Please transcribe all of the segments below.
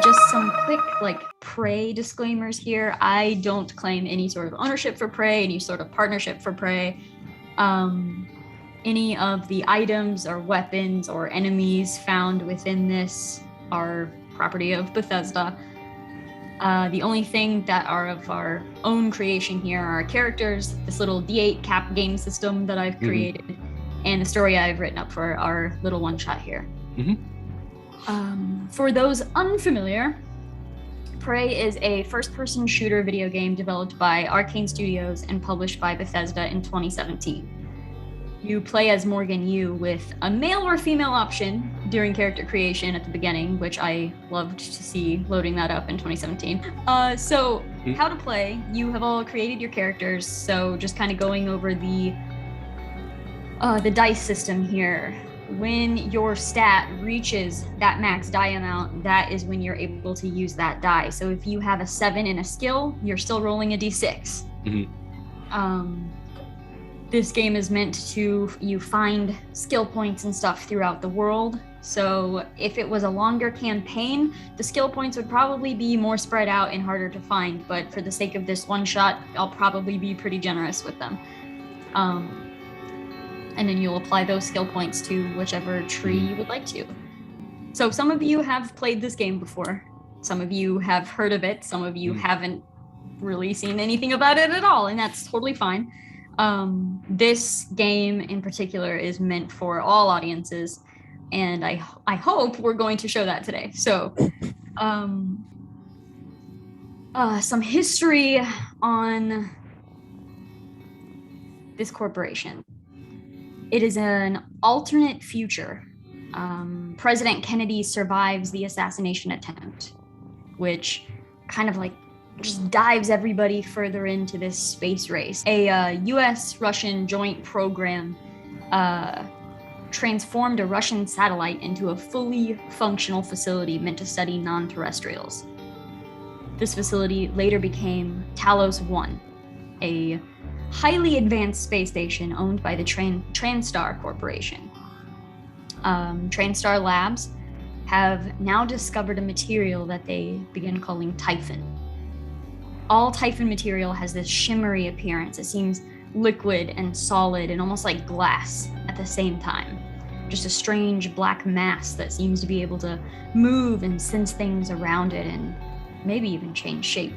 Just some quick Prey disclaimers here. I don't claim any sort of ownership for Prey, any sort of partnership for Prey. Any of the items or weapons or enemies found within this are property of Bethesda. The only thing that are of our own creation here are our characters, this little D8 cap game system that I've created, and the story I've written up for our little one-shot here. For those unfamiliar, Prey is a first-person shooter video game developed by Arkane Studios and published by Bethesda in 2017. You play as Morgan Yu with a male or female option during character creation at the beginning, which I loved to see loading that up in 2017. How to play, you have all created your characters, so just kind of going over the dice system here. When your stat reaches that max die amount, that is when you're able to use that die. So if you have a 7 in a skill, you're still rolling a d6. This game is meant to you find skill points and stuff throughout the world. So if it was a longer campaign, the skill points would probably be more spread out and harder to find. But for the sake of this one shot, I'll probably be pretty generous with them. And then you'll apply those skill points to whichever tree you would like to. So some of you have played this game before. Some of you have heard of it. Some of you haven't really seen anything about it at all, and that's totally fine. This game in particular is meant for all audiences, and I hope we're going to show that today. So some history on this corporation. It is an alternate future. President Kennedy survives the assassination attempt, which kind of just dives everybody further into this space race. A US-Russian joint program transformed a Russian satellite into a fully functional facility meant to study non-terrestrials. This facility later became Talos 1, a highly advanced space station owned by the Transtar Corporation. Transtar Labs have now discovered a material that they begin calling Typhon. All Typhon material has this shimmery appearance. It seems liquid and solid and almost like glass at the same time. Just a strange black mass that seems to be able to move and sense things around it and maybe even change shape.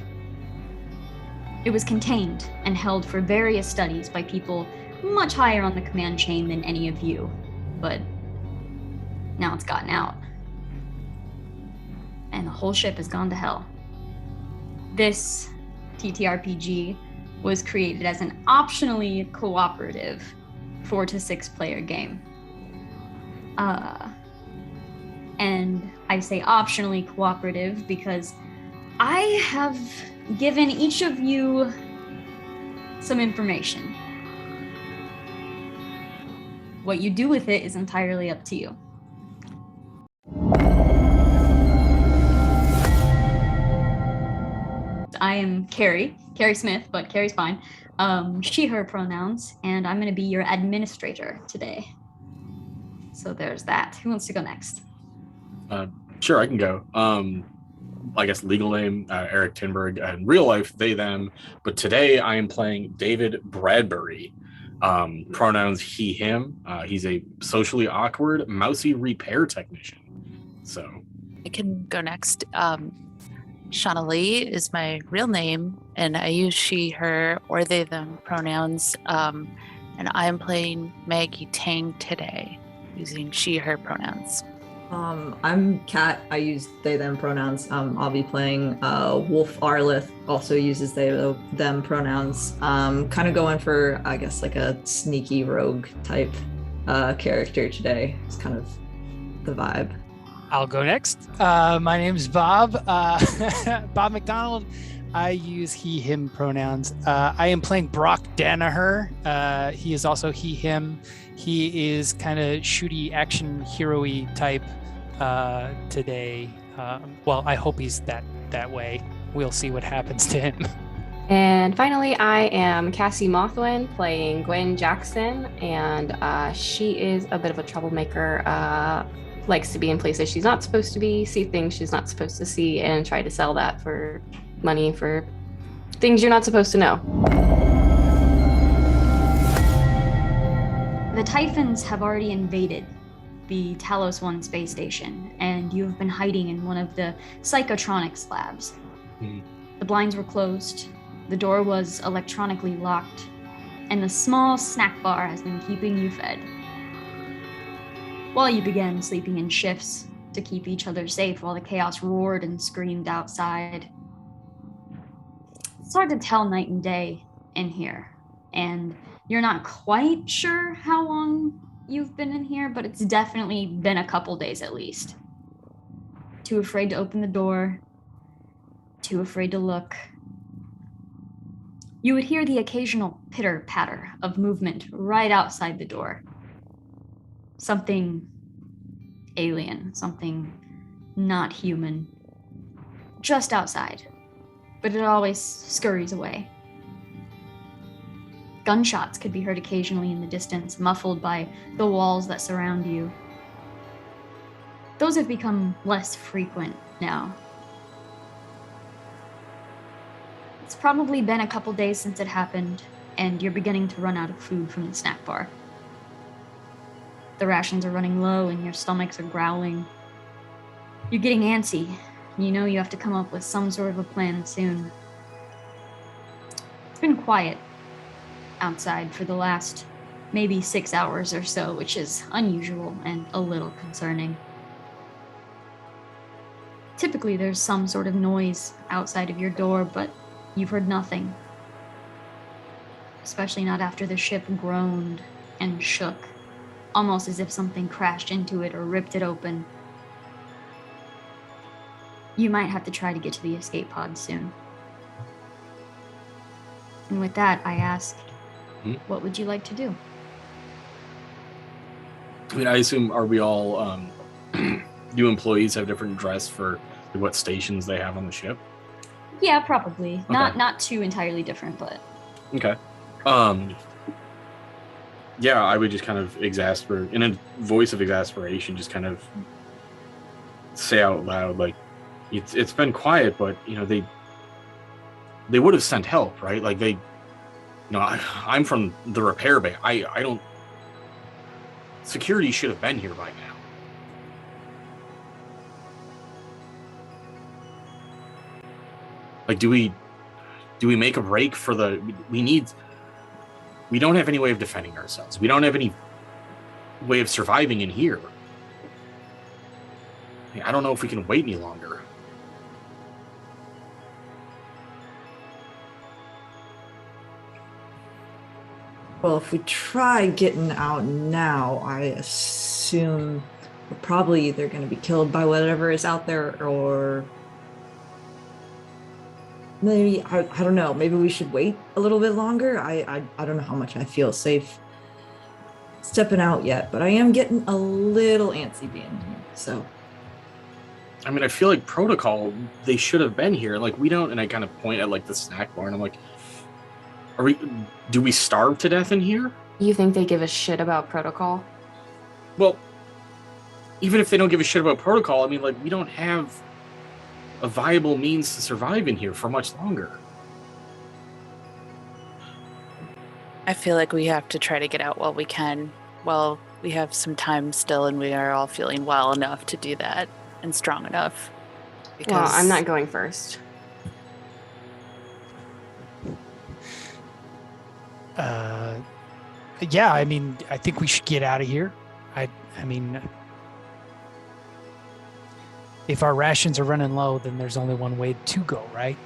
It was contained and held for various studies by people much higher on the command chain than any of you, but now it's gotten out. And the whole ship has gone to hell. This TTRPG was created as an optionally cooperative 4 to 6 player game. And I say optionally cooperative because I have given each of you some information. What you do with it is entirely up to you. I am Carrie Smith, but Carrie's fine. She, her pronouns, and I'm going to be your administrator today. So there's that. Who wants to go next? Sure, I can go. I guess legal name, Eric Tinberg, and real life, they, them. But today I am playing David Bradbury. Pronouns he, him. He's a socially awkward, mousy repair technician. So I can go next. Shauna Lee is my real name, and I use she, her, or they, them pronouns. And I'm playing Maggie Tang today, using she, her pronouns. I'm Kat. I use they, them pronouns. I'll be playing Wolf Arlith, also uses they, them pronouns. Kind of going for, I guess, like a sneaky rogue type character today. It's kind of the vibe. I'll go next. My name's Bob. Bob McDonald. I use he, him pronouns. I am playing Brock Danaher. He is also he, him. He is kind of shooty action hero-y type today. Well, I hope he's that way. We'll see what happens to him. And finally, I am Cassie Mothwin playing Gwen Jackson, and she is a bit of a troublemaker. likes to be in places she's not supposed to be, see things she's not supposed to see, and try to sell that for money for things you're not supposed to know. The Typhons have already invaded the Talos 1 space station, and you've been hiding in one of the psychotronics labs. The blinds were closed, the door was electronically locked, and the small snack bar has been keeping you fed. While you began sleeping in shifts to keep each other safe while the chaos roared and screamed outside. It's hard to tell night and day in here, and you're not quite sure how long you've been in here, but it's definitely been a couple days at least. Too afraid to open the door, too afraid to look. You would hear the occasional pitter-patter of movement right outside the door. Something alien, something not human, just outside, but it always scurries away. Gunshots could be heard occasionally in the distance, muffled by the walls that surround you. Those have become less frequent now. It's probably been a couple days since it happened, and you're beginning to run out of food from the snack bar. The rations are running low and your stomachs are growling. You're getting antsy. You know you have to come up with some sort of a plan soon. It's been quiet outside for the last maybe 6 hours or so, which is unusual and a little concerning. Typically there's some sort of noise outside of your door, but you've heard nothing. Especially not after the ship groaned and shook, almost as if something crashed into it or ripped it open. You might have to try to get to the escape pod soon. And with that, I ask, what would you like to do? I mean, I assume, are we all, do employees have different dress for what stations they have on the ship? Yeah, probably. Okay. Not too entirely different, but... Okay. Yeah, I would just kind of in a voice of exasperation, just kind of say out loud, like, it's been quiet, but, you know, they would have sent help, right? Like, they, you know, I'm from the repair bay. I don't... Security should have been here by now. Like, do we make a break for the... We don't have any way of defending ourselves. We don't have any way of surviving in here. I don't know if we can wait any longer. Well, if we try getting out now, I assume we're probably either going to be killed by whatever is out there, or maybe, I don't know, maybe we should wait a little bit longer. I don't know how much I feel safe stepping out yet, but I am getting a little antsy being here, so. I mean, I feel like protocol, they should have been here. Like, we don't, and I kind of point at, like, the snack bar, and I'm like, do we starve to death in here? You think they give a shit about protocol? Well, even if they don't give a shit about protocol, I mean, like, we don't have a viable means to survive in here for much longer. I feel like we have to try to get out while we can, while we have some time still, and we are all feeling well enough to do that and strong enough. Because... Well, I'm not going first. Yeah, I mean, I think we should get out of here. I mean, if our rations are running low, then there's only one way to go, right?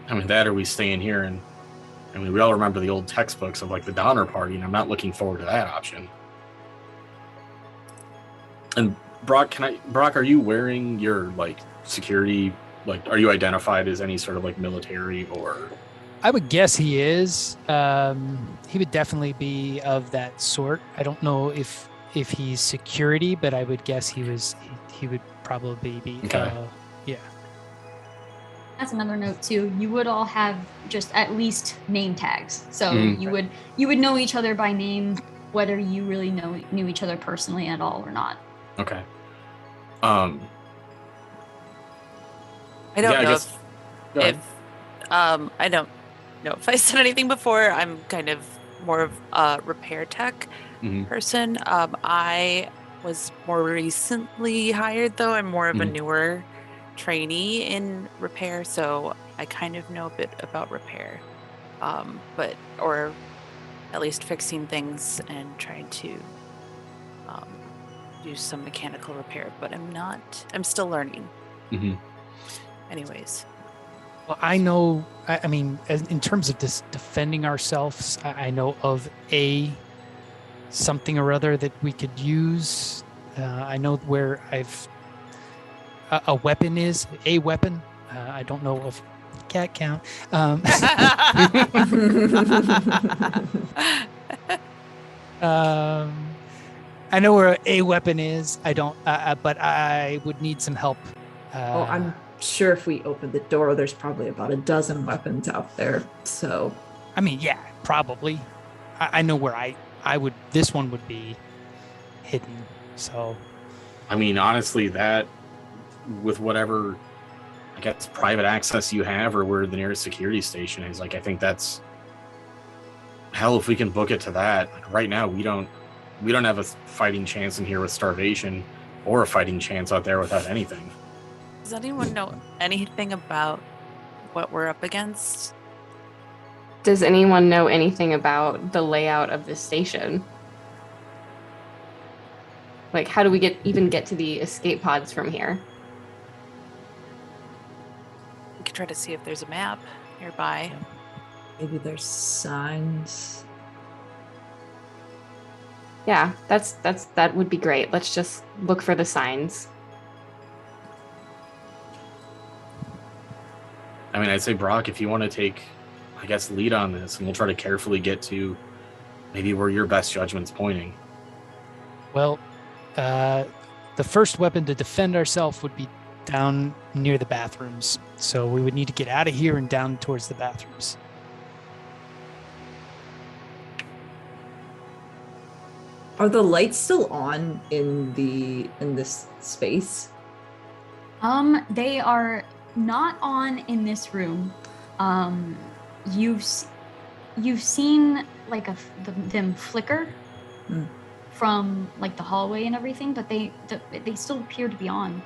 I mean, that or we stay in here, and I mean, we all remember the old textbooks of, like, the Donner Party, and I'm not looking forward to that option. And Brock, are you wearing your, like, security, like, are you identified as any sort of, like, military or... I would guess he is. He would definitely be of that sort. I don't know if he's security, but I would guess he would probably be. Okay. Yeah. That's another note too. You would all have just at least name tags, so you would know each other by name. whether you really knew each other personally at all or not. Okay. I don't Yeah, I know guess- Go ahead. if I don't know if I said anything before. I'm kind of more of a repair tech Mhm. person. I was more recently hired, though. I'm more of a Mhm. newer trainee in repair, so I kind of know a bit about repair, or at least fixing things and trying to do some mechanical repair. But I'm still learning. Mhm. Anyways. Well, I know, I mean, in terms of this defending ourselves, I know of something or other that we could use. I know where a weapon is, a weapon. I don't know if cat count. I know where a weapon is. I don't, but I would need some help. Oh, I'm sure if we open the door, there's probably about a dozen weapons out there. So, I mean, yeah, probably. I know where I would. This one would be hidden. So, I mean, honestly, that with whatever, I guess, private access you have or where the nearest security station is, like, I think that's hell. If we can book it to that, like, right now we don't have a fighting chance in here with starvation, or a fighting chance out there without anything. Does anyone know anything about what we're up against? Does anyone know anything about the layout of this station? Like, how do we even get to the escape pods from here? We could try to see if there's a map nearby. maybe there's signs. Yeah, that would be great. Let's just look for the signs. I mean, I'd say, Brock, if you want to take, I guess, lead on this, and we'll try to carefully get to maybe where your best judgment's pointing. well, the first weapon to defend ourselves would be down near the bathrooms. So we would need to get out of here and down towards the bathrooms. Are the lights still on in this space? They are not on in this room. You've seen like them flicker from like the hallway and everything, but they still appear to be on.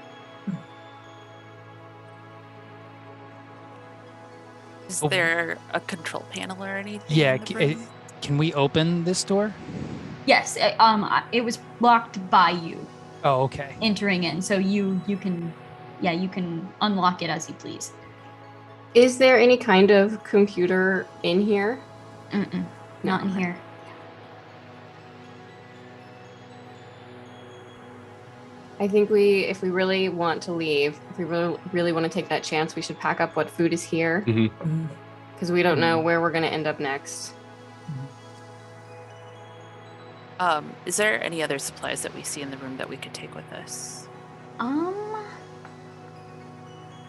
Is Oh. there a control panel or anything? Yeah, in the room? can we open this door? Yes, it was blocked by you Oh, okay. entering in, so you can unlock it as you please. Is there any kind of computer in here? Not in here. I think if we really want to leave, if we really want to take that chance, we should pack up what food is here, because we don't know where we're going to end up next. Is there any other supplies that we see in the room that we could take with us?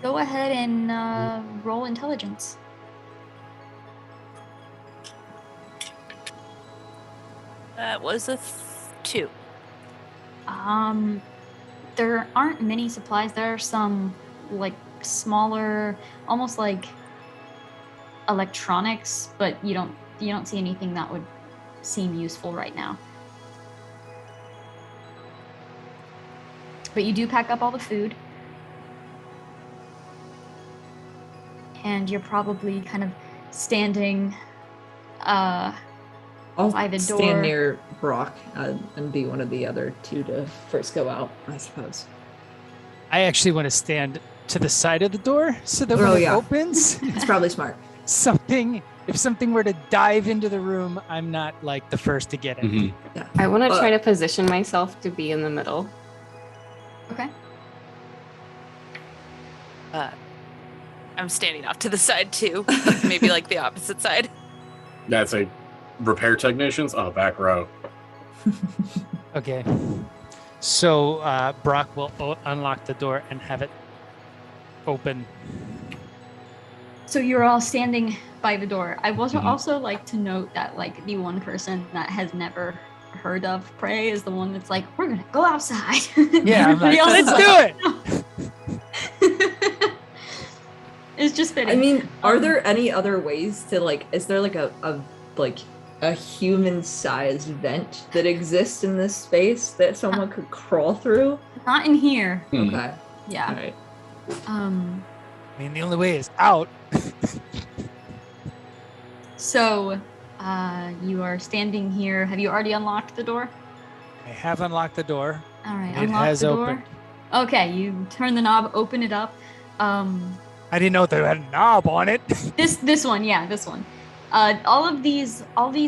Go ahead and roll intelligence. That was a 2. There aren't many supplies. There are some like smaller, almost like electronics, but you don't see anything that would seem useful right now. But you do pack up all the food. And you're probably kind of standing I'll by the door. stand near Brock and be one of the other two to first go out, I suppose. I actually want to stand to the side of the door so that when it opens, It's probably smart. if something were to dive into the room, I'm not like the first to get it. Yeah. I want to try to position myself to be in the middle. Okay. I'm standing off to the side too, maybe like the opposite side. That's a repair technicians. Oh, back row. Okay. So Brock will unlock the door and have it open. So you're all standing by the door. I would also like to note that like the one person that has never herd of prey is the one that's like, we're gonna go outside. Yeah, I'm like, Everybody else let's is do it. It's just fitting. I mean, are there any other ways to like? Is there like a human-sized vent that exists in this space that someone could crawl through? Not in here. Okay. Yeah. All right. I mean, the only way is out. So, you are standing here. Have you already unlocked the door? I have unlocked the door. All right, It unlock has the door. opened. Okay, you turn the knob, open it up. I didn't know there had a knob on it. This one, yeah, this one. All these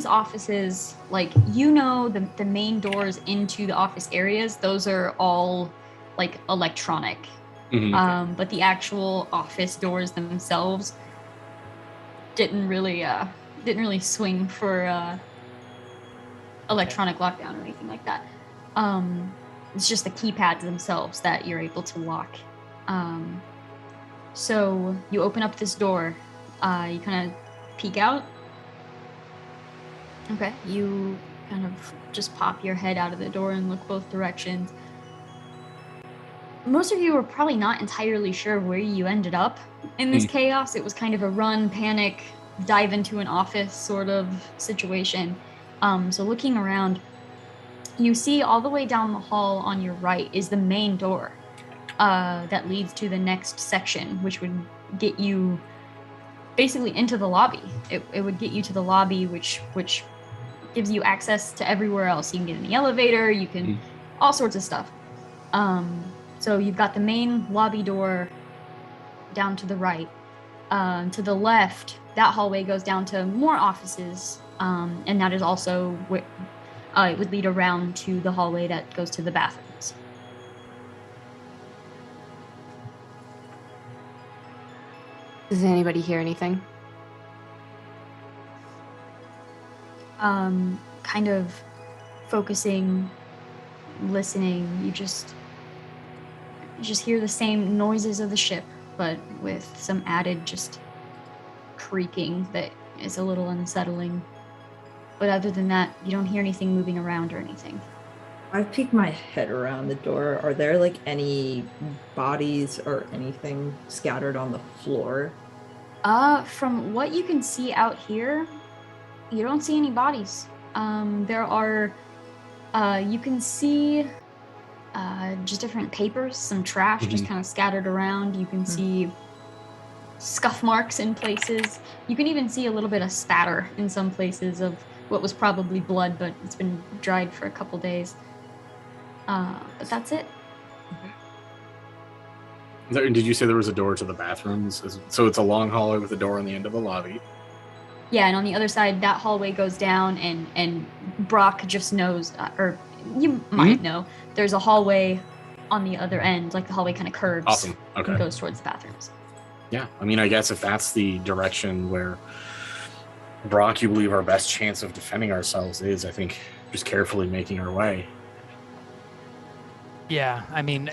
offices, like, you know, the main doors into the office areas, those are all like electronic. But the actual office doors themselves didn't really swing for electronic lockdown or anything like that. It's just the keypads themselves that you're able to lock. So you open up this door. You kind of peek out. Okay, you kind of just pop your head out of the door and look both directions. Most of you were probably not entirely sure where you ended up in this chaos. It was kind of a run, panic, dive into an office sort of situation. So looking around, you see all the way down the hall on your right is the main door that leads to the next section, which would get you basically into the lobby. It would get you to the lobby, which gives you access to everywhere else. You can get in the elevator, you can all sorts of stuff. So you've got the main lobby door down to the right. To the left, that hallway goes down to more offices, and that is also it would lead around to the hallway that goes to the bathrooms. Does anybody hear anything? Kind of focusing, listening, you just hear the same noises of the ship, but with some added just creaking that is a little unsettling. But other than that, you don't hear anything moving around or anything. I've peeked my head around the door. Are there like any bodies or anything scattered on the floor? From what you can see out here, you don't see any bodies. There are, you can see just different papers, some trash just kind of scattered around. You can see scuff marks in places. You can even see a little bit of spatter in some places of what was probably blood, but it's been dried for a couple days. But that's it. Did you say there was a door to the bathrooms? So it's a long hallway with a door on the end of the lobby. Yeah, and on the other side, that hallway goes down, and Brock just knows, or you might know, there's a hallway on the other end, like the hallway kind of curves. Awesome. Okay. And goes towards the bathrooms. Yeah, I mean, I guess if that's the direction where Brock, you believe our best chance of defending ourselves is, I think, just carefully making our way. Yeah, I mean,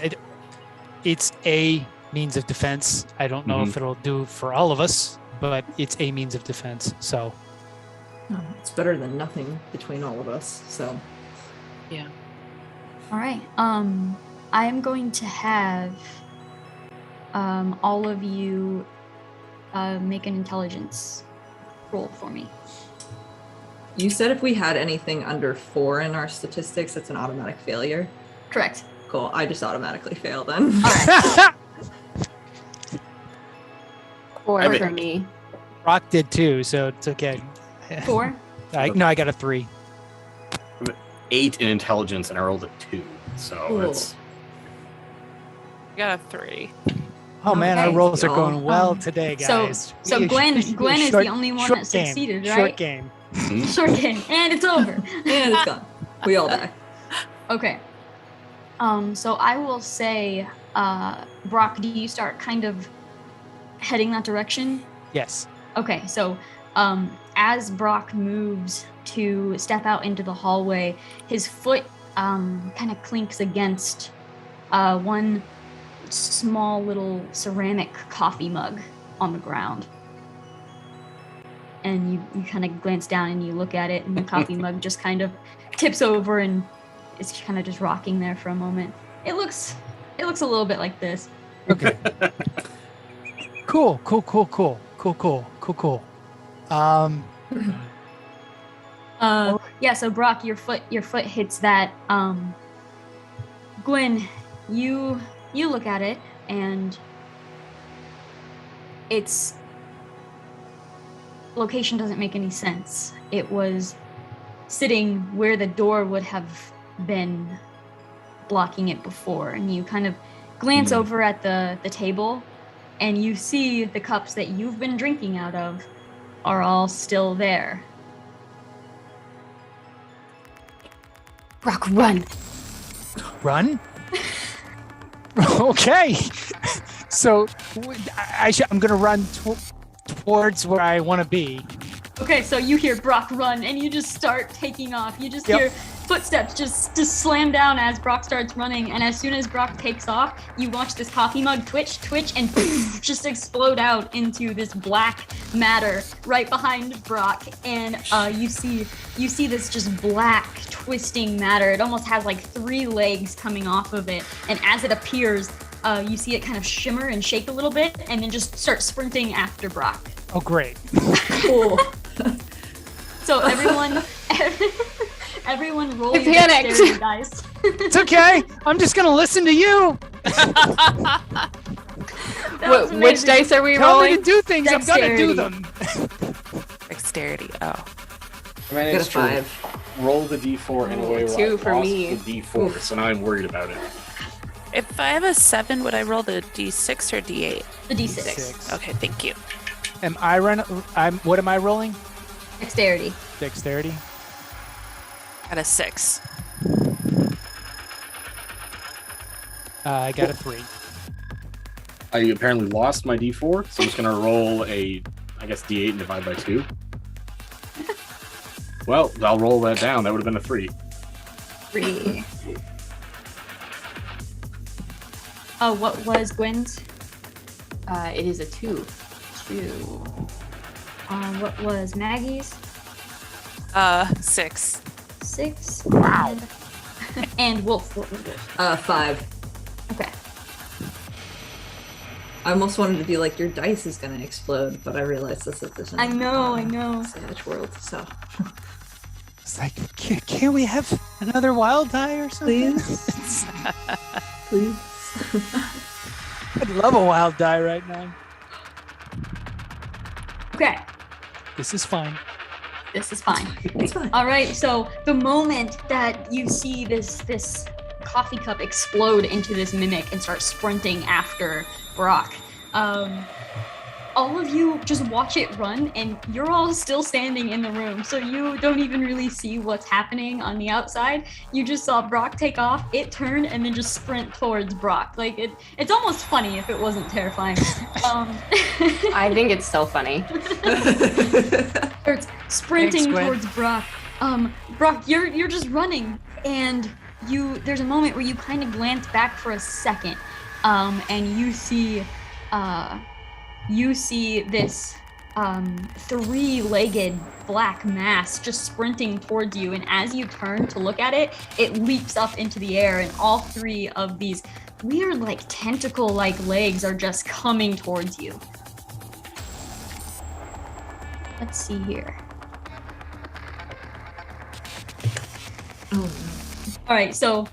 it's a means of defense. I don't know if it'll do for all of us, but it's a means of defense. So it's better than nothing between all of us. So Yeah. All right. I am going to have all of you make an intelligence roll for me. you said if we had anything under 4 in our statistics, it's an automatic failure. Correct. Cool. I just automatically fail then. All right. 4 for me. Rock did too, so it's okay. 4. I got a 3. 8 in intelligence, and I rolled a 2. So Cool. it's I got a 3. Oh man, our Okay. rolls are going well Um, today, so- guys. so We- Gwen is short- the only one short that game, succeeded, Short right? game. Short game, and it's over. And it's gone. We all die. Okay. So I will say, Brock, do you start kind of heading that direction? Yes. Okay, so as Brock moves to step out into the hallway, his foot kind of clinks against one small little ceramic coffee mug on the ground. And you kind of glance down and you look at it, and the coffee mug just kind of tips over and is kind of just rocking there for a moment. It looks a little bit like this. Okay. Cool. Yeah, so Brock, your foot hits that. Gwen, you look at it and its location doesn't make any sense. It was sitting where the door would have been blocking it before, and you kind of glance over at the table and you see the cups that you've been drinking out of are all still there. Brock, run. Run? Okay. So I'm going to run towards where I want to be. Okay, so you hear Brock run and you just start taking off. You just hear footsteps just slam down as Brock starts running, and as soon as Brock takes off, you watch this coffee mug twitch, and just explode out into this black matter right behind Brock, and you see this just black twisting matter. It almost has like 3 legs coming off of it, and as it appears, you see it kind of shimmer and shake a little bit, and then just start sprinting after Brock. Oh, great. Cool. So everyone roll your panicked. dexterity dice. It's okay. I'm just going to listen to you. Which dice are we Tell me rolling? to do things. I'm going to do them. Dexterity. Oh. I managed to 5. roll the d4 in a way where 2 I for lost me. the d4, so now I'm worried about it. If I have a 7, would I roll the D6 or D8? The D6. Okay, thank you. What am I rolling? Dexterity. Dexterity. Got a 6. I got a 3. I apparently lost my d4, so I'm just going to roll a, I guess, d8 and divide by 2. Well, I'll roll that down. That would have been a 3. 3. Oh, what was Gwen's? It is a 2. 2. What was Maggie's? 6. 6. Wow. And Wolf, what was it? 5. Okay. I almost wanted to be like, your dice is gonna explode, but I realized this is I know. Savage World, so. It's like, can't we have another wild die or something? Please. Please. I'd love a wild die right now. Okay. This is fine. This is fine. It's fine. All right, so the moment that you see this coffee cup explode into this mimic and start sprinting after Brock, all of you just watch it run, and you're all still standing in the room, so you don't even really see what's happening on the outside. You just saw Brock take off, it turn, and then just sprint towards Brock. Like, it's almost funny if it wasn't terrifying. I think it's so funny. It's sprinting Thanks, Gwen. towards Brock. Brock, you're just running, and there's a moment where you kind of glance back for a second, and you see this 3-legged black mass just sprinting towards you, and as you turn to look at it, it leaps up into the air, and all 3 of these weird, like, tentacle-like legs are just coming towards you. Let's see here. Oh, All right, so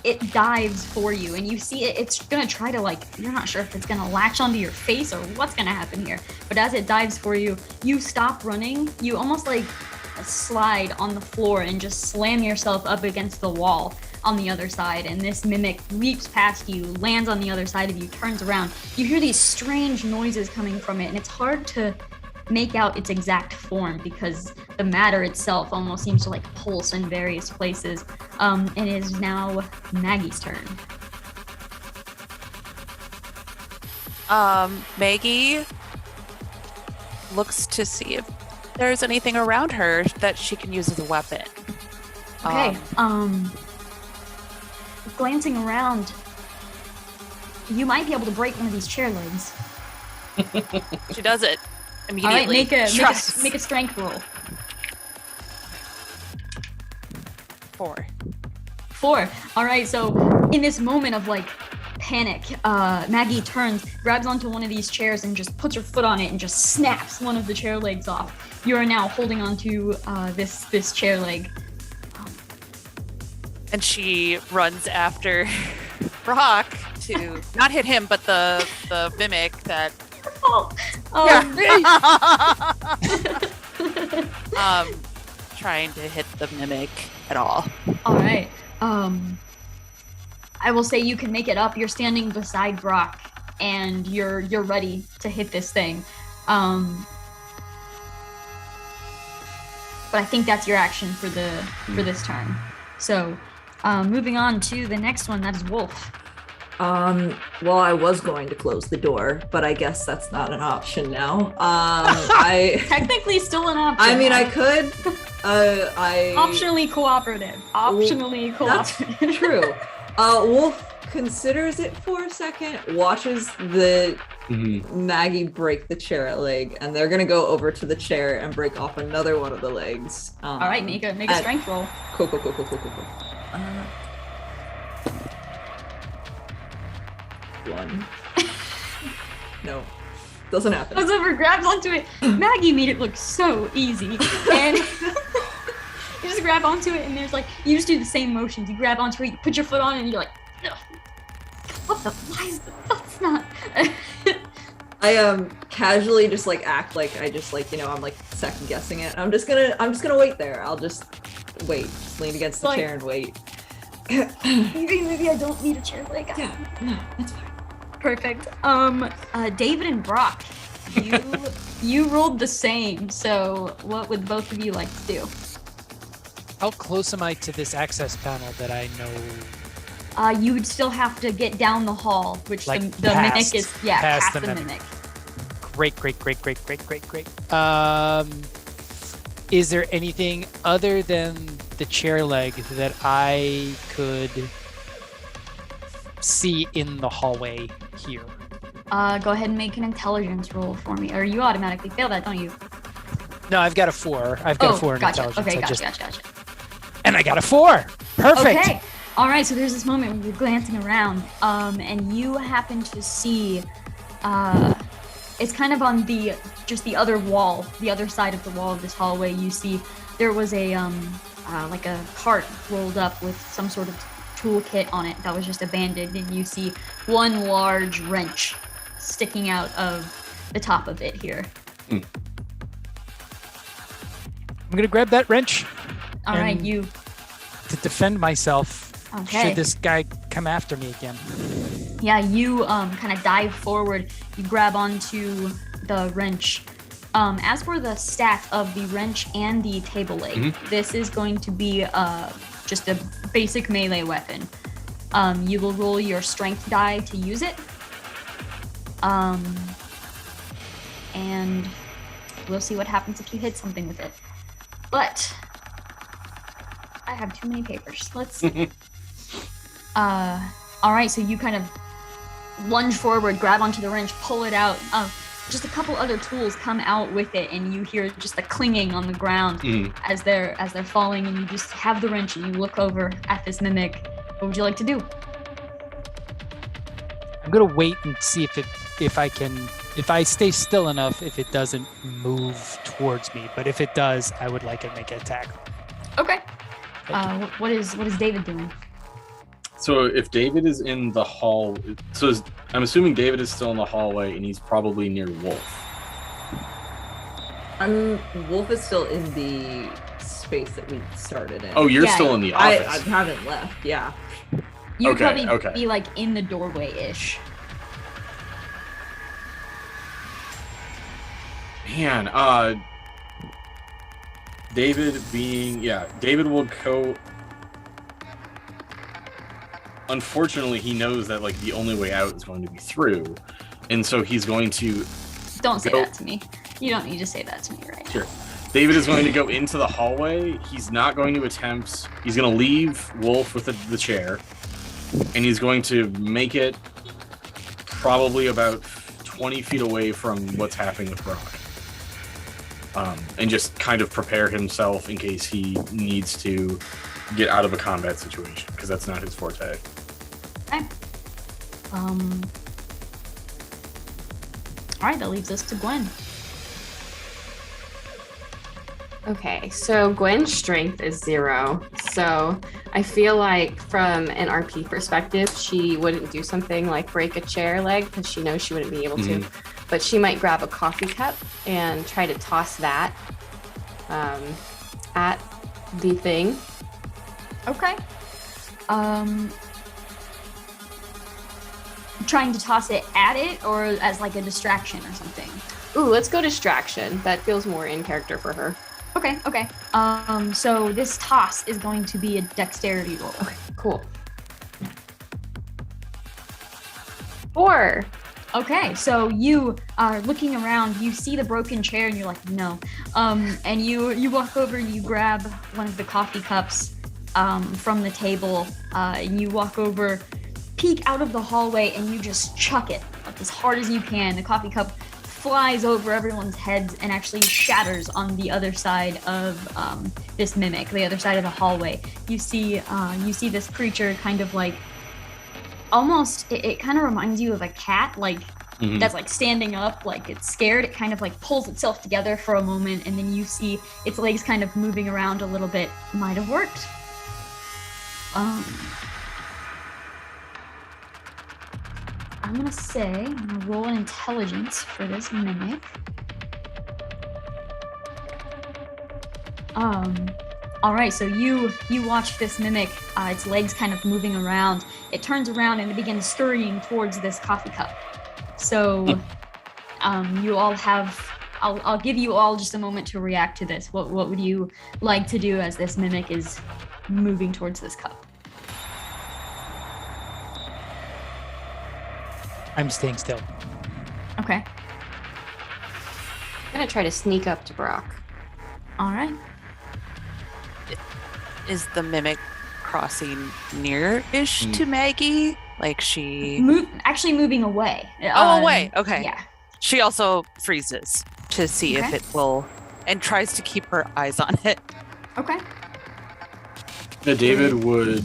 it dives for you, and you see it's gonna try to, like, you're not sure if it's gonna latch onto your face or what's gonna happen here, but as it dives for you, you stop running, you almost like slide on the floor and just slam yourself up against the wall on the other side, and this mimic leaps past you, lands on the other side of you, turns around. You hear these strange noises coming from it, and it's hard to make out its exact form because the matter itself almost seems to like pulse in various places. It is now Maggie's turn. Maggie looks to see if there's anything around her that she can use as a weapon. Okay. Glancing around, you might be able to break one of these chair legs. She does it All immediately. right, make a Trust. strength roll. 4. All right, so in this moment of like panic, Maggie turns, grabs onto one of these chairs and just puts her foot on it and just snaps one of the chair legs off. You are now holding onto this chair leg. And she runs after Brock to not hit him, but the mimic that. Trying to hit the mimic at all. All right. I will say you can make it up. You're standing beside Brock, and you're ready to hit this thing. But I think that's your action for this turn. So, moving on to the next one. That is Wolf. Well, I was going to close the door, but I guess that's not an option now. I technically still an option. I mean, I could. Optionally cooperative. That's true. Wolf considers it for a second, watches the Maggie break the chair leg, and they're gonna go over to the chair and break off another one of the legs. All right, make a strength roll. Cool. One. No, doesn't happen. Goes over, grabs onto it. Maggie made it look so easy, and you just grab onto it, and there's like you just do the same motions. You grab onto it, you put your foot on it, and you're like, what the? Why is that's not? I casually just like act like I just like I'm like second guessing it. I'm just gonna wait there. I'll just wait, just lean against the chair and wait. Maybe I don't need a chair leg. Yeah, no, that's fine. Perfect. David and Brock, you rolled the same. So what would both of you like to do? How close am I to this access panel that I know? You would still have to get down the hall, which like the mimic is past the mimic. Great. Is there anything other than the chair leg that I could see in the hallway here? Go ahead and make an intelligence roll for me, or you automatically fail that, don't you? No, I've got a 4. I've got a 4 in gotcha. intelligence. Okay, gotcha. And I got a 4. Perfect. Okay. All right. So there's this moment when you're glancing around, and you happen to see, it's kind of on the other wall, the other side of the wall of this hallway. You see there was a like a cart rolled up with some sort of toolkit on it that was just abandoned, and you see one large wrench sticking out of the top of it here. I'm gonna grab that wrench. All right, you. To defend myself, okay. Should this guy come after me again. Yeah, you kind of dive forward. You grab onto the wrench. As for the stat of the wrench and the table leg, this is going to be just a basic melee weapon. You will roll your strength die to use it. And we'll see what happens if you hit something with it. But I have too many papers. Let's see. All right, so you kind of lunge forward, grab onto the wrench, pull it out. Just a couple other tools come out with it, and you hear just the clinging on the ground as they're falling, and you just have the wrench and you look over at this mimic. What would you like to do? I'm gonna wait and see if I stay still enough, if it doesn't move towards me. But if it does, I would like it to make an attack. Okay. What is David doing? So if David is in the hall, I'm assuming David is still in the hallway and he's probably near Wolf. Wolf is still in the space that we started in. Oh, you're still in the office. I haven't left. Yeah. You would probably be like in the doorway-ish. Man, David will go. Unfortunately, he knows that like the only way out is going to be through, and so he's going to. Don't say that to me. You don't need to say that to me right now. Sure. David is going to go into the hallway. He's not going to attempt. He's going to leave Wolf with the chair, and he's going to make it probably about 20 feet away from what's happening with Brock. And just kind of prepare himself in case he needs to get out of a combat situation because that's not his forte. Okay. All right, that leaves us to Gwen. Okay, so Gwen's strength is 0. So I feel like from an RP perspective, she wouldn't do something like break a chair leg because she knows she wouldn't be able to. But she might grab a coffee cup and try to toss that at the thing. Okay. Trying to toss it at it or as like a distraction or something? Ooh, let's go distraction. That feels more in character for her. Okay. So this toss is going to be a dexterity roll. Okay, cool. 4. Okay, so you are looking around, you see the broken chair and you're like, no. And you walk over and you grab one of the coffee cups from the table. And you walk over, peek out of the hallway, and you just chuck it like as hard as you can. The coffee cup flies over everyone's heads and actually shatters on the other side of this mimic, the other side of the hallway. You see this creature kind of like, almost, it kind of reminds you of a cat, like that's like standing up, like it's scared. It kind of like pulls itself together for a moment, and then you see its legs kind of moving around a little bit. Might have worked. I'm gonna roll an intelligence for this mimic. All right, so you watch this mimic, its legs kind of moving around. It turns around and it begins scurrying towards this coffee cup. So, you all have, I'll give you all just a moment to react to this. What would you like to do as this mimic is moving towards this cup? I'm staying still. Okay. I'm gonna try to sneak up to Brock. All right. Is the mimic crossing near-ish to Maggie? Like she... Actually moving away. away. Okay. Yeah. She also freezes to see if it will, and tries to keep her eyes on it. Okay. Yeah, David would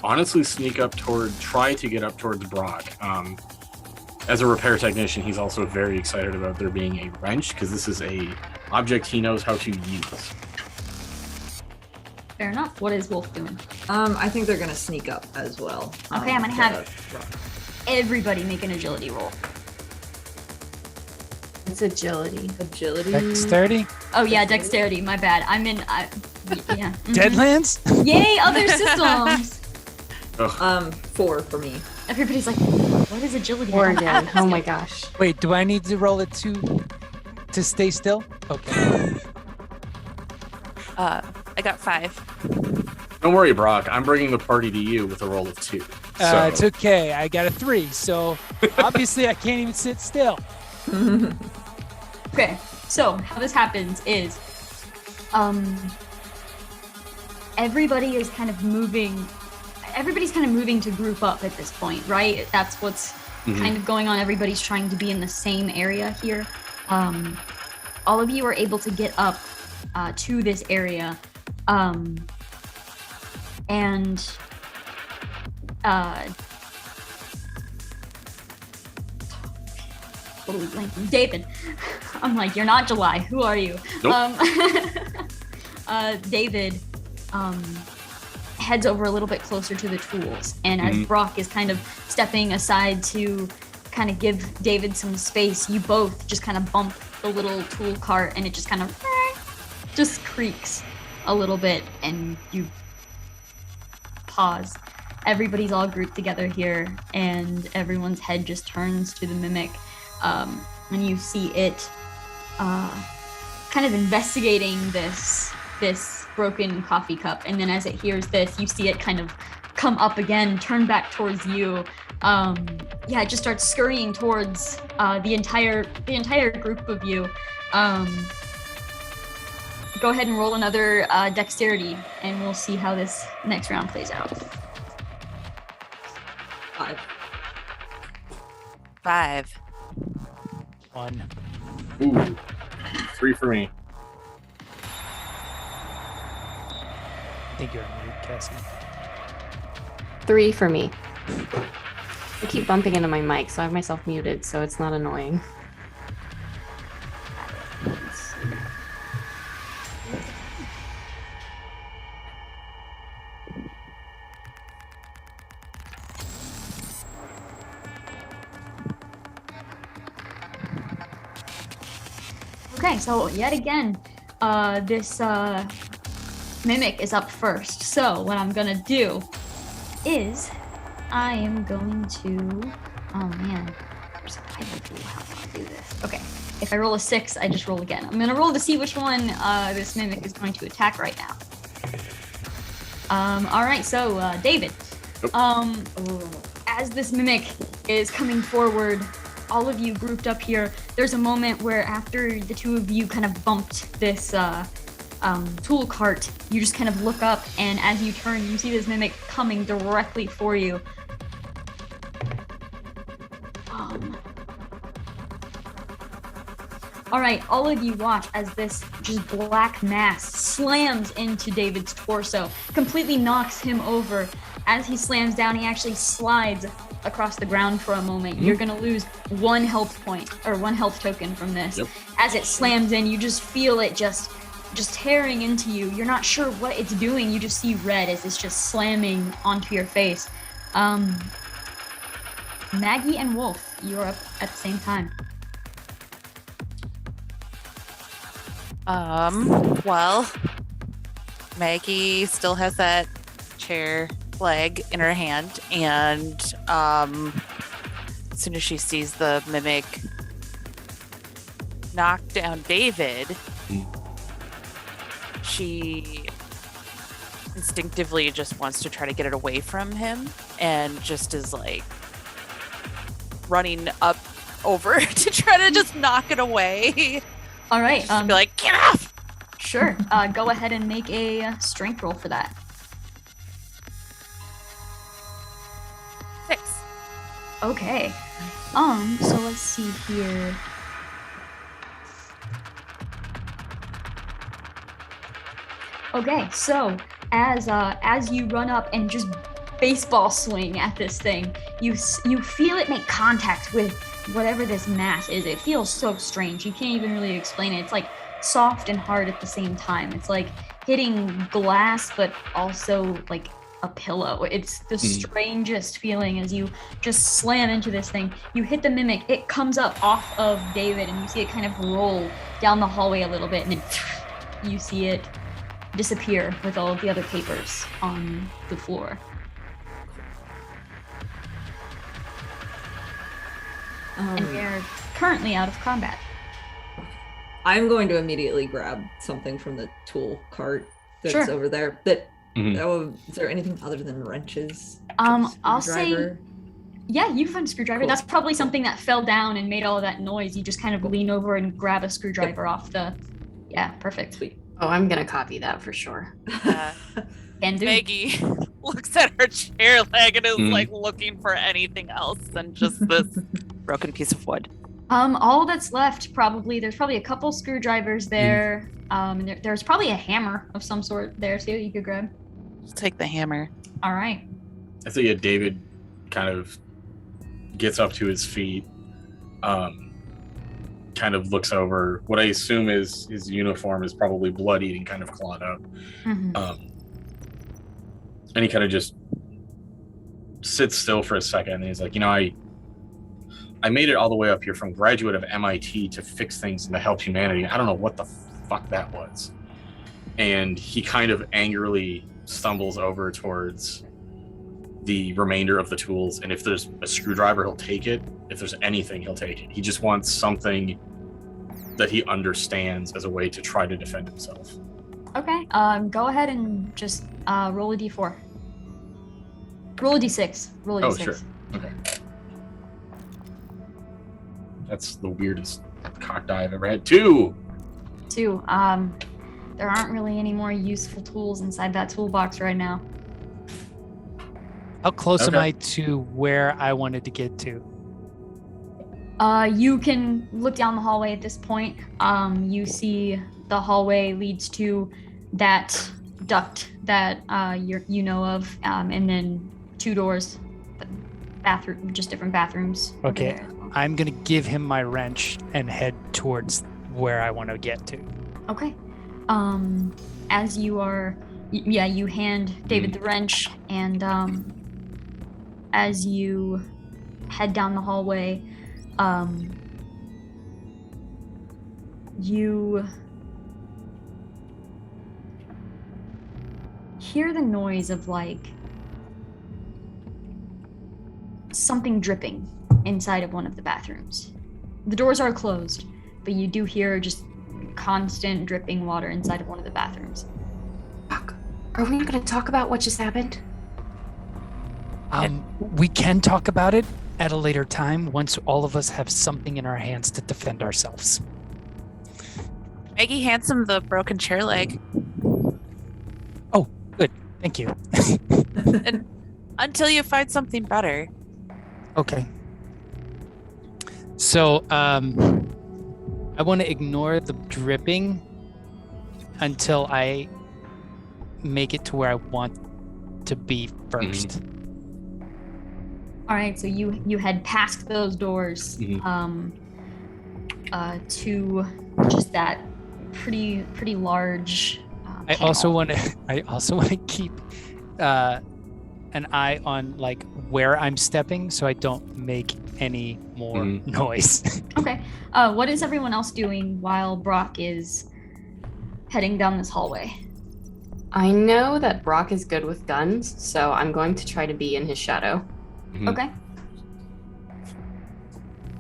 honestly try to get up towards Brock. As a repair technician, he's also very excited about there being a wrench because this is a object he knows how to use. Fair enough. What is Wolf doing? I think they're gonna sneak up as well. Okay, I'm gonna have everybody make an agility roll. It's agility. Dexterity? Oh yeah, dexterity. My bad. Yeah. Deadlands? Yay, other systems. 4 for me. Everybody's like, what is agility? Or again. Oh my gosh. Wait, do I need to roll a 2 to stay still? Okay. I got 5. Don't worry, Brock. I'm bringing the party to you with a roll of 2. So. It's okay. I got a 3, so obviously I can't even sit still. Okay, so how this happens is, everybody's kind of moving to group up at this point, right? That's what's kind of going on. Everybody's trying to be in the same area here. All of you are able to get up to this area, and totally blanking. David, I'm like, you're not July. Who are you? Nope. David heads over a little bit closer to the tools, and as Brock is kind of stepping aside to kind of give David some space, you both just kind of bump the little tool cart, and it just kind of just creaks a little bit, and you pause. Everybody's all grouped together here, and everyone's head just turns to the mimic, and you see it kind of investigating this broken coffee cup, and then as it hears this, you see it kind of come up again, turn back towards you. It just starts scurrying towards the entire group of you. Go ahead and roll another dexterity, and we'll see how this next round plays out. 5. 1. Ooh, 3 for me. I think you're on mute, Cassie. 3 for me. I keep bumping into my mic, so I have myself muted, so it's not annoying. Okay, so yet again, this mimic is up first. So what I'm gonna do is I am going to, oh man, there's a clue how to do this. Okay, if I roll a 6, I just roll again. I'm gonna roll to see which one this mimic is going to attack right now. All right, so David, as this mimic is coming forward, all of you grouped up here, there's a moment where after the two of you kind of bumped this tool cart, you just kind of look up, and as you turn, you see this mimic coming directly for you. All right, all of you watch as this just black mass slams into David's torso, completely knocks him over. As he slams down, he actually slides across the ground for a moment. You're gonna lose 1 health point or 1 health token from this. Yep. As it slams in, you just feel it just tearing into you. You're not sure what it's doing. You just see red as it's just slamming onto your face. Maggie and Wolf, you're up at the same time. Well, Maggie still has that chair leg in her hand, and as soon as she sees the mimic knock down David, she instinctively just wants to try to get it away from him, and just is like running up over to try to just knock it away. All right. Be like, get off! Sure. Go ahead and make a strength roll for that. 6. Okay. So let's see here. Okay, so as you run up and just baseball swing at this thing, you feel it make contact with whatever this mass is. It feels so strange. You can't even really explain it. It's like soft and hard at the same time. It's like hitting glass, but also like a pillow. It's the strangest feeling as you just slam into this thing. You hit the mimic, it comes up off of David, and you see it kind of roll down the hallway a little bit, and then you see it disappear with all of the other papers on the floor. And they're currently out of combat. I'm going to immediately grab something from the tool cart that's Sure. over there. Is there anything other than wrenches? I'll say, Screwdriver? yeah, you can find a screwdriver. Cool. That's probably something that fell down and made all of that noise. You just kind of lean over and grab a screwdriver off the. Yeah, perfect. Sweet. Oh, I'm gonna copy that for sure. Can do. Maggie looks at her chair leg and is like looking for anything else than just this broken piece of wood. All that's left there's probably a couple screwdrivers there. And there's probably a hammer of some sort there too you could grab. Just take the hammer. All right. I think David kind of gets up to his feet, kind of looks over. What I assume is his uniform is probably bloodied and kind of clawed up. Mm-hmm. And he kind of just sits still for a second, and he's like, I made it all the way up here from graduate of MIT to fix things and to help humanity. I don't know what the fuck that was. And he kind of angrily stumbles over towards the remainder of the tools, and if there's a screwdriver, he'll take it. If there's anything, he'll take it. He just wants something that he understands as a way to try to defend himself. Okay. Go ahead and just roll a d4. Roll a d6. Roll a d6. Oh, sure. Okay. That's the weirdest cock die I've ever had. 2! 2. There aren't really any more useful tools inside that toolbox right now. How close am Okay. I to where I wanted to get to? You can look down the hallway at this point. You see the hallway leads to that duct that you know of, and then 2 doors, bathroom, just different bathrooms. over Okay. there as well. I'm gonna give him my wrench and head towards where I want to get to. Okay. As you are, you hand David the wrench, and as you head down the hallway, you hear the noise of like something dripping inside of one of the bathrooms. The doors are closed, but you do hear just constant dripping water inside of one of the bathrooms. Fuck. Are we not going to talk about what just happened? We can talk about it at a later time once all of us have something in our hands to defend ourselves. Maggie hands him the broken chair leg. Oh, good. Thank you. And until you find something better. Okay. So, I want to ignore the dripping until I make it to where I want to be first. All right, so you head past those doors to just that pretty large. I also want to keep an eye on like where I'm stepping so I don't make any more noise. Okay. What is everyone else doing while Brock is heading down this hallway? I know that Brock is good with guns, so I'm going to try to be in his shadow. Okay.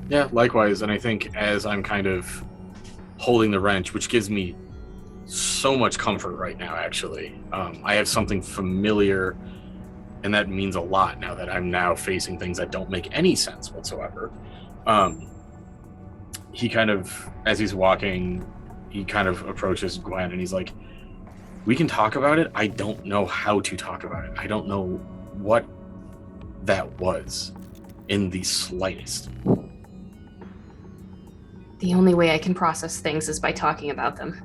Yeah, likewise. And I think as I'm kind of holding the wrench, which gives me so much comfort right now, actually. I have something familiar, and that means a lot now that I'm now facing things that don't make any sense whatsoever. He kind of, as he's walking, he kind of approaches Gwen, and he's like, we can talk about it. I don't know how to talk about it. I don't know what that was in the slightest. The only way I can process things is by talking about them.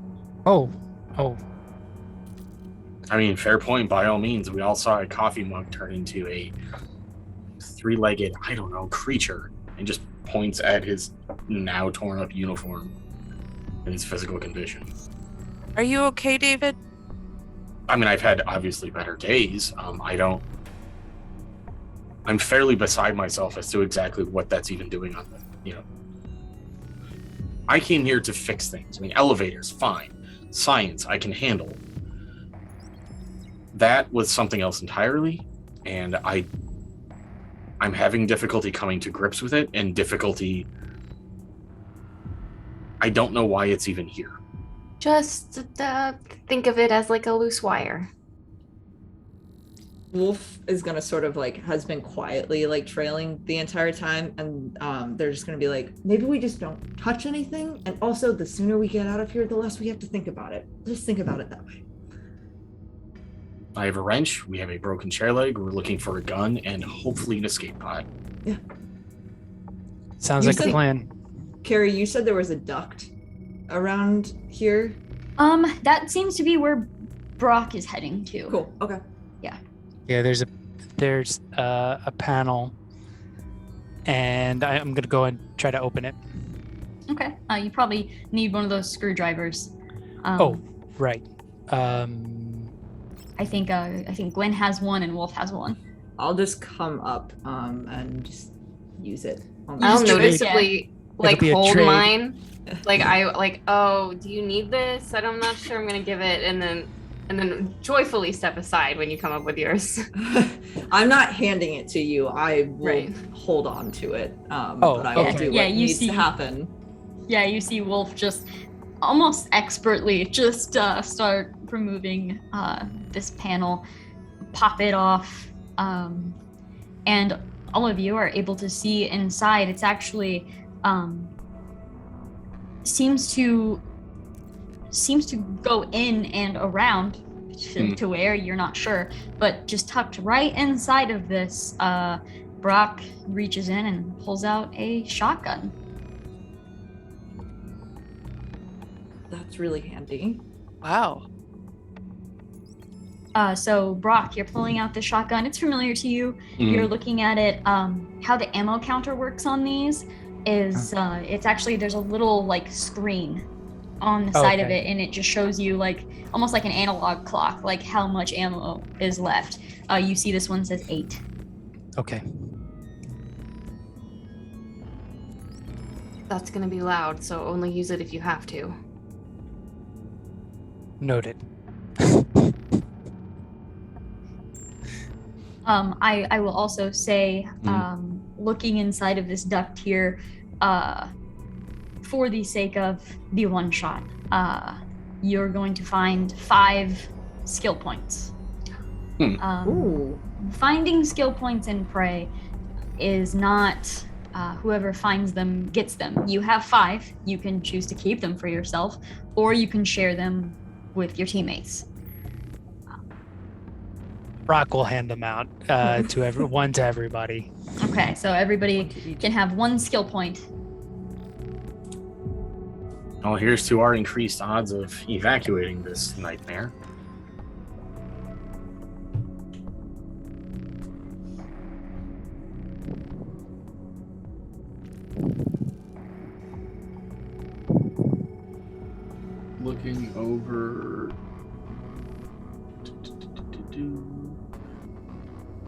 Oh. I mean, fair point, by all means. We all saw a coffee mug turn into a 3-legged, I don't know, creature, and just points at his now torn up uniform and his physical condition. Are you okay, David? I mean, I've had obviously better days. I'm fairly beside myself as to exactly what that's even doing on the, I came here to fix things. I mean, elevators, fine. Science, I can handle. That was something else entirely, and I'm having difficulty coming to grips with it, and difficulty, I don't know why it's even here. Just think of it as like a loose wire. Wolf is gonna sort of like has been quietly like trailing the entire time, and they're just gonna be like, maybe we just don't touch anything, and also the sooner we get out of here, the less we have to think about it. Just think about it that way. I have a wrench, we have a broken chair leg, we're looking for a gun, and hopefully an escape pod. Yeah. Sounds You like a said- plan. Carrie, you said there was a duct around here. That seems to be where Brock is heading to. Cool. Okay. Yeah, there's a panel, and I'm gonna go and try to open it. Okay. You probably need one of those screwdrivers. Right. I think Gwen has one and Wolf has one. I'll just come up and just use it. I'll Just trade. noticeably like be a hold trade. mine. Oh, do you need this? I'm not sure I'm gonna give it, and then joyfully step aside when you come up with yours. I'm not handing it to you. I will Right. hold on to it. But I will okay. do what Yeah, you needs see- to happen. Yeah, you see Wolf just almost expertly just start removing this panel, pop it off, and all of you are able to see inside. It's actually seems to go in and around to where you're not sure, but just tucked right inside of this, Brock reaches in and pulls out a shotgun. That's really handy. Wow. So Brock, you're pulling out the shotgun. It's familiar to you. You're looking at it. How the ammo counter works on these is it's actually, there's a little like screen on the side of it, and it just shows you like almost like an analog clock, like how much ammo is left. You see this one says 8. Okay. That's going to be loud, so only use it if you have to. Noted. I will also say, looking inside of this duct here, for the sake of the one shot, you're going to find 5 skill points. Finding skill points in Prey is not whoever finds them gets them. You have 5. You can choose to keep them for yourself, or you can share them with your teammates. Brock will hand them out to everybody. Okay, so everybody can have 1 skill point. Well, here's to our increased odds of evacuating this nightmare. Looking over...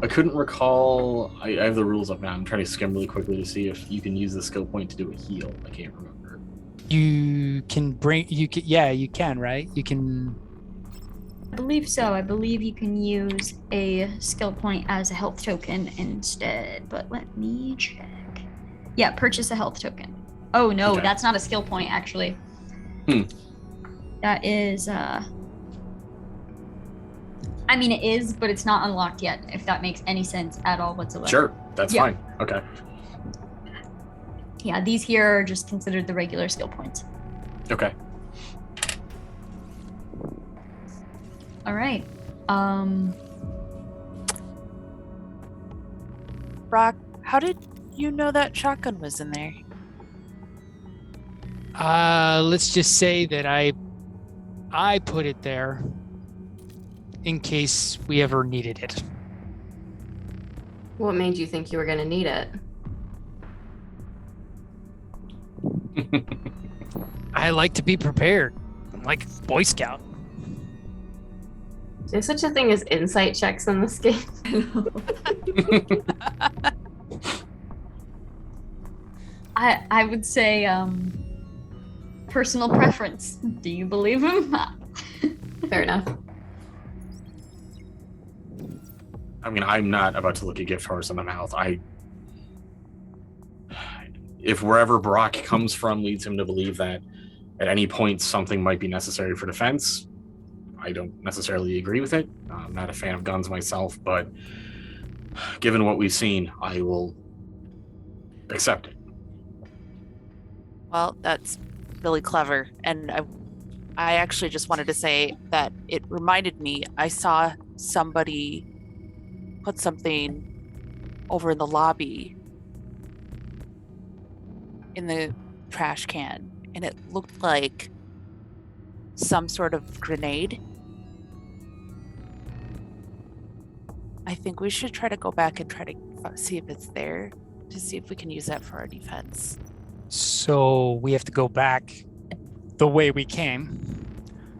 I couldn't recall. I have the rules up now. I'm trying to skim really quickly to see if you can use the skill point to do a heal. I can't remember. You can, right? You can. I believe so. I believe you can use a skill point as a health token instead, but let me check. Yeah, purchase a health token. Oh no, that's not a skill point actually. That is I mean, it is, but it's not unlocked yet, if that makes any sense at all whatsoever. Sure, that's fine. Okay. Yeah, these here are just considered the regular skill points. Okay. All right. Brock, how did you know that shotgun was in there? Let's just say that I put it there in case we ever needed it. What made you think you were going to need it? I like to be prepared. I'm like Boy Scout. Is there such a thing as insight checks in this game? I would say personal preference. Do you believe him? Fair enough. I mean, I'm not about to look a gift horse in the mouth. If wherever Brock comes from leads him to believe that at any point something might be necessary for defense, I don't necessarily agree with it. I'm not a fan of guns myself, but given what we've seen, I will accept it. Well, that's really clever. And I actually just wanted to say that it reminded me, I saw somebody put something over in the lobby in the trash can, and it looked like some sort of grenade. I think we should try to go back and try to see if it's there, to see if we can use that for our defense. So we have to go back the way we came,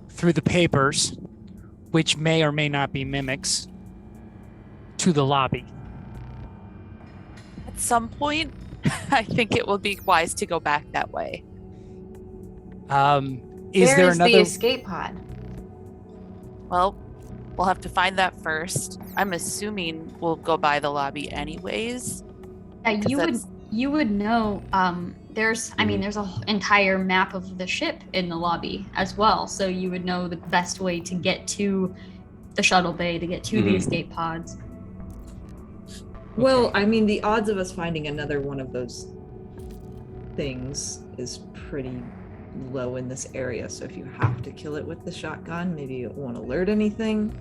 through the papers, which may or may not be mimics, to the lobby. At some point, I think it will be wise to go back that way. Is there another the escape pod? Well, we'll have to find that first. I'm assuming we'll go by the lobby anyways. You would know. There's an entire map of the ship in the lobby as well, so you would know the best way to get to the shuttle bay, to get to the escape pods. Well, I mean, the odds of us finding another one of those things is pretty low in this area. So if you have to kill it with the shotgun, maybe it won't alert anything.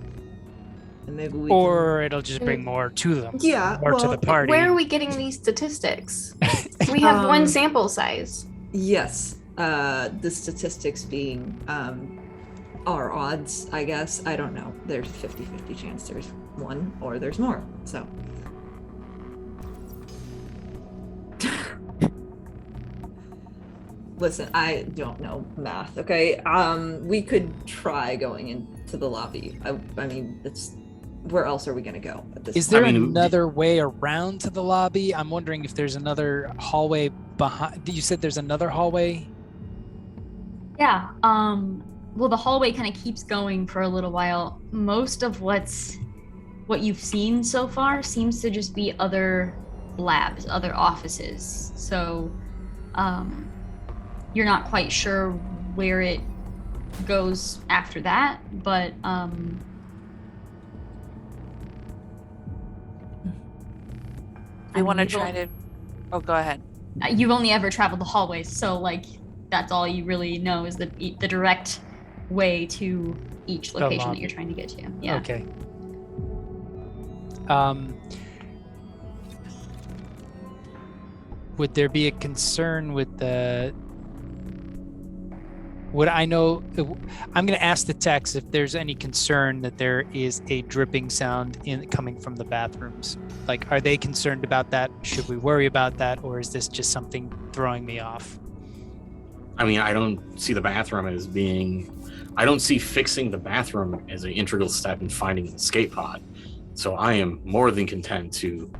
And maybe it'll just bring more to them. Yeah. More to the party. Where are we getting these statistics? We have one sample size. Yes. The statistics being our odds, I guess. I don't know. There's a 50-50 chance there's one or there's more. So listen, I don't know math, okay? We could try going into the lobby. I mean, it's where else are we going to go at this Is point? there another way around to the lobby? I'm wondering if there's another hallway behind. You said there's another hallway? Yeah. Well, the hallway kind of keeps going for a little while. Most of what you've seen so far seems to just be other labs, other offices. So, you're not quite sure where it goes after that, but I want to try to. Oh, go ahead. You've only ever traveled the hallways, so like that's all you really know is the direct way to each location that you're trying to get to. Yeah. Okay. Would there be a concern with the? Would I know? I'm going to ask the techs if there's any concern that there is a dripping sound coming from the bathrooms. Like, are they concerned about that? Should we worry about that, or is this just something throwing me off? I mean, I don't see the bathroom as being. I don't see fixing the bathroom as an integral step in finding an escape pod. So I am more than content to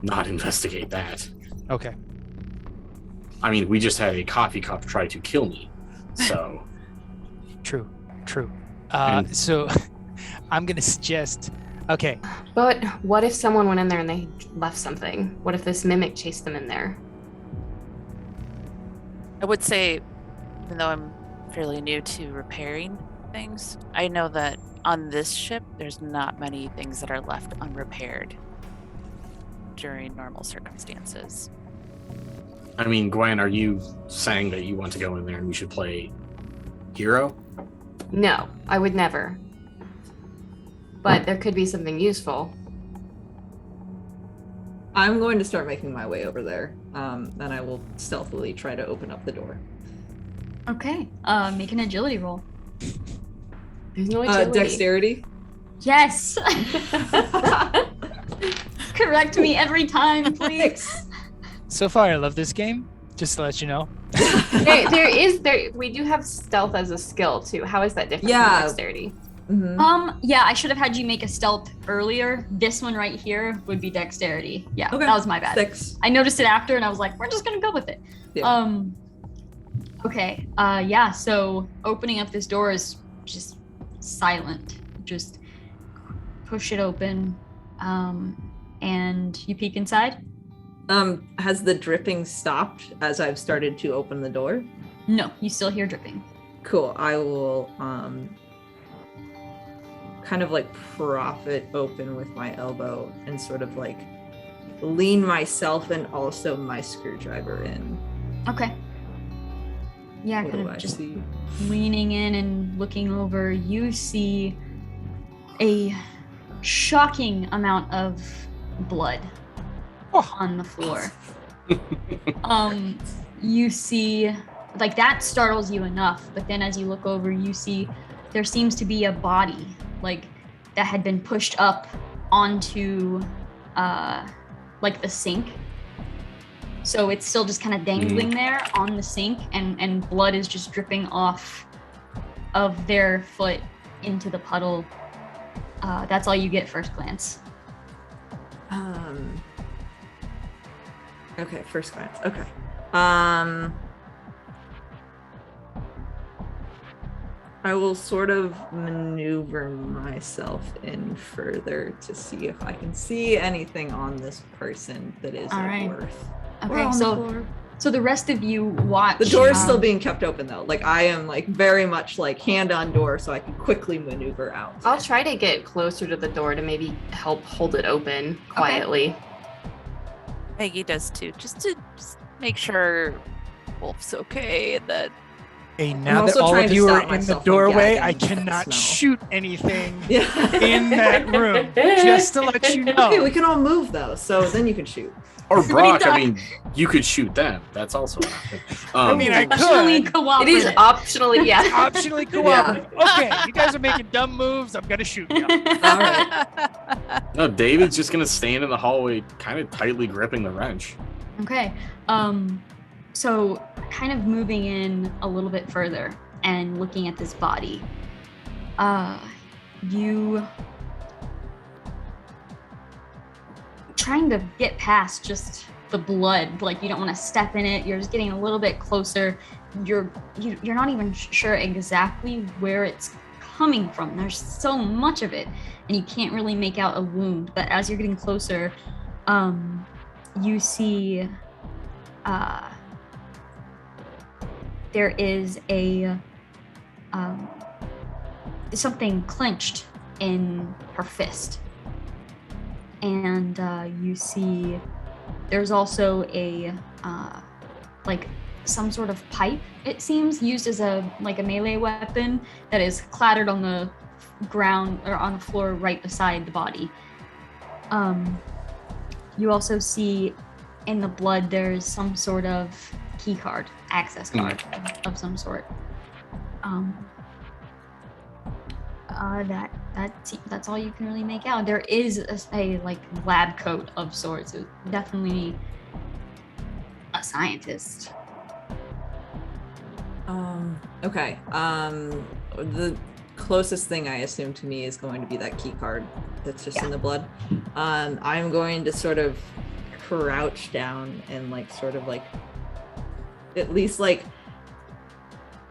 not investigate that. Okay. I mean, we just had a coffee cup try to kill me. So True. So I'm going to suggest, okay. But what if someone went in there and they left something? What if this mimic chased them in there? I would say, even though I'm fairly new to repairing things, I know that on this ship, there's not many things that are left unrepaired during normal circumstances. I mean, Gwen, are you saying that you want to go in there and we should play hero? No, I would never. But there could be something useful. I'm going to start making my way over there, and I will stealthily try to open up the door. Okay. Make an agility roll. There's no agility. Dexterity? Yes. Correct me every time, please. So far, I love this game. Just to let you know. We do have stealth as a skill too. How is that different Yeah. from dexterity? Mm-hmm. Yeah, I should have had you make a stealth earlier. This one right here would be dexterity. Yeah, Okay. that was my bad. 6. I noticed it after and I was like, we're just gonna go with it. Yeah. Okay. Yeah, so opening up this door is just silent. Just push it open. And you peek inside? Has the dripping stopped as I've started to open the door? No, you still hear dripping. Cool. I will kind of like prop it open with my elbow and sort of like lean myself and also my screwdriver in. Okay. Yeah, What kind do of I just see? leaning in and looking over, you see a shocking amount of blood on the floor. You see, like, that startles you enough, but then as you look over, you see there seems to be a body, like, that had been pushed up onto, like, the sink. So it's still just kind of dangling there on the sink, and blood is just dripping off of their foot into the puddle. That's all you get first glance. Okay, first glance. Okay. I will sort of maneuver myself in further to see if I can see anything on this person that is All of right. worth. Okay, so the rest of you watch. The door is still being kept open though. Like I am like very much like hand on door so I can quickly maneuver out. I'll try to get closer to the door to maybe help hold it open quietly. Maggie does too, just to make sure Wolf's okay and that Hey, now that also all trying of to you stop are in the myself from doorway, gagging I at the cannot smell. shoot anything Yeah. in that room. Just to let you know. Okay, we can all move though, so then you can shoot. Or Brock, I die. mean, you could shoot them. That's also an option. I mean, I Optionally could. cooperative. It is optionally, yeah. Optionally cooperative. Okay, you guys are making dumb moves. I'm gonna shoot you. All right. No, David's just gonna stand in the hallway, kind of tightly gripping the wrench. Okay. So kind of moving in a little bit further and looking at this body. You trying to get past just the blood, like you don't want to step in it. You're just getting a little bit closer. You're not even sure exactly where it's coming from. There's so much of it, and you can't really make out a wound. But as you're getting closer, you see there is a something clenched in her fist, and you see there's also a like some sort of pipe, it seems, used as a melee weapon that is clattered on the ground or on the floor right beside the body. You also see in the blood there's some sort of key card, access card of some sort. That's all you can really make out. There is a like lab coat of sorts. It's definitely a scientist. Okay. The closest thing I assume to me is going to be that key card that's just in the blood. I'm going to sort of crouch down and at least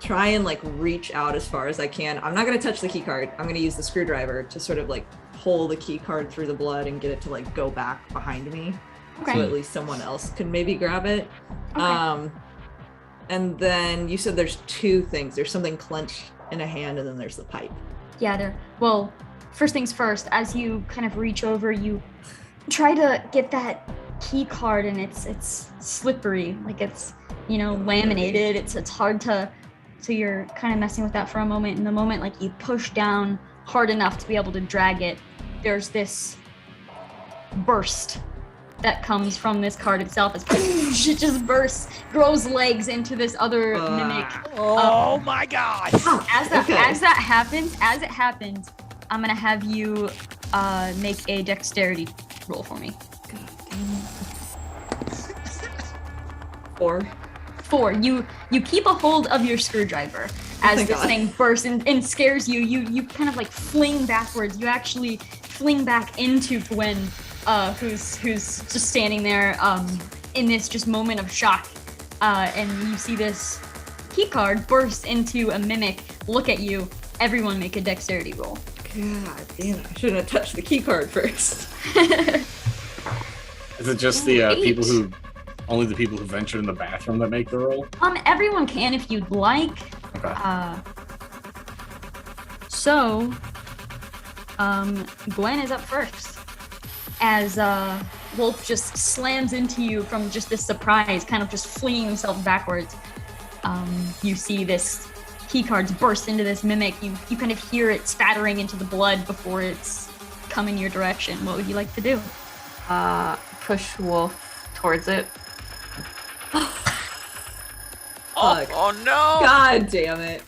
try and reach out as far as I can. I'm not going to touch the key card. I'm going to use the screwdriver to sort of pull the key card through the blood and get it to go back behind me. Okay. So at least someone else can maybe grab it. Okay. And then you said there's two things. There's something clenched in a hand, and then there's the pipe. Yeah, well, first things first, as you kind of reach over, you try to get that key card, and it's slippery, it's laminated. It's hard to, so you're kind of messing with that for a moment. In the moment you push down hard enough to be able to drag it, there's this burst that comes from this card itself. It just bursts, grows legs into this other mimic. Oh my god! As that happens, I'm gonna have you make a dexterity roll for me. 4. You keep a hold of your screwdriver as this thing bursts and scares you. You kind of fling backwards. You actually fling back into Gwen, who's just standing there in this just moment of shock. And you see this key card burst into a mimic, look at you. Everyone make a dexterity roll. God damn it. I shouldn't have touched the key card first. Is it just the only the people who ventured in the bathroom that make the roll? Everyone can if you'd like. Okay. So, Gwen is up first. As Wolf just slams into you from just this surprise, kind of just flinging himself backwards. You see this key cards burst into this mimic. You kind of hear it spattering into the blood before it's coming your direction. What would you like to do? Push Wolf towards it. Oh no! God damn it!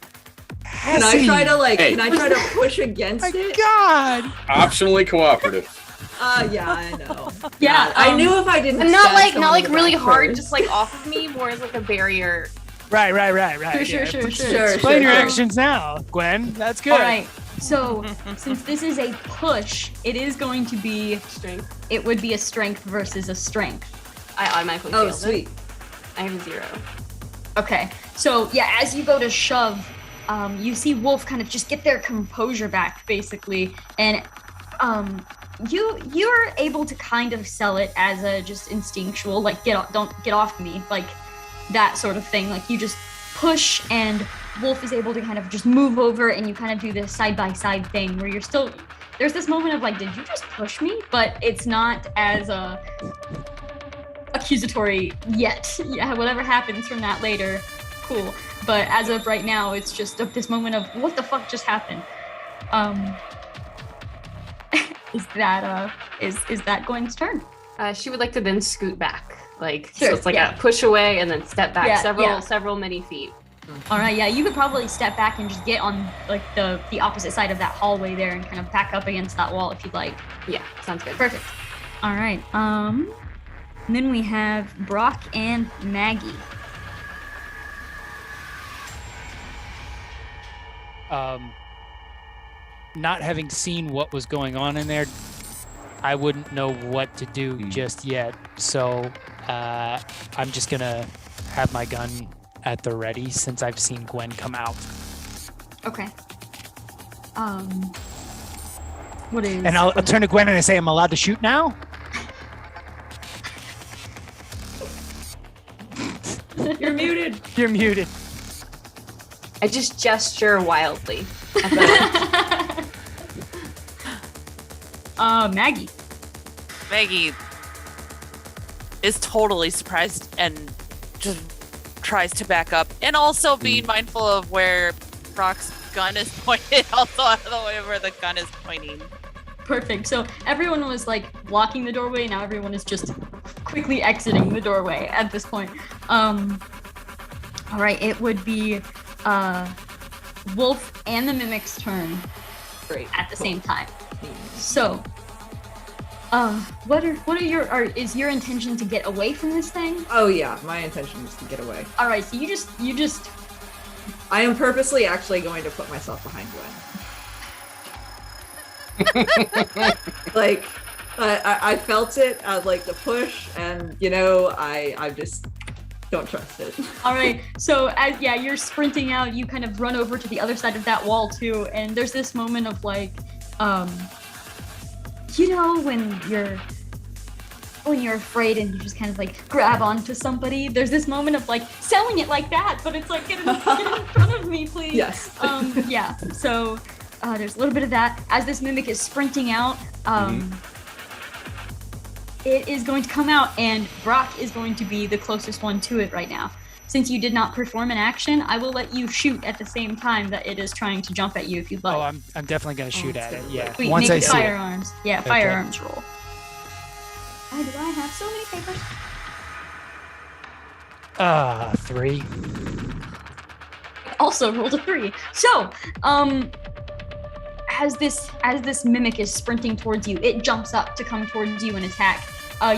Can I try to Can I try to push against it? God! Optionally cooperative. Yeah, I know. Yeah, I knew if I didn't. And stab not someone in the really back hard, first. just off of me, more as a barrier. Right. Sure. Explain your actions now, Gwen. That's good. All right. So, since this is a push, it is going to be Strength. It would be a strength versus a strength. I automatically Oh, failed sweet. it. I have a 0. Okay. So yeah, as you go to shove, you see Wolf kind of just get their composure back, basically, and you're able to kind of sell it as a just instinctual, don't get off me, that sort of thing. You just push, and Wolf is able to kind of just move over, and you kind of do this side by side thing where you're still. There's this moment of did you just push me? But it's not as accusatory yet. Yeah, whatever happens from that later. cool. But as of right now, it's just this moment of what the fuck just happened. Is that Gwen's turn? She would like to then scoot back, like Sure, so it's like yeah. a push away and then step back Yeah, several many feet. All right, yeah, you could probably step back and just get on like the opposite side of that hallway there and kind of back up against that wall if you'd like. Yeah, sounds good. Perfect. All right. And then we have Brock and Maggie. Not having seen what was going on in there, I wouldn't know what to do just yet. So I'm just gonna have my gun at the ready since I've seen Gwen come out. Okay. What is? And I'll turn to Gwen and I say, "I'm allowed to shoot now." You're muted. You're muted. I just gesture wildly. Maggie. Maggie is totally surprised and just tries to back up, and also being mindful of where Brock's gun is pointed, also out of the way of where the gun is pointing. Perfect. So everyone was like blocking the doorway. Now everyone is just quickly exiting the doorway at this point. All right. It would be Wolf and the Mimic's turn. Great. At the same time. So, is your intention to get away from this thing? Oh yeah, my intention is to get away. All right. So you just. I am purposely actually going to put myself behind Gwen. Like, I felt it, like the push, and I just don't trust it. All right. So as you're sprinting out, you kind of run over to the other side of that wall too, and there's this moment of like, when you're afraid and you just kind of like grab onto somebody, there's this moment of like selling it like that, but it's like get in front of me, please. Yes. Yeah. So there's a little bit of that. As this mimic is sprinting out, it is going to come out, and Brock is going to be the closest one to it right now. Since you did not perform an action, I will let you shoot at the same time that it is trying to jump at you if you'd like. Oh, I'm definitely gonna shoot at it. Yeah. Sweet. Once Make I see firearms. it. Yeah, Okay. firearms roll. Why do I have so many papers? 3. Also rolled a 3. So, as this mimic is sprinting towards you, it jumps up to come towards you and attack.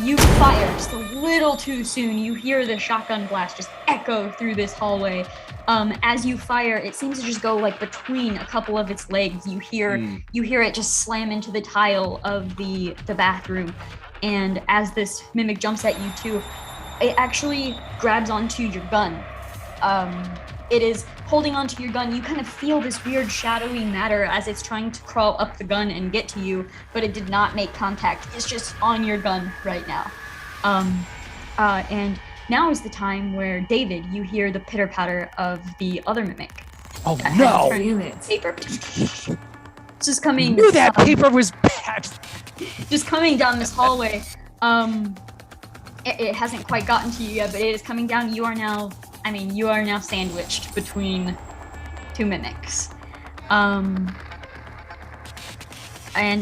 You fire just a little too soon. You hear the shotgun blast just echo through this hallway. As you fire, it seems to just go like between a couple of its legs. You hear it just slam into the tile of the bathroom. And as this mimic jumps at you too, it actually grabs onto your gun. It is holding onto your gun. You kind of feel this weird shadowy matter as it's trying to crawl up the gun and get to you, but it did not make contact. It's just on your gun right now. And now is the time where, David, you hear the pitter-patter of the other mimic. Oh no! Damn it. Paper. Just coming. Knew that paper was bad. Just coming down this hallway. It hasn't quite gotten to you yet, but it is coming down. You are now sandwiched between two mimics. And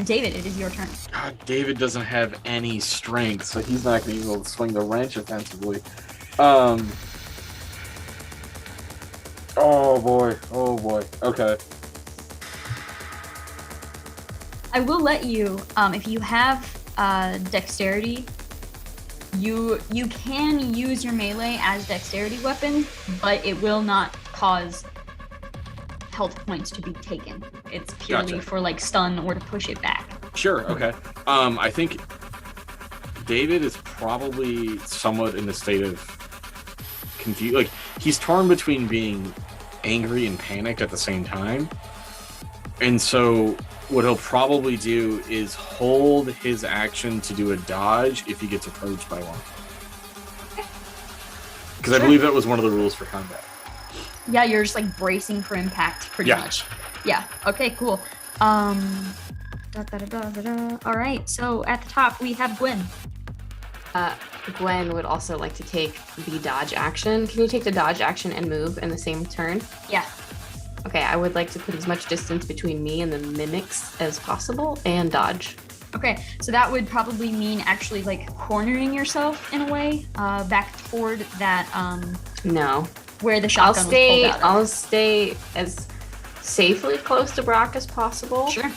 David, it is your turn. God, David doesn't have any strength, so he's not going to be able to swing the wrench offensively. Oh boy. Okay. I will let you, if you have dexterity, you can use your melee as dexterity weapon, but it will not cause health points to be taken. It's purely for like stun or to push it back. Sure, okay. I think David is probably somewhat in a state of confusion. Like, he's torn between being angry and panicked at the same time. And so what he'll probably do is hold his action to do a dodge if he gets approached by one. Because I believe that was one of the rules for combat. Yeah, you're just like bracing for impact pretty much. Yeah, okay, cool. All right, so at the top we have Gwen. Gwen would also like to take the dodge action. Can you take the dodge action and move in the same turn? Yeah. Okay, I would like to put as much distance between me and the mimics as possible and dodge. Okay, so that would probably mean actually like cornering yourself in a way, back toward that No. where the shotgun was pulled out of. I'll stay as safely close to Brock as possible. Sure.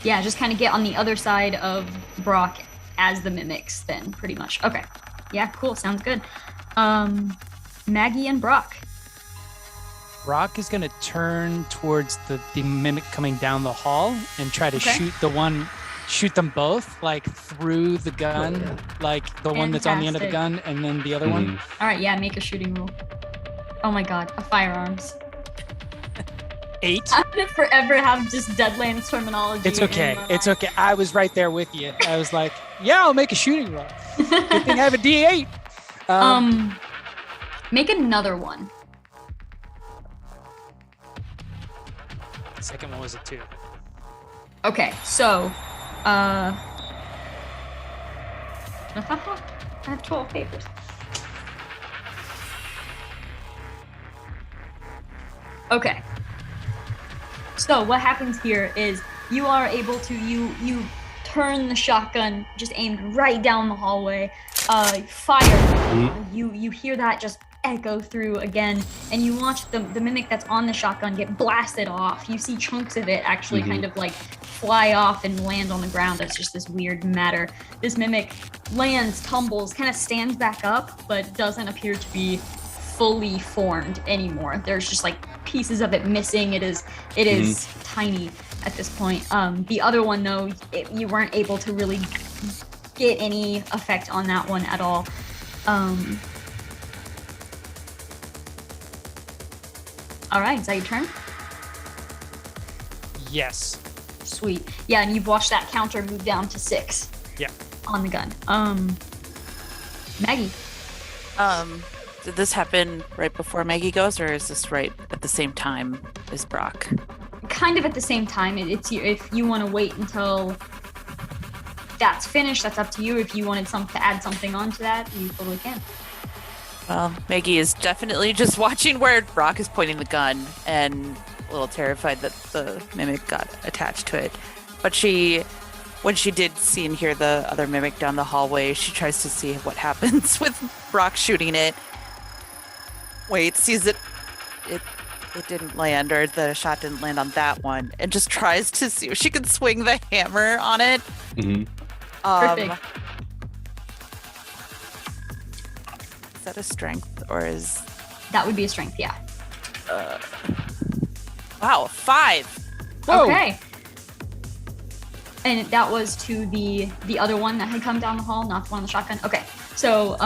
Yeah, just kind of get on the other side of Brock as the mimics then, pretty much. Okay. Yeah, cool. Sounds good. Maggie and Brock. Brock is going to turn towards the mimic coming down the hall and try to shoot them both, like through the gun, like the one that's on the end of the gun and then the other one. All right, yeah, make a shooting roll. Oh my god, a firearms. 8. I'm gonna forever have just Deadlands terminology. It's okay. It's okay. I was right there with you. I was like, yeah, I'll make a shooting roll. Good thing I have a D8. Make another one. The second one was a 2. Okay, so, I have 12 papers. Okay. So what happens here is you are able to, you turn the shotgun just aimed right down the hallway, fire. You hear that just echo through again, and you watch the mimic that's on the shotgun get blasted off. You see chunks of it actually kind of like fly off and land on the ground. It's just this weird matter. This mimic lands, tumbles, kind of stands back up, but doesn't appear to be fully formed anymore. There's just like pieces of it missing. It is tiny at this point. The other one though, you weren't able to really get any effect on that one at all. All right, is that your turn? Yes. Sweet. Yeah, and you've watched that counter move down to 6. Yeah. On the gun. Maggie. Did this happen right before Maggie goes, or is this right at the same time as Brock? Kind of at the same time. It's if you want to wait until that's finished, that's up to you. If you wanted to add something onto that, you totally can. Well, Maggie is definitely just watching where Brock is pointing the gun and a little terrified that the mimic got attached to it. But when she did see and hear the other mimic down the hallway, she tries to see what happens with Brock shooting it. Wait, sees it didn't land, or the shot didn't land on that one, and just tries to see if she can swing the hammer on it. Perfect. Is that a strength, or is... That would be a strength, yeah. Wow, 5. Whoa. Okay. And that was to the other one that had come down the hall, not the one on the shotgun. Okay. So,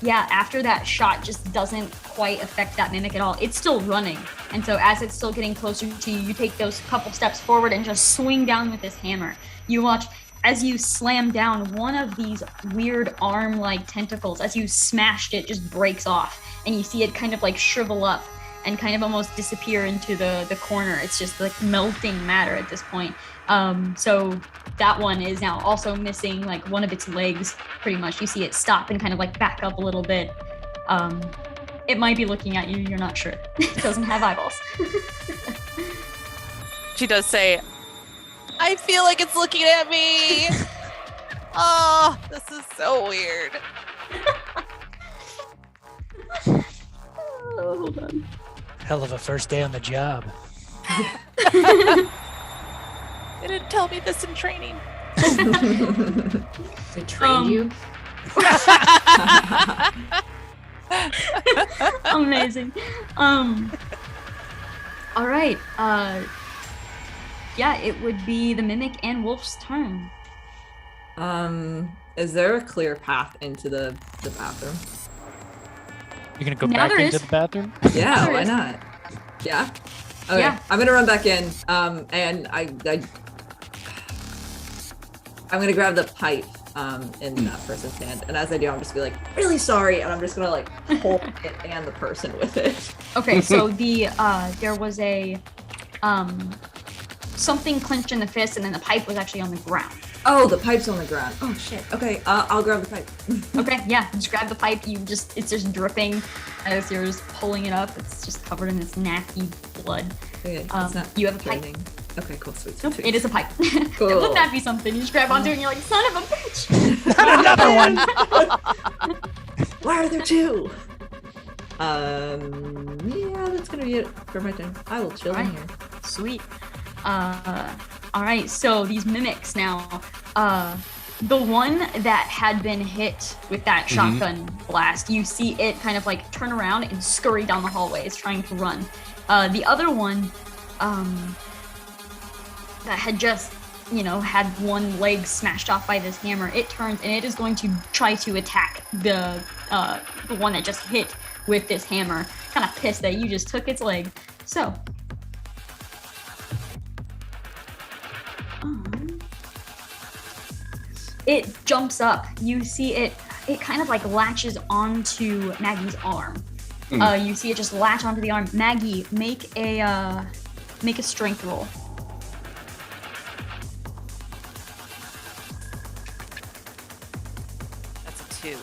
yeah, after that shot just doesn't quite affect that mimic at all. It's still running. And so as it's still getting closer to you, you take those couple steps forward and just swing down with this hammer. You watch as you slam down, one of these weird arm-like tentacles, as you smashed it, just breaks off. And you see it kind of like shrivel up and kind of almost disappear into the corner. It's just like melting matter at this point. So that one is now also missing like one of its legs, pretty much. You see it stop and kind of like back up a little bit. It might be looking at you, you're not sure. It doesn't have eyeballs. She does say, I feel like it's looking at me. Oh, this is so weird. Oh, hold on. Hell of a first day on the job. They didn't tell me this in training. They trained you? Amazing. All right. Yeah, it would be the mimic and Wolf's turn. Is there a clear path into the bathroom? You're gonna go Now back there into is. the bathroom? Yeah, There why is. not? Yeah. Okay, Yeah. I'm gonna run back in. And I'm gonna grab the pipe in that person's hand, and as I do, I'm just gonna be like, really sorry, and I'm just gonna like hold it and the person with it. Okay, so there was a something clenched in the fist, and then the pipe was actually on the ground. Oh, the pipe's on the ground. Oh shit. Okay, I'll grab the pipe. Okay, yeah, just grab the pipe. It's just dripping as you're just pulling it up. It's just covered in this nasty blood. Okay, it's not You have a pipe. draining. Okay, cool, sweet. It is a pipe. Cool. It looked at me something. You just grab onto it and you're like, son of a bitch. Not another one. Why are there two? Yeah, that's gonna be it for my turn. I will chill in here. Sweet. All right, so these mimics now. The one that had been hit with that shotgun blast, you see it kind of like turn around and scurry down the hallways trying to run. The other one, that had just, had one leg smashed off by this hammer, it turns and it is going to try to attack the one that just hit with this hammer. Kind of pissed that you just took its leg. So. It jumps up. You see it kind of like latches onto Maggie's arm. You see it just latch onto the arm. Maggie, make a strength roll. That's a 2.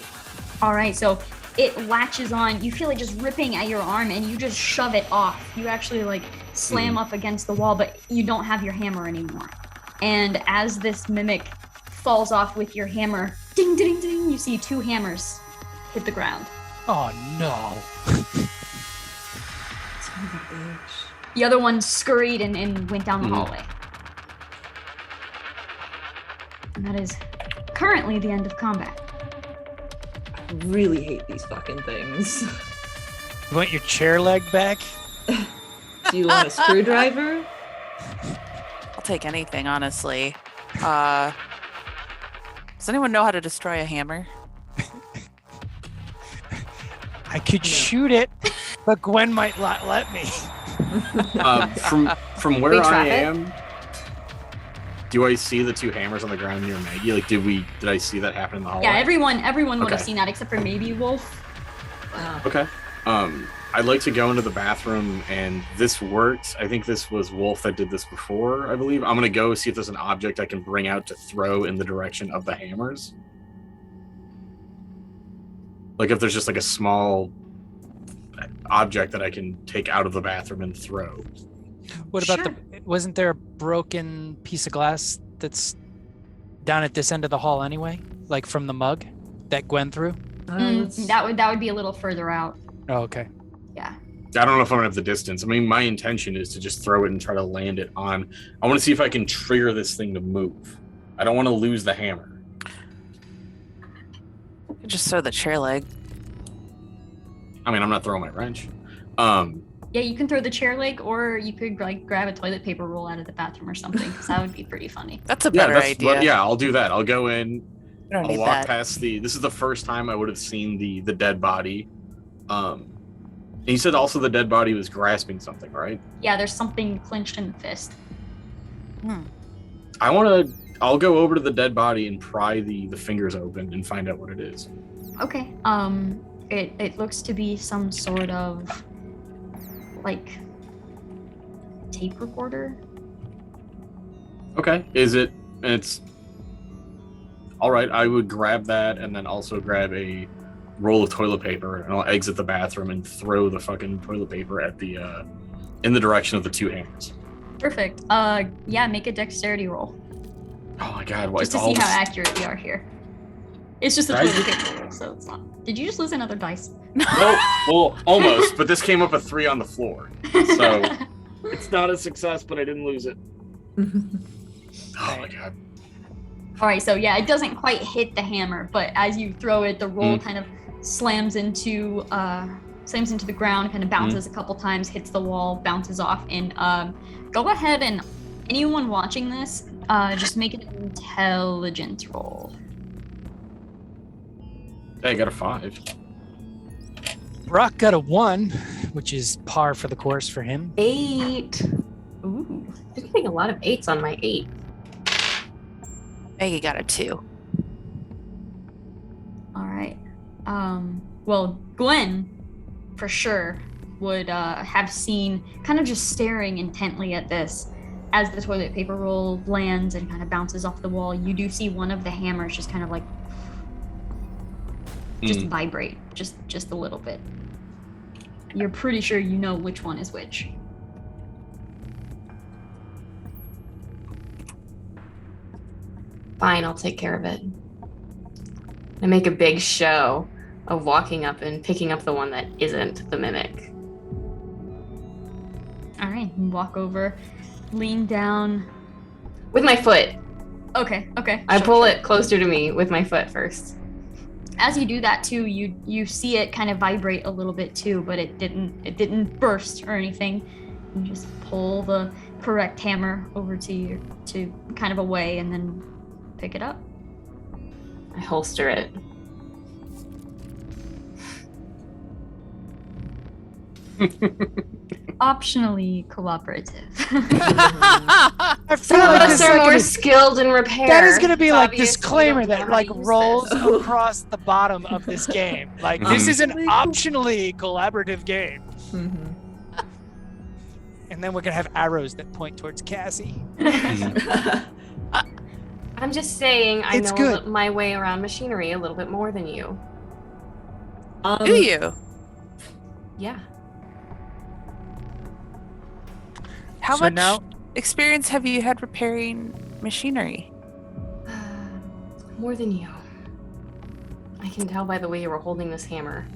All right, so it latches on. You feel it just ripping at your arm, and you just shove it off. You actually like slam up against the wall, but you don't have your hammer anymore. And as this mimic falls off with your hammer, ding, ding, ding, you see 2 hammers hit the ground. Oh no. Son of a bitch. The other one scurried and went down the hallway. And that is currently the end of combat. I really hate these fucking things. You want your chair leg back? Do you want a screwdriver? I'll take anything, honestly. Does anyone know how to destroy a hammer? I could shoot it, but Gwen might not let me. From where I am, do I see the 2 hammers on the ground near Maggie? Like, did I see that happen in the hallway? Yeah, everyone would have Okay. seen that except for maybe Wolf. Okay. I'd like to go into the bathroom, and this worked. I think this was Wolf that did this before, I believe. I'm going to go see if there's an object I can bring out to throw in the direction of the hammers. Like if there's just like a small object that I can take out of the bathroom and throw. What about Sure. wasn't there a broken piece of glass that's down at this end of the hall anyway? Like from the mug that Gwen threw? That would be a little further out. Oh, okay. Yeah. I don't know if I'm going to have the distance. I mean, my intention is to just throw it and try to land it on. I want to see if I can trigger this thing to move. I don't want to lose the hammer. Just throw the chair leg. I mean, I'm not throwing my wrench. Yeah, you can throw the chair leg, or you could like grab a toilet paper roll out of the bathroom or something, because that would be pretty funny. That's a better idea. Yeah, I'll do that. I'll go in. I don't I'll need walk that. past this is the first time I would have seen the dead body. And you said also the dead body was grasping something, right? Yeah, there's something clenched in the fist. I'll go over to the dead body and pry the fingers open and find out what it is. Okay. It looks to be some sort of like tape recorder. Okay. It's all right. I would grab that and then also grab a roll of toilet paper, and I'll exit the bathroom and throw the fucking toilet paper at the in the direction of the 2 hammers. Perfect. Yeah, make a dexterity roll. Oh my god! What? Just to see how accurate we are here. It's just a Dice? toilet paper roll, so it's not. Did you just lose another dice? No, well, almost, but this came up a 3 on the floor, so it's not a success. But I didn't lose it. Oh my god! All right, so yeah, it doesn't quite hit the hammer, but as you throw it, the roll kind of slams into the ground, kind of bounces a couple times, hits the wall, bounces off, and go ahead and anyone watching this, just make an intelligence roll. Hey, I got a 5. Brock got a 1, which is par for the course for him. 8. Ooh. I'm getting a lot of 8s on my 8. Maggie got a 2. All right. Well, Gwen, for sure, would have seen, kind of just staring intently at this, as the toilet paper roll lands and kind of bounces off the wall, you do see one of the hammers just kind of like just vibrate just a little bit. You're pretty sure you know which one is which. Fine, I'll take care of it. I make a big show of walking up and picking up the one that isn't the mimic. All right, walk over, lean down. With my foot. Okay. I pull it closer to me with my foot first. As you do that too, you see it kind of vibrate a little bit too, but it didn't burst or anything. You just pull the correct hammer over to kind of away and then pick it up. I holster it. Optionally cooperative. I Some feel of like us this are is more gonna- skilled in repair. that is going to be It's like obvious disclaimer we don't that know like how to use rolls this. across the bottom of this game. Like this is an optionally collaborative game. Mhm. And then we're going to have arrows that point towards Cassie. I'm just saying I It's know good. my way around machinery a little bit more than you. Do you? Yeah. How So much now- experience have you had repairing machinery? More than you. I can tell by the way you were holding this hammer.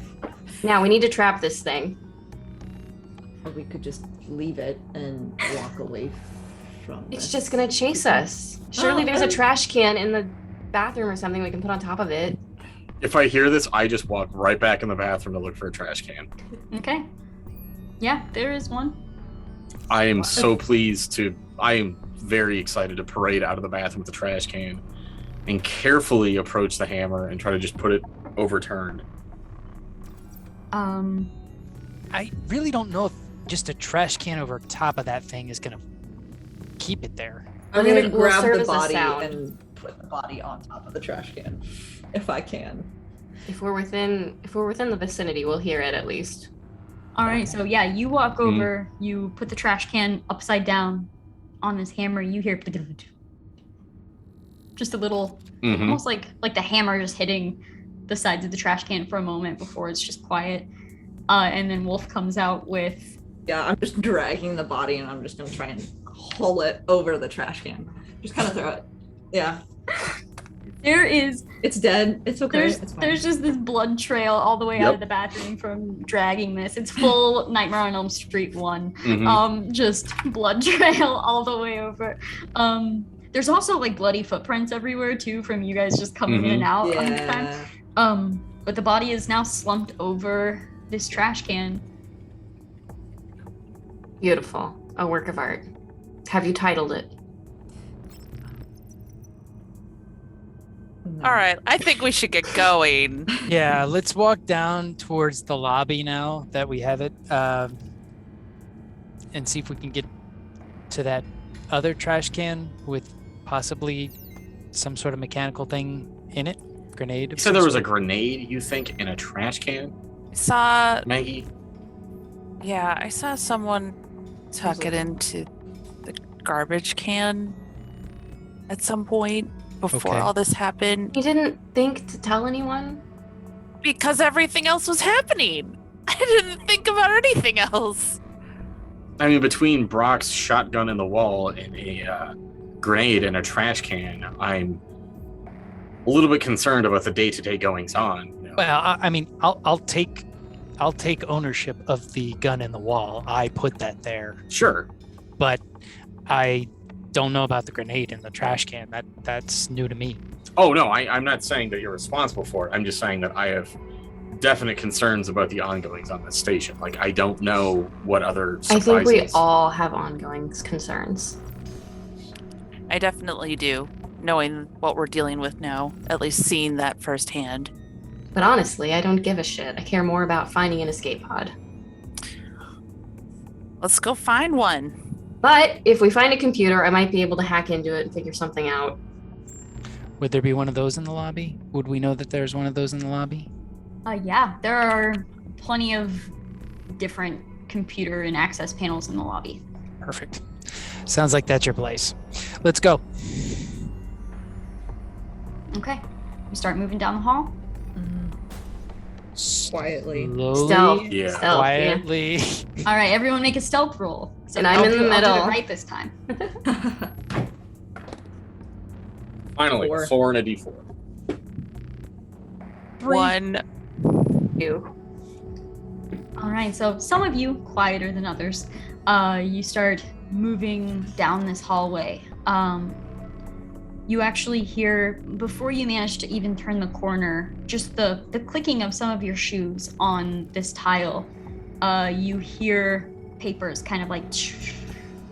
Now we need to trap this thing. Or we could just leave it and walk away from It's this. just gonna chase us. Surely there's a trash can in the bathroom or something we can put on top of it. If I hear this, I just walk right back in the bathroom to look for a trash can. Okay. Yeah, there is one. I am so pleased to. I am very excited to parade out of the bathroom with the trash can and carefully approach the hammer and try to just put it overturned. I really don't know if just a trash can over top of that thing is going to keep it there. I'm It gonna will grab serve the as a body sound. and put the body on top of the trash can, if I can. If we're within the vicinity, we'll hear it at least. All right, so yeah, you walk over, you put the trash can upside down on this hammer. You hear just a little, almost like the hammer just hitting the sides of the trash can for a moment before it's just quiet. And then Wolf comes out with. Yeah, I'm just dragging the body and I'm just gonna try and haul it over the trash can. Just kind of throw it. Yeah. There is. It's dead. It's okay. It's fine. There's just this blood trail all the way out of the bathroom from dragging this. It's full Nightmare on Elm Street 1. Just blood trail all the way over. There's also like bloody footprints everywhere too from you guys just coming in and out on the fence. But the body is now slumped over this trash can. Beautiful. A work of art. Have you titled it? No. All right, I think we should get going. Yeah, let's walk down towards the lobby now that we have it, and see if we can get to that other trash can with possibly some sort of mechanical thing in it. Grenade. You said there was a grenade, you think, in a trash can, I saw, Maggie? yeah, I saw someone tuck it into the garbage can at some point before Okay. all this happened You didn't think to tell anyone? because everything else was happening. I didn't think about anything else. I mean, between Brock's shotgun in the wall and a grenade in a trash can, I'm a little bit concerned about the day-to-day goings-on. You know? Well, I mean, I'll take ownership of the gun in the wall. I put that there, Sure. but I don't know about the grenade in the trash can. That's new to me. Oh, no, I'm not saying that you're responsible for it. I'm just saying that I have definite concerns about the ongoings on this station. Like, I don't know what other surprises. I think we all have ongoing concerns. I definitely do, knowing what we're dealing with now, at least seeing that firsthand. But honestly, I don't give a shit. I care more about finding an escape pod. Let's go find one. But if we find a computer, I might be able to hack into it and figure something out. Would there be one of those in the lobby? Would we know that there's one of those in the lobby? Yeah, there are plenty of different computer and access panels in the lobby. Perfect. Sounds like that's your place. Let's go. Okay. You start moving down the hall. Quietly. Slowly, Stealth. Yeah. Stealth, yeah. quietly. All right, everyone make a stealth roll. So And I'm in the I'll do middle. it right this time. Finally, 4. 4 and a D4. 1. 2. All right, so some of you quieter than others. You start moving down this hallway. You actually hear, before you manage to even turn the corner, just the clicking of some of your shoes on this tile. You hear papers kind of like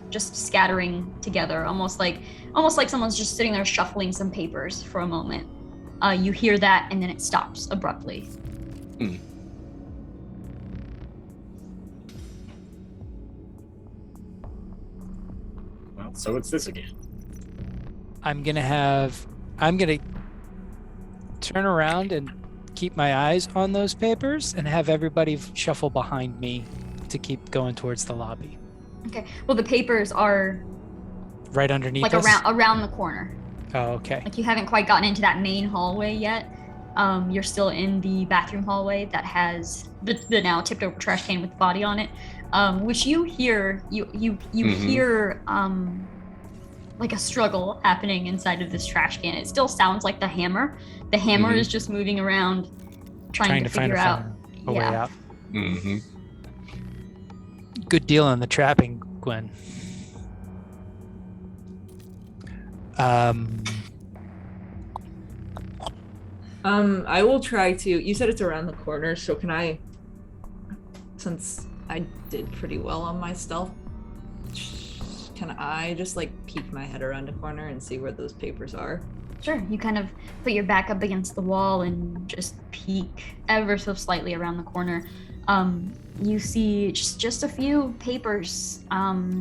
just scattering together, almost like someone's just sitting there shuffling some papers for a moment. You hear that, and then it stops abruptly. Well, so it's this again. I'm gonna turn around and keep my eyes on those papers and have everybody shuffle behind me to keep going towards the lobby. Okay. Well, the papers are Right underneath like us? around the corner. Oh, okay. Like you haven't quite gotten into that main hallway yet. You're still in the bathroom hallway that has the now tipped over trash can with the body on it, which you hear. You hear like a struggle happening inside of this trash can. It still sounds like the hammer. The hammer is just moving around, trying to find figure out a way out. Mm-hmm. Good deal on the trapping, Gwen. I will try to. You said it's around the corner, so can I? Since I did pretty well on my stealth, can I just like peek my head around a corner and see where those papers are? Sure. You kind of put your back up against the wall and just peek ever so slightly around the corner. You see just a few papers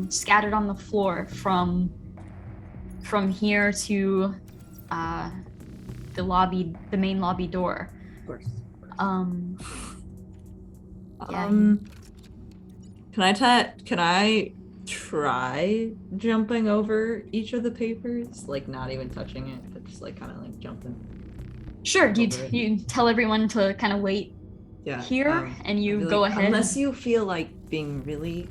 scattered on the floor from here to the lobby, the main lobby door. Of course. Yeah. Can I try jumping over each of the papers, like not even touching it, but just like kind of like jumping? Sure. over it? You tell everyone to kind of wait Yeah. here, and I you feel go like ahead. Unless you feel like being really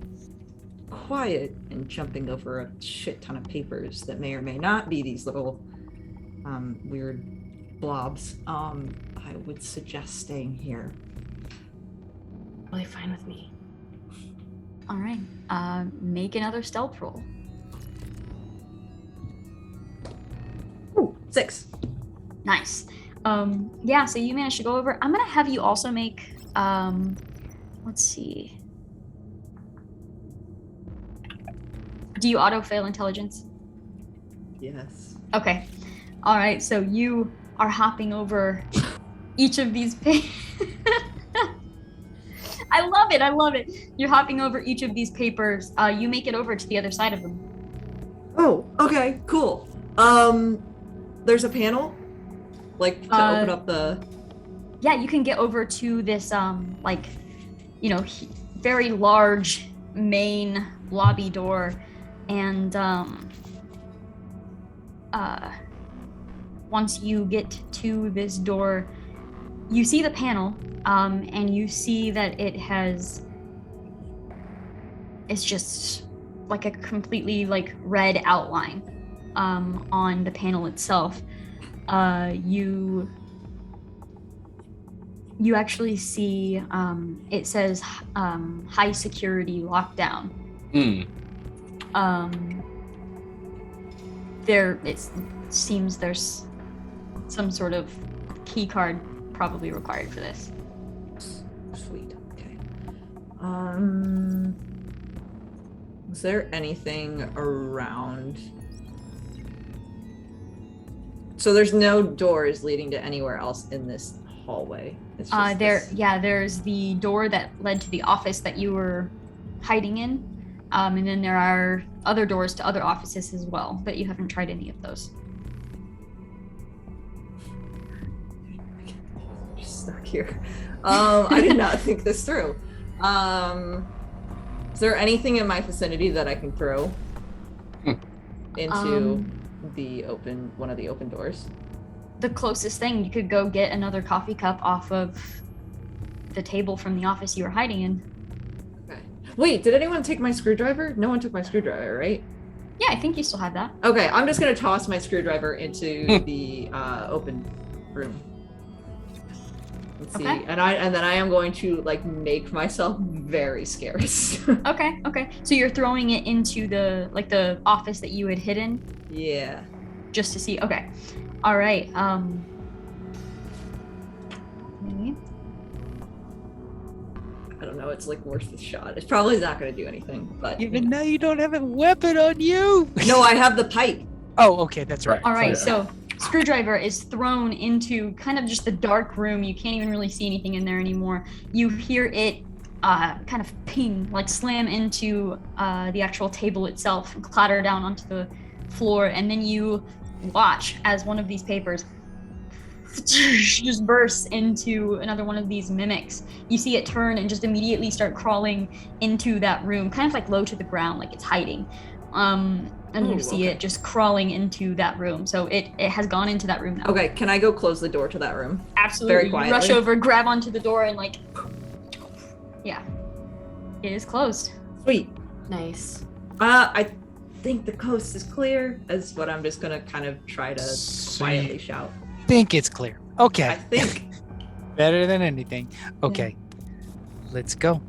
quiet and jumping over a shit ton of papers that may or may not be these little weird blobs, I would suggest staying here. Really fine with me. All right. Make another stealth roll. Ooh, 6. Nice. Yeah, so you managed to go over. I'm gonna have you also make let's see. Do you auto fail intelligence? Yes. Okay. All right, so you are hopping over each of these papers. I love it. You're hopping over each of these papers. You make it over to the other side of them. Oh, okay, cool. There's a panel, like to open up the. Yeah, you can get over to this very large main lobby door, and once you get to this door, you see the panel, and you see that it's just like a completely like red outline on the panel itself. You actually see it says high security lockdown. It seems there's some sort of key card probably required for this. Sweet. Okay. Is there anything around? So there's no doors leading to anywhere else in this hallway. It's just there's the door that led to the office that you were hiding in, and then there are other doors to other offices as well, but you haven't tried any of those. Just stuck here. I did not think this through. Is there anything in my vicinity that I can throw into one of the open doors? The closest thing, you could go get another coffee cup off of the table from the office you were hiding in. Okay. Wait, did anyone take my screwdriver? No one took my screwdriver, right? Yeah, I think you still have that. Okay, I'm just gonna toss my screwdriver into the open room. Let's see. Okay. And then I am going to like make myself very scarce. Okay. So you're throwing it into the office that you had hidden Yeah. just to see. Okay. All right. I don't know, it's like worth the shot. It's probably not gonna do anything, but Even now you don't have a weapon on you. no, I have the pipe. Oh, okay, that's right. All right. So screwdriver is thrown into kind of just the dark room. You can't even really see anything in there anymore. You hear it kind of ping, like slam into the actual table itself and clatter down onto the floor. And then you watch as one of these papers just bursts into another one of these mimics. You see it turn and just immediately start crawling into that room, kind of like low to the ground, like it's hiding. And you see it just crawling into that room. So it has gone into that room now. Okay, can I go close the door to that room? Absolutely. Very quietly. You rush over, grab onto the door, and like, yeah, it is closed. Sweet. Nice. I think the coast is clear, is what I'm just gonna kind of try to quietly shout. Think it's clear. Okay. I think. Better than anything. Okay. Let's go.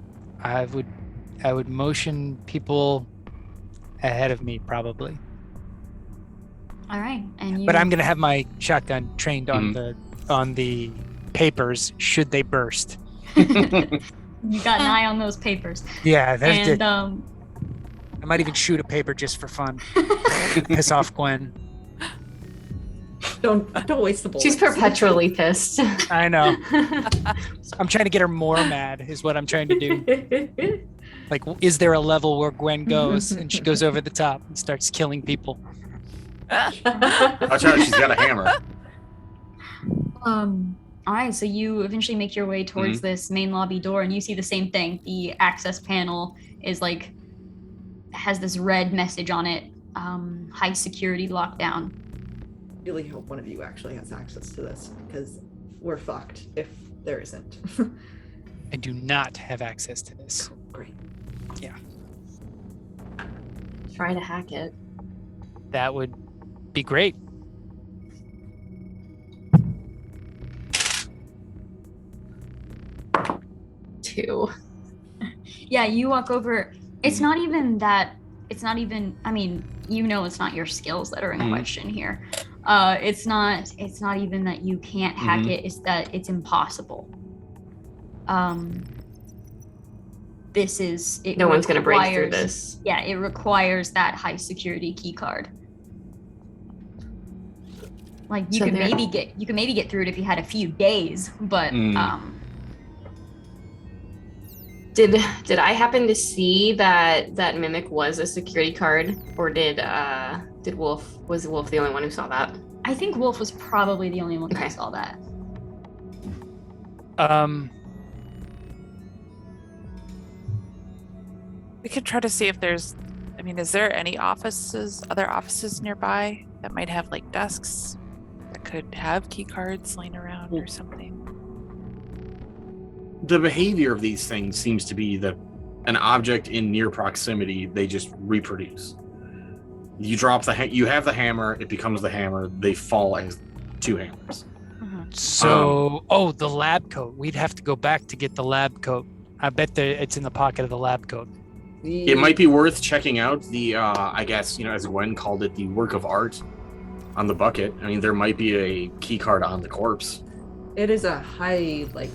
I would motion people ahead of me probably. All right, and you. But I'm gonna have my shotgun trained on the papers should they burst. You got an eye on those papers. Yeah, that's And it. I might even shoot a paper just for fun. Piss off Gwen. Don't waste the bullets. She's perpetually pissed. I know. I'm trying to get her more mad is what I'm trying to do. Like, is there a level where Gwen goes and she goes over the top and starts killing people? Watch out, she's got a hammer. All right, so you eventually make your way towards this main lobby door, and you see the same thing. The access panel is like has this red message on it, high security lockdown. Really hope one of you actually has access to this, because we're fucked if there isn't. I do not have access to this. Great. Yeah, Try to hack it. that would be great. Two. Yeah, you walk over. It's not even that. It's not even. I mean, you know, it's not your skills that are in question here. It's not even that you can't hack it. It's that it's impossible. This is. No one's gonna break through this. Yeah, it requires that high security key card. Like you could maybe get through it if you had a few days, but Did I happen to see that mimic was a security card, or did Wolf was Wolf the only one who saw that? I think Wolf was probably the only one who saw that. We could try to see if there's, I mean, is there any other offices nearby that might have like desks that could have key cards laying around or something? The behavior of these things seems to be that an object in near proximity, they just reproduce. You drop you have the hammer, it becomes the hammer, they fall as two hammers. So, the lab coat. We'd have to go back to get the lab coat. I bet it's in the pocket of the lab coat. It might be worth checking out the, I guess, as Gwen called it, the work of art on the bucket. I mean, there might be a key card on the corpse. It is a high, like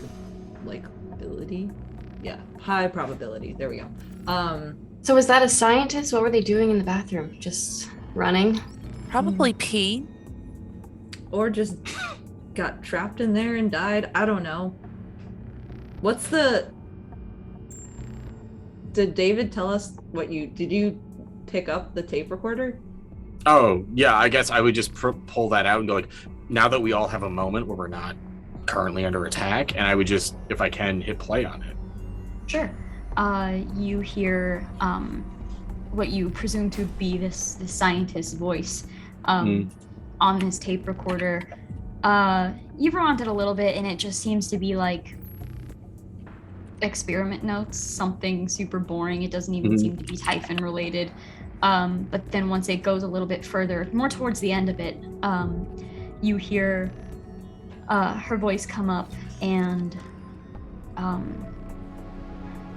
ability. Yeah, high probability. There we go. So was that a scientist? What were they doing in the bathroom? Just running? Probably pee. Or just got trapped in there and died. I don't know. Did David tell us did you pick up the tape recorder? Oh, yeah, I guess I would just pull that out and go like, now that we all have a moment where we're not currently under attack, and I would just, if I can, hit play on it. Sure. You hear what you presume to be this scientist's voice on this tape recorder. You've rewound it a little bit, and it just seems to be like experiment notes, something super boring. It doesn't even seem to be Typhon related. But then once it goes a little bit further, more towards the end of it, you hear her voice come up, and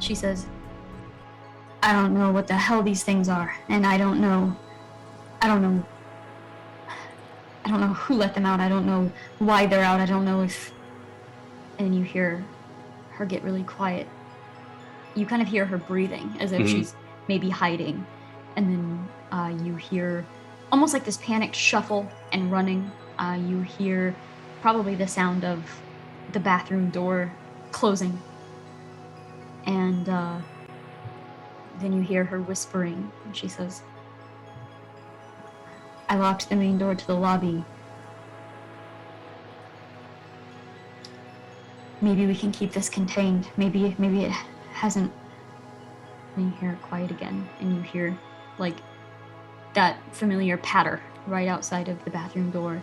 she says, I don't know what the hell these things are, and I don't know who let them out. I don't know why they're out. I don't know if... And you hear her get really quiet. You kind of hear her breathing as if she's maybe hiding. And then you hear almost like this panicked shuffle and running. You hear probably the sound of the bathroom door closing. And then you hear her whispering, and she says, I locked the main door to the lobby. Maybe we can keep this contained. Maybe it hasn't. And you hear it quiet again, and you hear like that familiar patter right outside of the bathroom door.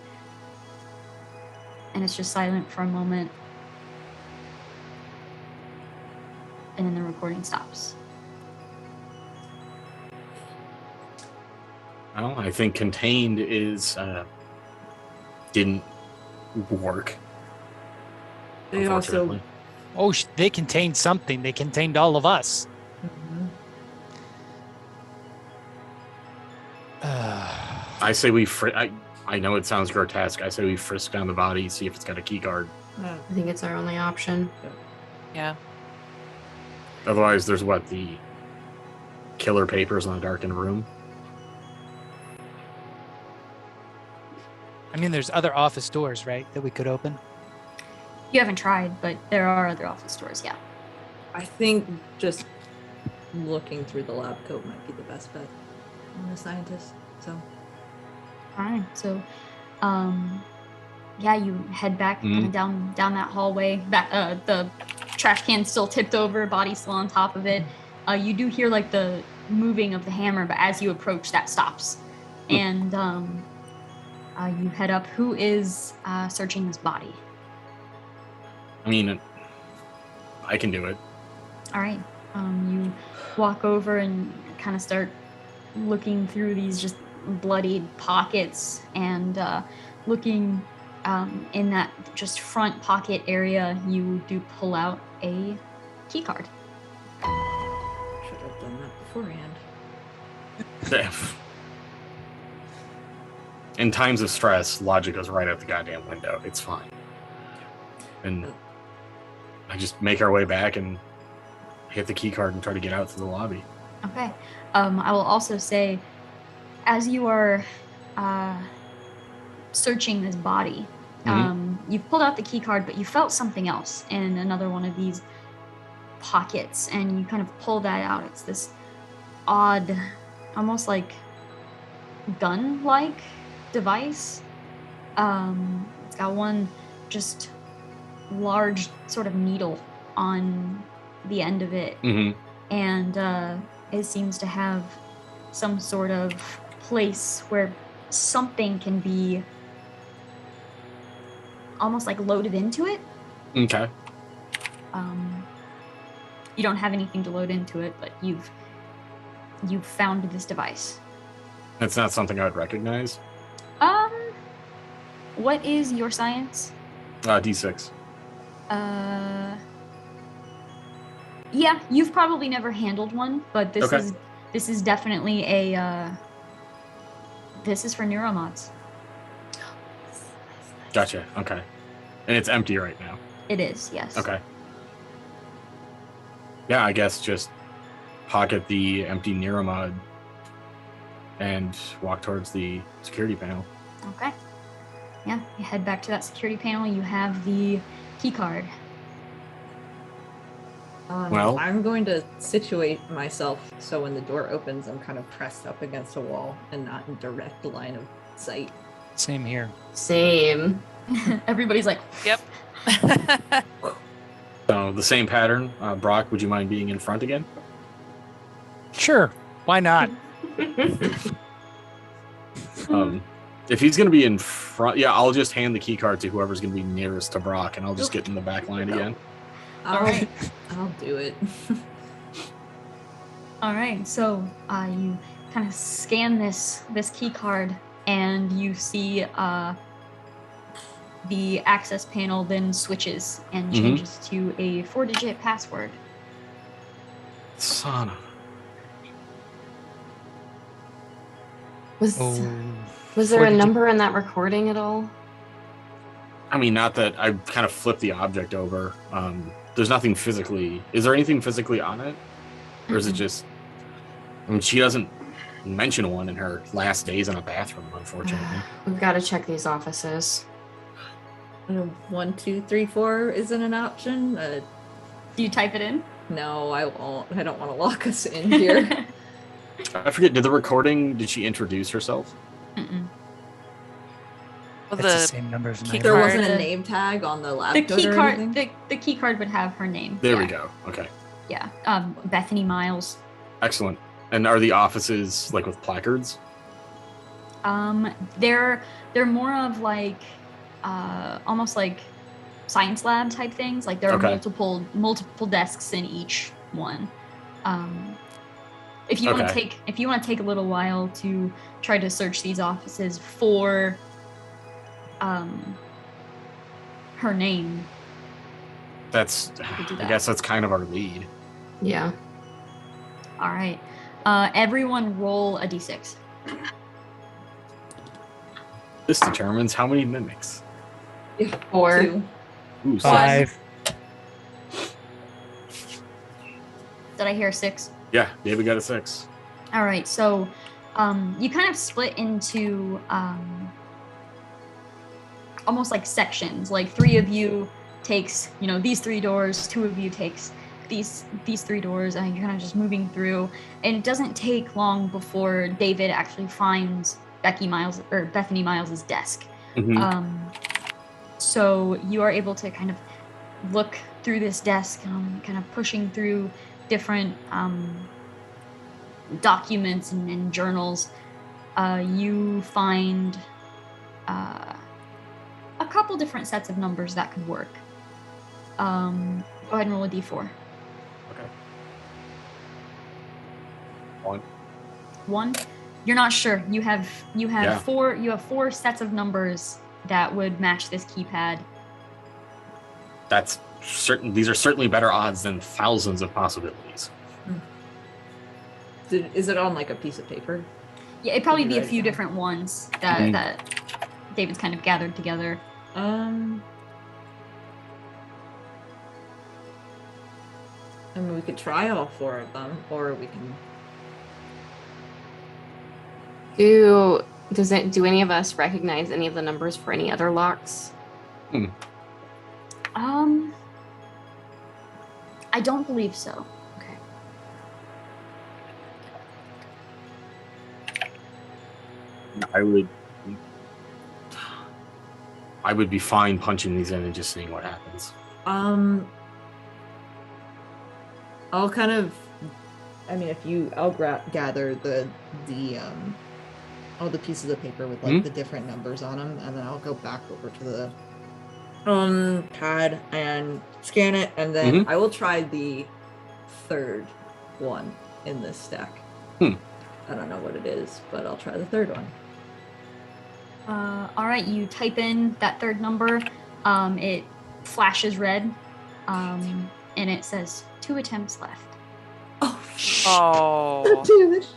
And it's just silent for a moment. And then the recording stops. Well, I think contained is didn't work. They also they contained something. They contained all of us. I say we I know it sounds grotesque. I say we frisk down the body, see if it's got a key card. I think it's our only option. Yeah. Otherwise, there's the killer papers on a darkened room. I mean, there's other office doors, right, that we could open? You haven't tried, but there are other office doors, yeah. I think just looking through the lab coat might be the best bet. I'm a scientist, so. Alright, so you head back kind of down that hallway. Back the trash can's still tipped over, body still on top of it. You do hear like the moving of the hammer, but as you approach, that stops. And you head up. Who is searching this body? I mean, I can do it. All right. You walk over and kind of start looking through these just bloodied pockets and looking in that just front pocket area. You do pull out a key card. Should have done that beforehand. In times of stress, logic goes right out the goddamn window. It's fine. And I just make our way back and hit the key card and try to get out to the lobby. Okay. I will also say, as you are searching this body, you've pulled out the key card, but you felt something else in another one of these pockets, and you kind of pull that out. It's this odd, almost like gun-like device. It's got one just large sort of needle on the end of it, and it seems to have some sort of place where something can be almost like loaded into it. Okay. You don't have anything to load into it, but you've found this device. It's not something I would recognize. What is your science? D6. Yeah, you've probably never handled one, but this Okay. is definitely a this is for neuromods. Gotcha. Okay. And it's empty right now. It is, yes. Okay. Yeah, I guess just pocket the empty Neuromod and walk towards the security panel. Okay. Yeah, you head back to that security panel. You have the key card. Well- I'm going to situate myself so when the door opens, I'm kind of pressed up against a wall and not in direct line of sight. Same here. Same. Everybody's like, Yep. So the same pattern. Brock, would you mind being in front again? Sure. Why not? If he's going to be in front, yeah, I'll just hand the key card to whoever's going to be nearest to Brock, and I'll just get in the back line again. All right. I'll do it. All right, so you kind of scan this key card, and you see the access panel then switches and changes to a 4-digit password. Son of... Was there a number in that recording at all? I mean, not that I kind of flipped the object over. There's nothing physically. Is there anything physically on it? Or is it just... I mean, she doesn't mention one in her last days in a bathroom, unfortunately. We've got to check these offices. 1, 2, 3, 4 isn't an option. Do you type it in? No, I won't. I don't want to lock us in here. I forget, did she introduce herself? Mm-mm. Well, It's the same number as mine. There wasn't a name tag on the lab The coat key or card. anything? The key card would have her name. There we go. Okay. Yeah. Bethany Miles. Excellent. And are the offices like with placards? They're more of like almost like science lab type things. Like there are multiple desks in each one. If you want to take a little while to try to search these offices for her name, I guess that's kind of our lead. Yeah. All right. Everyone roll a d6. This determines how many mimics. Yeah, 4. 2. Ooh, 5. Did I hear 6? Yeah, David got a 6. All right, so you kind of split into almost like sections. Like 3 of you takes, these 3 doors, 2 of you takes these 3 doors, and you're kind of just moving through. And it doesn't take long before David actually finds Bethany Miles's desk. So you are able to kind of look through this desk, kind of pushing through different documents and journals. You find a couple different sets of numbers that could work. Go ahead and roll a d4. Okay. 1. You're not sure. You have 4. You have 4 sets of numbers that would match this keypad. That's certain. These are certainly better odds than thousands of possibilities. Is it on like a piece of paper? Yeah, it'd probably be a few different ones that David's kind of gathered together. I mean, we could try all 4 of them, or we can. Do any of us recognize any of the numbers for any other locks? I don't believe so. Okay. I would be fine punching these in and just seeing what happens. I'll kind of. I mean, I'll gather the all the pieces of paper with like the different numbers on them, and then I'll go back over to the pad and scan it, and then I will try the 3rd one in this stack. I don't know what it is, but I'll try the 3rd one. All right, you type in that 3rd number. It flashes red, and it says 2 attempts left. Oh. Damn it.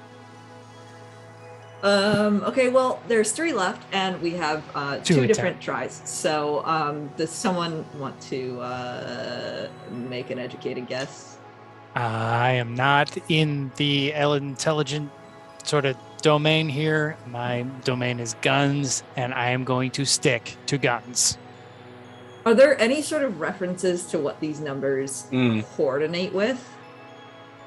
Okay, well, there's 3 left, and we have 2 different tries. So, does someone want to make an educated guess? I am not in the intelligent sort of domain here. My domain is guns, and I am going to stick to guns. Are there any sort of references to what these numbers coordinate with?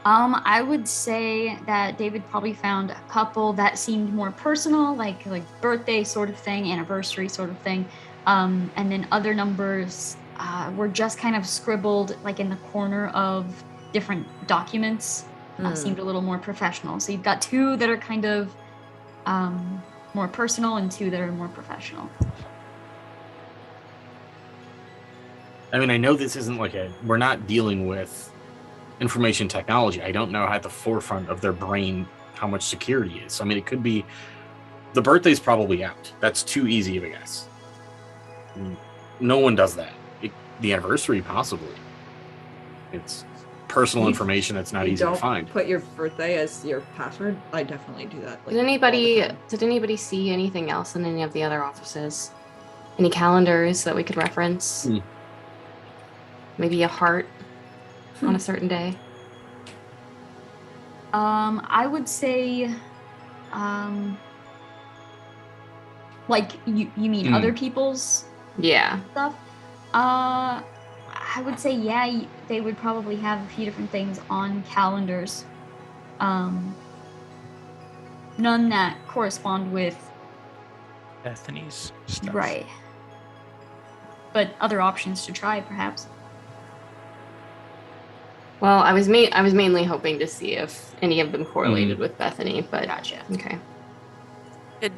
I would say that David probably found a couple that seemed more personal, like birthday sort of thing, anniversary sort of thing. And then other numbers were just kind of scribbled like in the corner of different documents. seemed a little more professional. So you've got two that are kind of more personal and two that are more professional. I mean, I know this isn't like we're not dealing with information technology. I don't know at the forefront of their brain how much security is. I mean, it could be the birthday's probably out. That's too easy of a guess. No one does that. The anniversary, possibly. It's personal information that's not easy to find. Put your birthday as your password. I definitely do that. Did anybody see anything else in any of the other offices? Any calendars that we could reference? Maybe a heart on a certain day? I would say, like you mean other people's stuff? I would say, yeah, they would probably have a few different things on calendars. None that correspond with Bethany's stuff. Right. But other options to try, perhaps. Well, I was mainly hoping to see if any of them correlated with Bethany, but Gotcha. Okay. Did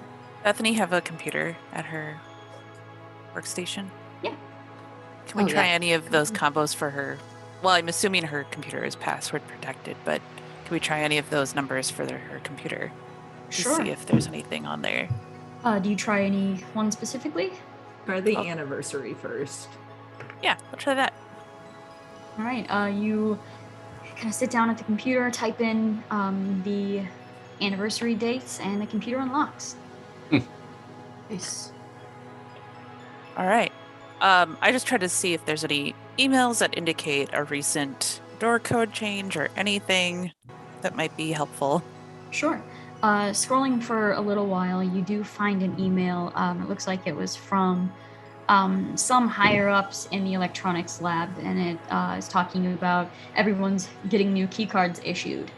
Bethany have a computer at her workstation? Yeah. Can we try any of those combos for her? Well, I'm assuming her computer is password protected, but can we try any of those numbers for her computer to Sure. see if there's anything on there? Do you try any one specifically? Try the anniversary first. Yeah, I'll try that. All right. You kind of sit down at the computer, type in the anniversary dates, and the computer unlocks. Nice. All right. I just tried to see if there's any emails that indicate a recent door code change or anything that might be helpful. Sure. Scrolling for a little while, you do find an email. It looks like it was from some higher ups in the electronics lab, and it is talking about everyone's getting new key cards issued.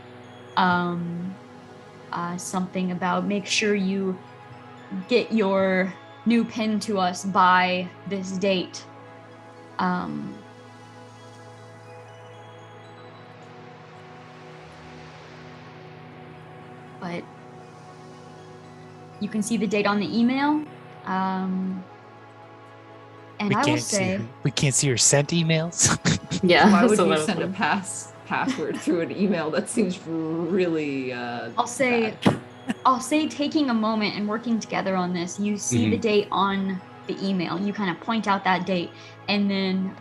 Something about make sure you get your new pin to us by this date. But you can see the date on the email. And I will say we can't see your sent emails. Yeah. Why would so you that send a was- password through an email? That seems really I'll say taking a moment and working together on this, you see the date on the email. You kind of point out that date, and then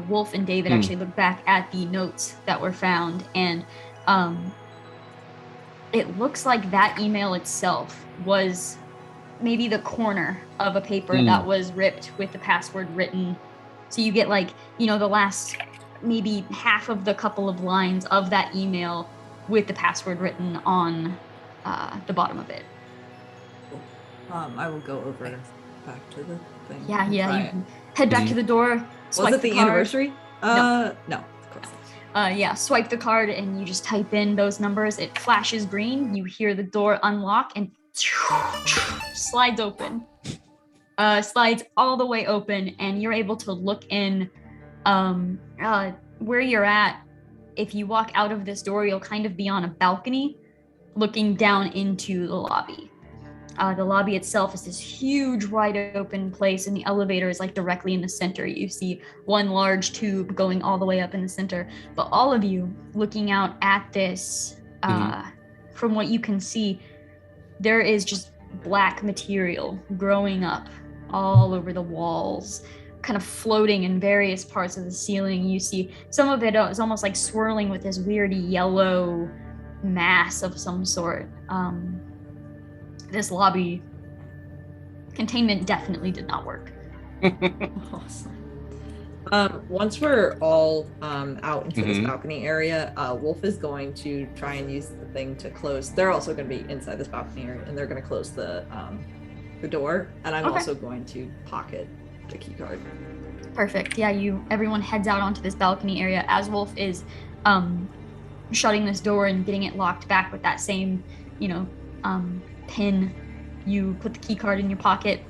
Wolf and David actually look back at the notes that were found, and it looks like that email itself was maybe the corner of a paper that was ripped with the password written. So you get the last maybe half of the couple of lines of that email with the password written on the bottom of it. I will go over back to the thing. Yeah. You head back to the door. Was it the card. anniversary? No, of course. Swipe the card and you just type in those numbers. It flashes green. You hear the door unlock and slides open. Slides all the way open, and you're able to look in where you're at. If you walk out of this door, you'll kind of be on a balcony looking down into the lobby. The lobby itself is this huge, wide open place, and the elevator is directly in the center. You see one large tube going all the way up in the center. But all of you looking out at this, from what you can see, there is just black material growing up all over the walls, kind of floating in various parts of the ceiling. You see some of it is almost like swirling with this weird yellow mass of some sort. This lobby containment definitely did not work. Awesome. Once we're all out into this balcony area, Wolf is going to try and use the thing to close. They're also going to be inside this balcony area, and they're going to close the door. And I'm also going to pocket the key card. Perfect. Yeah, everyone heads out onto this balcony area as Wolf is shutting this door and getting it locked back with that same, pin. You put the key card in your pocket.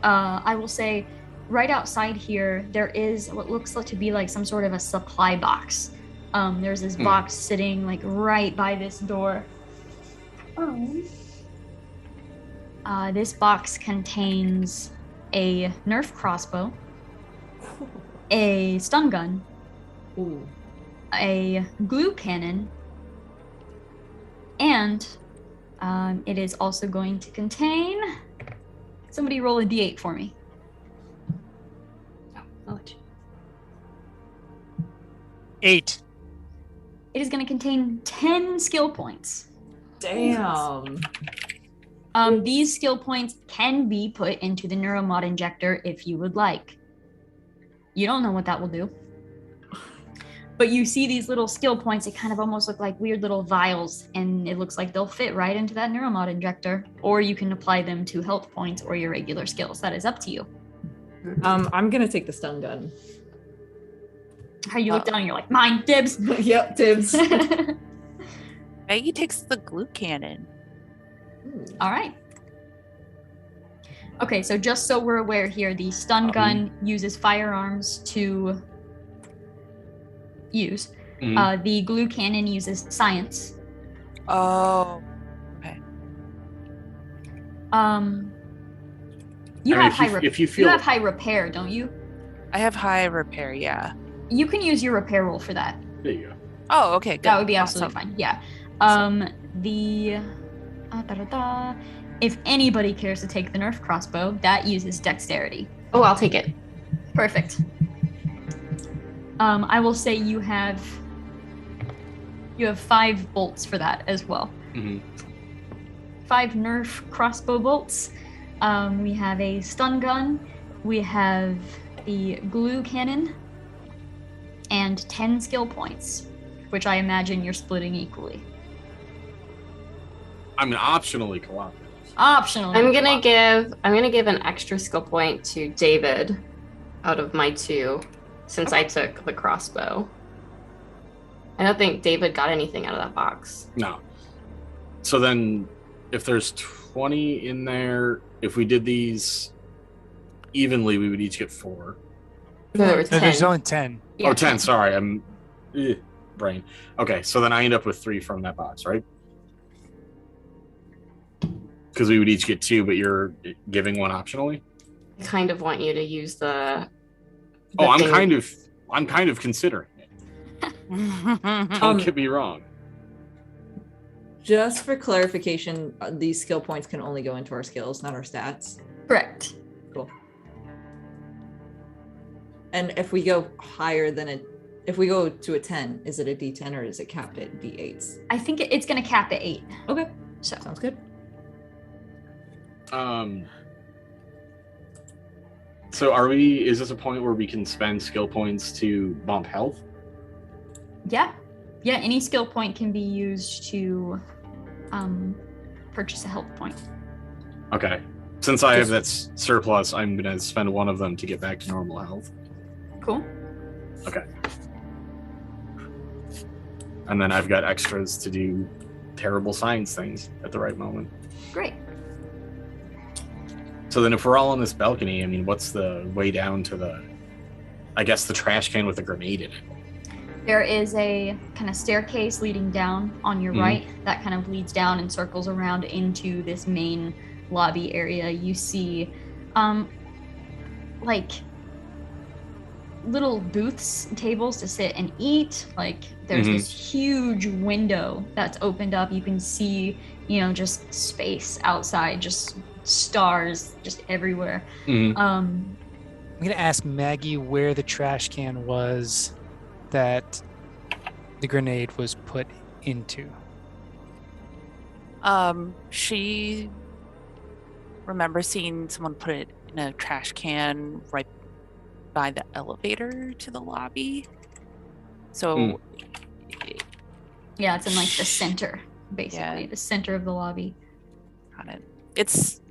I will say, right outside here, there is what looks like to be some sort of a supply box. There's this box sitting like right by this door. This box contains a Nerf crossbow, a stun gun, Ooh. a glue cannon, and it is also going to contain. Somebody roll a d8 for me. I'll let you. 8. It is going to contain 10 skill points. Damn. These skill points can be put into the neuromod injector if you would like. You don't know what that will do. But you see these little skill points, it kind of almost look like weird little vials, and it looks like they'll fit right into that neuromod injector. Or you can apply them to health points or your regular skills. That is up to you. I'm gonna take the stun gun. How you look down and you're like, mine, dibs. Yep, dibs. Maggie takes the glue cannon. All right. Okay, so just so we're aware here, the stun gun uses firearms to use. The glue cannon uses science. Oh. Okay. You have high repair, don't you? I have high repair, yeah. You can use your repair roll for that. There you go. Oh, okay, good. That would be absolutely fine. Yeah. If anybody cares to take the Nerf crossbow, that uses dexterity. Oh, I'll take it. Perfect. I will say you have 5 bolts for that as well. 5 Nerf crossbow bolts. We have a stun gun. We have the glue cannon. And 10 skill points, which I imagine you're splitting equally. I mean, optionally cooperative. Optionally. I'm gonna give an extra skill point to David out of my 2, since I took the crossbow. I don't think David got anything out of that box. No. So then, if there's 20 in there, if we did these evenly, we would each get 4. No, there were 10. There's only 10. Yeah, oh, 10. Sorry, I'm brain. Okay, so then I end up with 3 from that box, right? Because we would each get 2, but you're giving 1 optionally. I kind of want you to use the I'm thing. kind of considering it. Don't get me wrong. Just for clarification, these skill points can only go into our skills, not our stats. Correct. Cool. And if we go higher than if we go to a 10, is it a D10 or is it capped at D8s? I think it's going to cap at 8. Okay, So sounds good. So is this a point where we can spend skill points to bump health? yeah, any skill point can be used to purchase a health point. Okay. Since I have that surplus, I'm going to spend 1 of them to get back to normal health. Cool. Okay. And then I've got extras to do terrible science things at the right moment. Great. So then if we're all on this balcony, I mean, what's the way down to the trash can with a grenade in it? There is a kind of staircase leading down on your right that kind of leads down and circles around into this main lobby area. You see like little booths and tables to sit and eat. Like there's this huge window that's opened up. You can see, just space outside, just stars just everywhere. I'm gonna ask Maggie where the trash can was that the grenade was put into. She remembers seeing someone put it in a trash can right by the elevator to the lobby. So yeah, it's in like the center, basically the center of the lobby. Got it. It's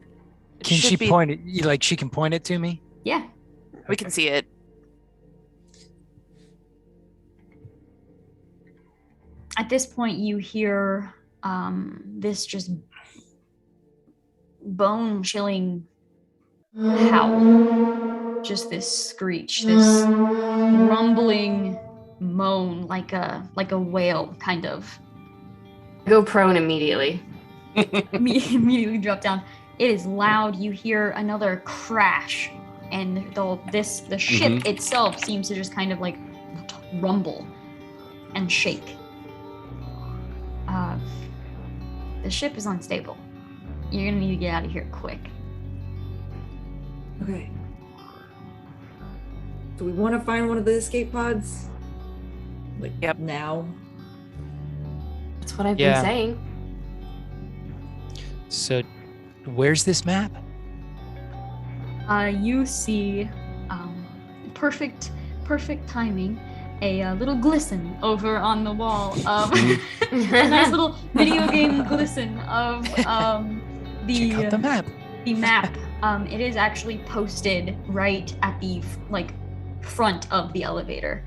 Can she point it? Like she can point it to me? Yeah. We can see it. At this point, you hear this just bone-chilling howl. Just this screech, this rumbling moan like a whale, kind of. Go prone immediately. Immediately drop down. It is loud. You hear another crash, and the ship itself seems to just kind of like rumble and shake. The ship is unstable. You're gonna need to get out of here quick. Okay. Do we want to find one of the escape pods? Like, Yep. now? That's what I've been saying. So, where's this map? You see, perfect timing, a little glisten over on the wall of a nice little video game glisten of Check out the map. the map. It is actually posted right at the front of the elevator,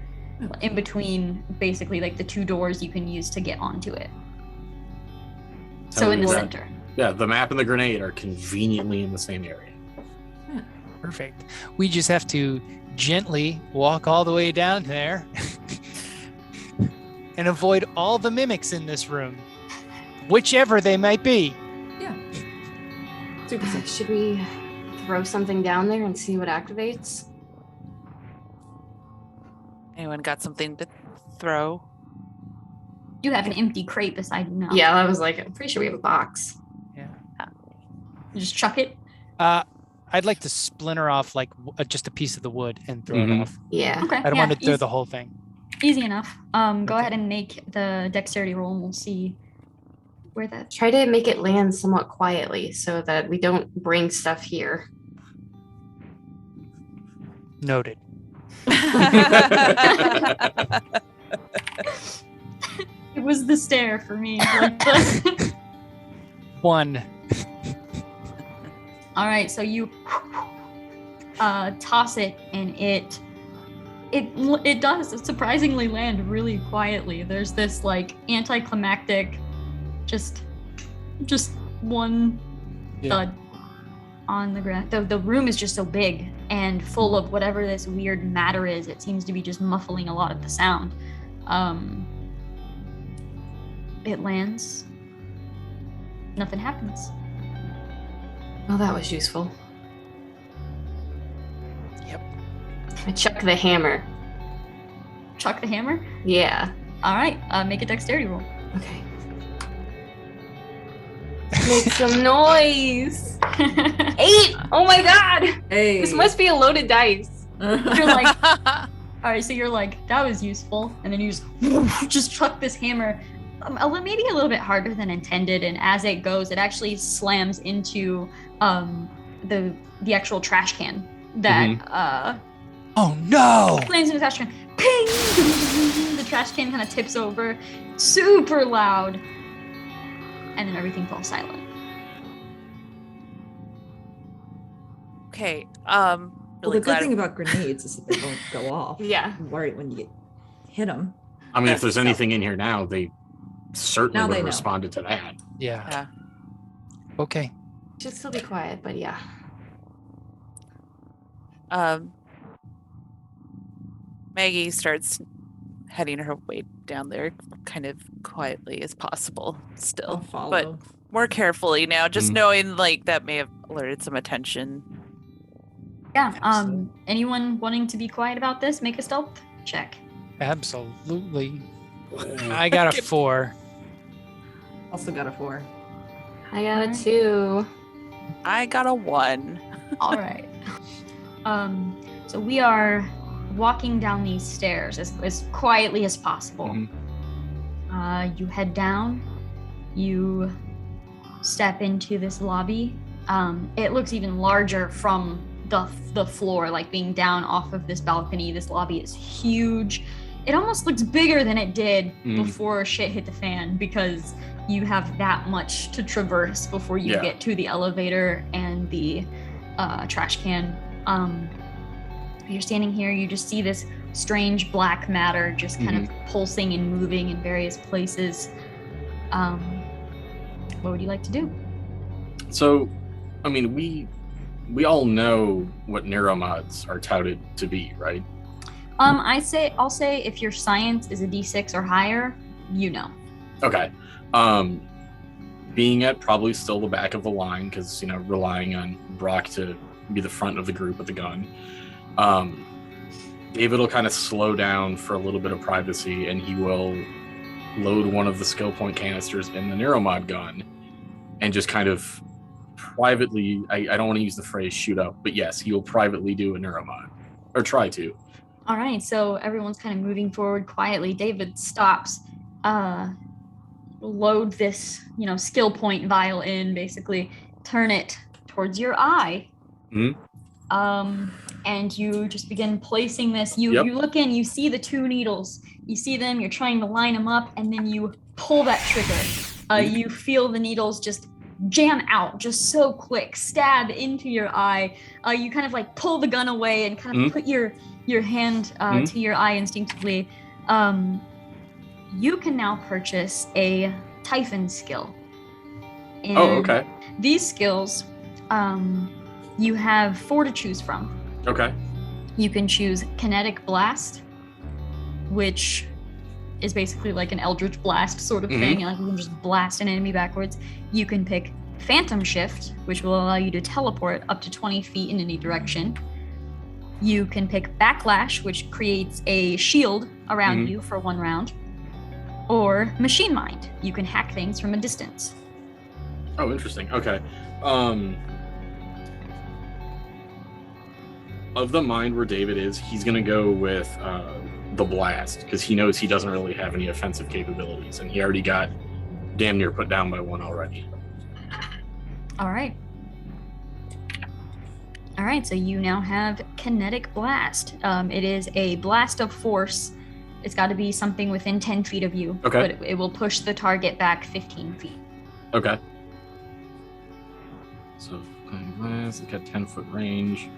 in between basically like the two doors you can use to get onto it. So in the center. Yeah, the map and the grenade are conveniently in the same area. Perfect. We just have to gently walk all the way down there and avoid all the mimics in this room, whichever they might be. Yeah. Super simple. Should we throw something down there and see what activates? Anyone got something to throw? You have an empty crate beside you now. Yeah, I was like, I'm pretty sure we have a box. Yeah. You just chuck it. I'd like to splinter off like just a piece of the wood and throw it off. Yeah. Okay. I don't want to throw the whole thing. Easy enough. Go Okay. ahead and make the dexterity roll, and we'll see where that. Try to make it land somewhat quietly so that we don't bring stuff here. Noted. It was the stare for me. Like the... One. All right, so you toss it, and it does surprisingly land really quietly. There's this like anticlimactic, just one thud on the ground. The room is just so big and full of whatever this weird matter is. It seems to be just muffling a lot of the sound. It lands. Nothing happens. Well, that was useful. Yep. I chuck the hammer. Chuck the hammer. Yeah. All right, make a dexterity roll. Okay. Make some noise. 8! Oh my god! Hey. This must be a loaded dice. You're like, all right, so you're like, that was useful, and then you just chuck this hammer, maybe a little bit harder than intended, and as it goes, it actually slams into the actual trash can that Oh no! slams into the trash can. Ping! The trash can kind of tips over, super loud, and then everything falls silent. Okay. Well, Really the good glad. thing about grenades is that they don't go off. Yeah. Right when you hit them. I mean, if there's anything in here now, they certainly Now would they have know. responded to that. Yeah. Yeah. Okay. Should still be quiet, but yeah. Maggie starts heading her way down there, kind of quietly as possible. I'll Still, follow. but more carefully now, just Mhm. knowing like that may have alerted some attention. Yeah. Absolutely. Anyone wanting to be quiet about this, make a stealth check. Absolutely. I got a 4. Also got a 4. I got a Alright. 2. I got a 1. All right. So we are walking down these stairs as quietly as possible. Mhm. You head down. You step into this lobby. It looks even larger from the floor, like being down off of this balcony. This lobby is huge. It almost looks bigger than it did before shit hit the fan, because you have that much to traverse before you get to the elevator and the trash can. You're standing here, you just see this strange black matter just kind of pulsing and moving in various places. What would you like to do? So, I mean, we all know what neuromods are touted to be, right? I'll say if your science is a D6 or higher, you know. Okay. Being at probably still the back of the line, because, you know, relying on Brock to be the front of the group with the gun, David will kind of slow down for a little bit of privacy, and he will load one of the skill point canisters in the Neuromod gun and just kind of privately, I don't want to use the phrase shoot up, but yes, he will privately do a Neuromod, or try to. All right, so everyone's kind of moving forward quietly. David stops, load this, you know, skill point vial in, basically turn it towards your eye. And you just begin placing this. You look in, you see the 2 needles, you see them, you're trying to line them up, and then you pull that trigger. You feel the needles just jam out, just so quick, stab into your eye. You kind of like pull the gun away and kind of put your hand to your eye instinctively. You can now purchase a Typhon skill. And okay. These skills, you have 4 to choose from. Okay. You can choose Kinetic Blast, which is basically like an Eldritch Blast sort of thing. Like you can just blast an enemy backwards. You can pick Phantom Shift, which will allow you to teleport up to 20 feet in any direction. You can pick Backlash, which creates a shield around you for 1 round. Or Machine Mind. You can hack things from a distance. Oh, interesting. Okay. Of the mind where David is, he's going to go with the Blast, because he knows he doesn't really have any offensive capabilities, and he already got damn near put down by one already. All right, so you now have Kinetic Blast. It is a blast of force. It's got to be something within 10 feet of you, okay. But it will push the target back 15 feet. Okay. So, Blast, it's got 10-foot range.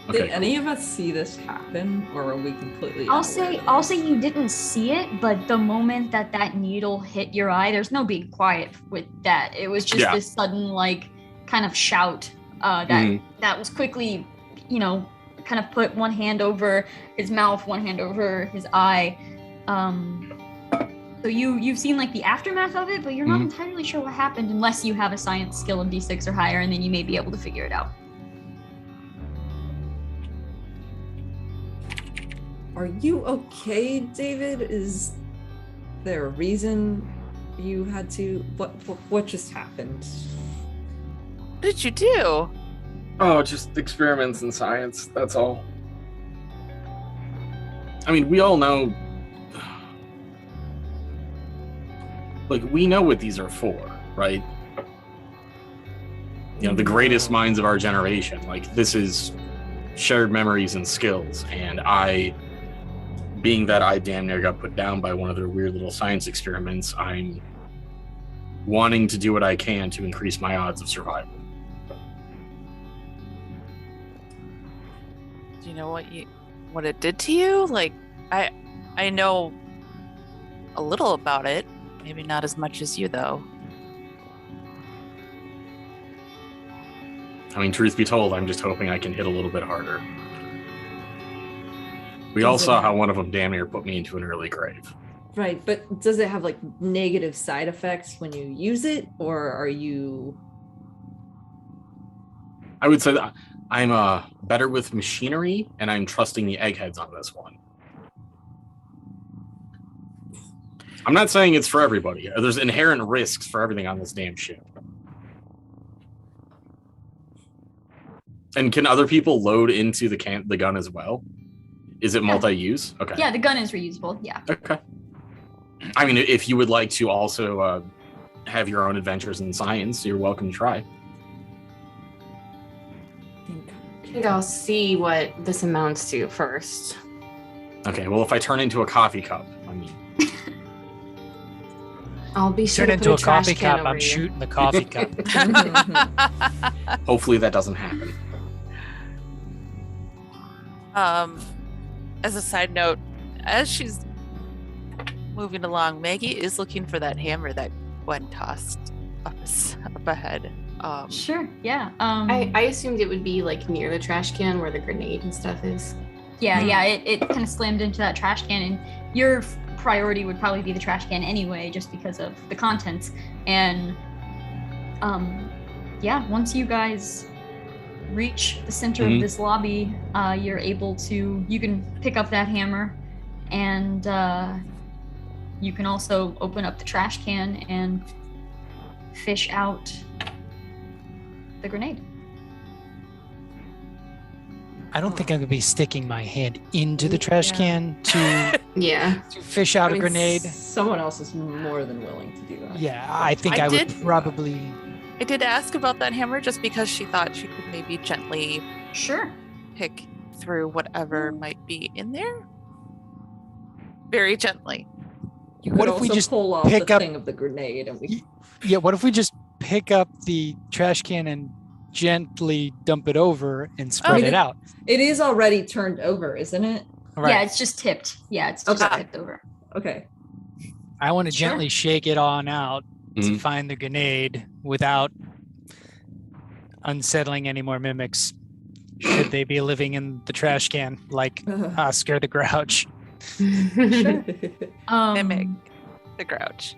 Okay, Did any of us see this happen, or are we completely? I'll say you didn't see it, but the moment that needle hit your eye, there's no being quiet with that. It was just this sudden, like, kind of shout that was quickly, you know, kind of put one hand over his mouth, one hand over his eye. So you've seen like the aftermath of it, but you're not entirely sure what happened unless you have a science skill of D6 or higher, and then you may be able to figure it out. Are you okay, David? Is there a reason you had to? What just happened? What did you do? Oh, just experiments in science, that's all. I mean, we all know... Like, we know what these are for, right? You know, the greatest minds of our generation. Like, this is shared memories and skills, and being that I damn near got put down by one of their weird little science experiments, I'm wanting to do what I can to increase my odds of survival. Do you know what it did to you? Like, I know a little about it, maybe not as much as you, though. I mean, truth be told, I'm just hoping I can hit a little bit harder. We all saw how one of them damn near put me into an early grave. Right, but does it have like negative side effects when you use it, or are you? I would say that I'm better with machinery, and I'm trusting the eggheads on this one. I'm not saying it's for everybody. There's inherent risks for everything on this damn ship. And can other people load into the gun as well? Is it multi-use? Okay. Yeah, the gun is reusable. Yeah. Okay. I mean, if you would like to also have your own adventures in science, you're welcome to try. I think I'll see what this amounts to first. Okay, well, if I turn into a coffee cup, I mean... I'll be sure Turn to into put a coffee trash can cup, I'm over you. shooting the coffee cup. Hopefully that doesn't happen. As a side note, as she's moving along, Maggie is looking for that hammer that Gwen tossed up ahead. Sure, yeah. I assumed it would be like near the trash can where the grenade and stuff is. Yeah, it kind of slammed into that trash can, and your priority would probably be the trash can anyway, just because of the contents. And once you guys reach the center of this lobby, you can pick up that hammer, and you can also open up the trash can and fish out the grenade. I don't think I'm gonna be sticking my hand into the trash can to fish out a grenade. Someone else is more than willing to do that. Yeah, I think I would probably. I did ask about that hammer just because she thought she could maybe gently pick through whatever might be in there. Very gently. What if we just pull off pick the up thing of the grenade and we? Yeah. What if we just pick up the trash can and gently dump it over and spread it out? It is already turned over, isn't it? Right. Yeah, it's just tipped. Yeah, it's just tipped over. Okay. I want to gently shake it on out to find the grenade without unsettling any more mimics. Should they be living in the trash can like Oscar the Grouch? Mimic the Grouch.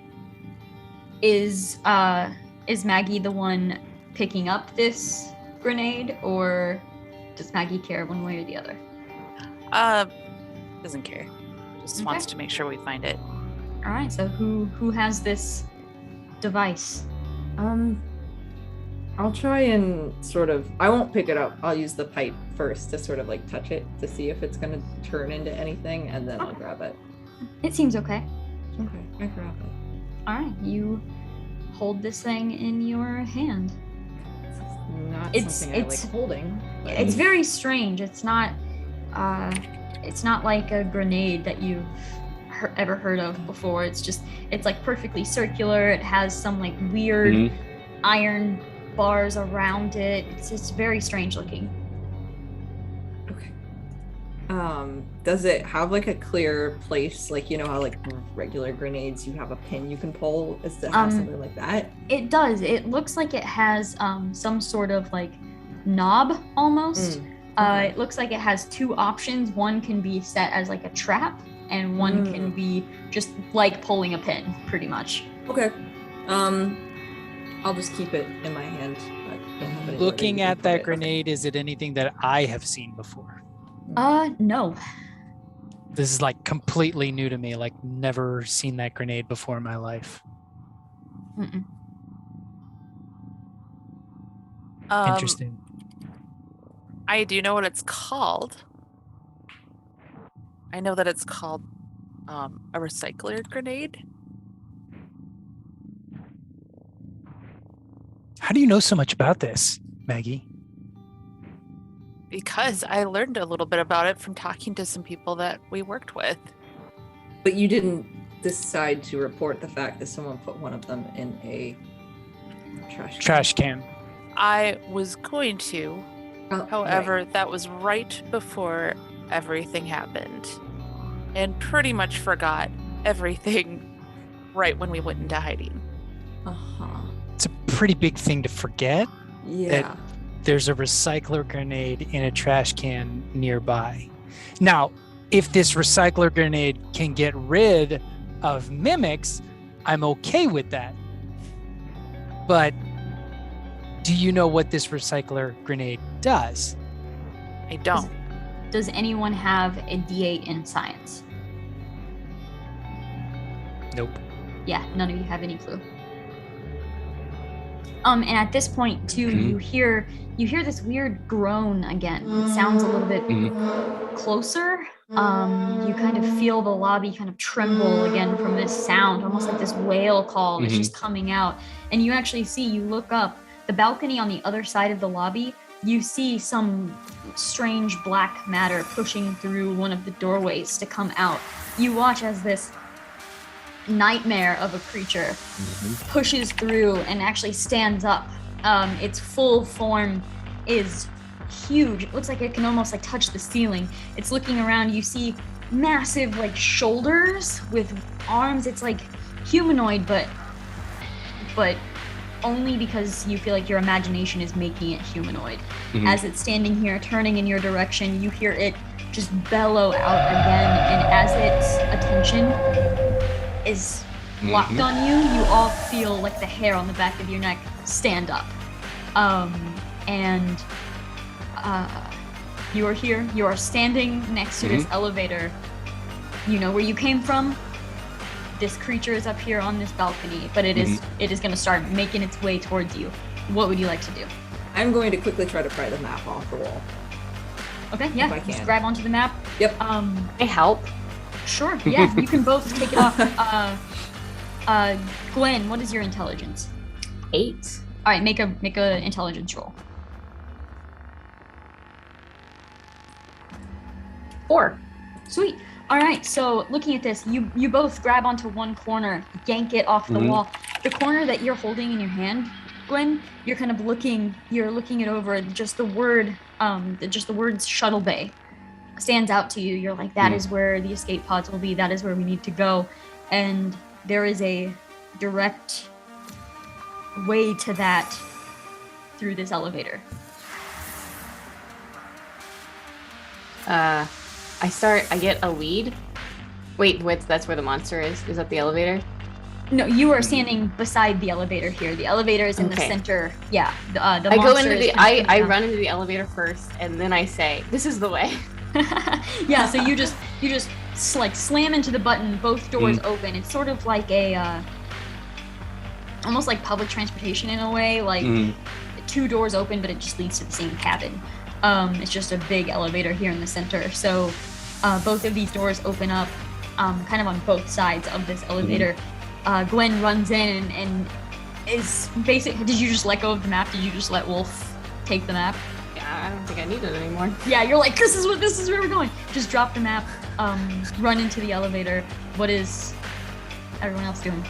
Is Maggie the one picking up this grenade, or does Maggie care one way or the other? Doesn't care. Just wants to make sure we find it. All right. So who has this device? I'll try and I won't pick it up. I'll use the pipe first to sort of like touch it to see if it's gonna turn into anything, and then I'll grab it. It seems okay. Okay, I grab it. All right, you hold this thing in your hand. It's something I like holding. It's very strange. It's not like a grenade that you've ever heard of before. It's like perfectly circular. It has some like weird iron bars around it. It's very strange looking. Okay. Does it have like a clear place, like, you know how like regular grenades you have a pin you can pull? Does it have something like that? It does. It looks like it has some sort of like knob almost. It looks like it has two options. One can be set as like a trap, and one can be just like pulling a pin, pretty much. Okay. I'll just keep it in my hand. Looking at that grenade, is it anything that I have seen before? No. This is like completely new to me, like never seen that grenade before in my life. Interesting. I do know what it's called. I know that it's called a recycler grenade. How do you know so much about this, Maggie? Because I learned a little bit about it from talking to some people that we worked with. But you didn't decide to report the fact that someone put one of them in a trash can. I was going to. However, that was right before everything happened. And pretty much forgot everything right when we went into hiding. It's a pretty big thing to forget. Yeah. That there's a recycler grenade in a trash can nearby. Now, if this recycler grenade can get rid of mimics, I'm okay with that. But do you know what this recycler grenade does? I don't. Does anyone have a D8 in science? Nope. Yeah, none of you have any clue. And at this point too, you hear this weird groan again. It sounds a little bit closer. You kind of feel the lobby kind of tremble again from this sound, almost like this whale call that's just coming out. And you actually you look up, the balcony on the other side of the lobby, you see some strange black matter pushing through one of the doorways to come out. You watch as this nightmare of a creature pushes through and actually stands up. Its full form is huge. It looks like it can almost like touch the ceiling. It's looking around. You see massive like shoulders with arms. It's like humanoid, but only because you feel like your imagination is making it humanoid. As it's standing here turning in your direction, you hear it just bellow out again, and as its attention is locked on you, you all feel like the hair on the back of your neck stand up. And you are here, you are standing next to this elevator. You know where you came from. This creature is up here on this balcony, but it is going to start making its way towards you. What would you like to do? I'm going to quickly try to pry the map off the wall. Okay, yeah, just grab onto the map. Yep. I help. Sure, yeah, you can both take it off. Gwen, what is your intelligence? 8. All right, make a intelligence roll. 4. Sweet. All right, so looking at this, you both grab onto one corner, yank it off the wall. The corner that you're holding in your hand, Gwen, you're kind of looking it over. Just the word Shuttle Bay stands out to you. You're like, that is where the escape pods will be. That is where we need to go. And there is a direct way to that through this elevator. I get a lead. Wait, that's where the monster is? Is that the elevator? No, you are standing beside the elevator here. The elevator is in the center. Yeah, the I monster go into is I run into the elevator first, and then I say, "This is the way." Yeah, so you just like slam into the button. Both doors open. It's sort of like a almost like public transportation in a way. Like 2 doors open, but it just leads to the same cabin. It's just a big elevator here in the center. So both of these doors open up kind of on both sides of this elevator. Gwen runs in and is basically... Did you just let go of the map? Did you just let Wolf take the map? Yeah, I don't think I need it anymore. Yeah, you're like, this is where we're going. Just drop the map, run into the elevator. What is everyone else doing?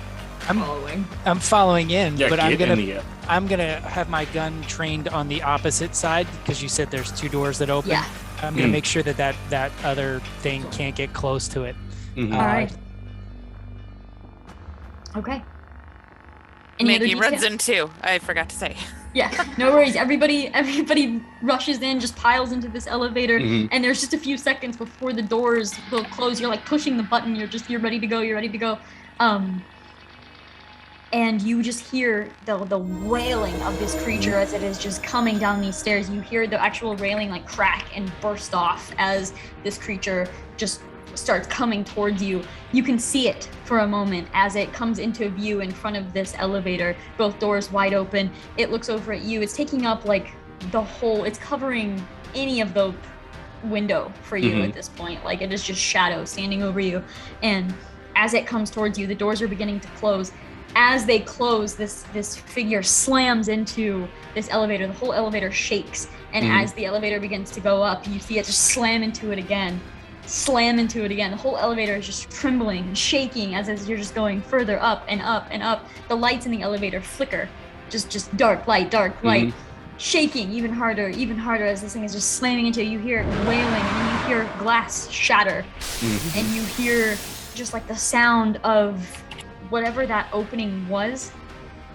I'm following in, Yeah, but I'm gonna have my gun trained on the opposite side because you said there's 2 doors that open. Yeah. I'm gonna make sure that other thing can't get close to it. All right. Okay. Maggie runs in too. I forgot to say. Yeah, no worries. Everybody rushes in, just piles into this elevator, and there's just a few seconds before the doors will close. You're like pushing the button. You're ready to go. And you just hear the wailing of this creature as it is just coming down these stairs. You hear the actual railing like crack and burst off as this creature just starts coming towards you. You can see it for a moment as it comes into view in front of this elevator, both doors wide open. It looks over at you. It's taking up like the whole, it's covering any of the window for you at this point. Like it is just shadow standing over you. And as it comes towards you, the doors are beginning to close. As they close, this figure slams into this elevator. The whole elevator shakes. And as the elevator begins to go up, you see it just slam into it again. The whole elevator is just trembling and shaking as you're just going further up and up and up. The lights in the elevator flicker, just dark light, shaking even harder as this thing is just slamming into you. You hear it wailing, and you hear glass shatter, and you hear just like the sound of whatever that opening was.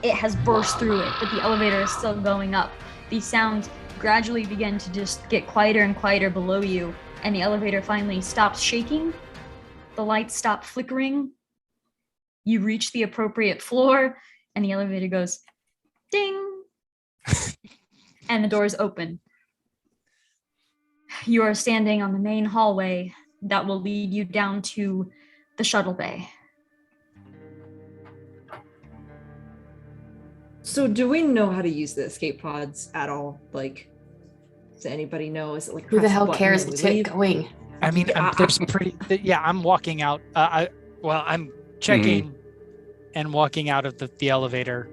It has burst through it, but the elevator is still going up. These sounds gradually begin to just get quieter and quieter below you. And the elevator finally stops shaking. The lights stop flickering. You reach the appropriate floor, and the elevator goes ding. And the doors open. You are standing on the main hallway that will lead you down to the shuttle bay. So do we know how to use the escape pods at all? Like, does anybody know? Is it like who the press a hell button cares? and we It's leave? going. I mean, there's I'm walking out. I'm checking and walking out of the elevator.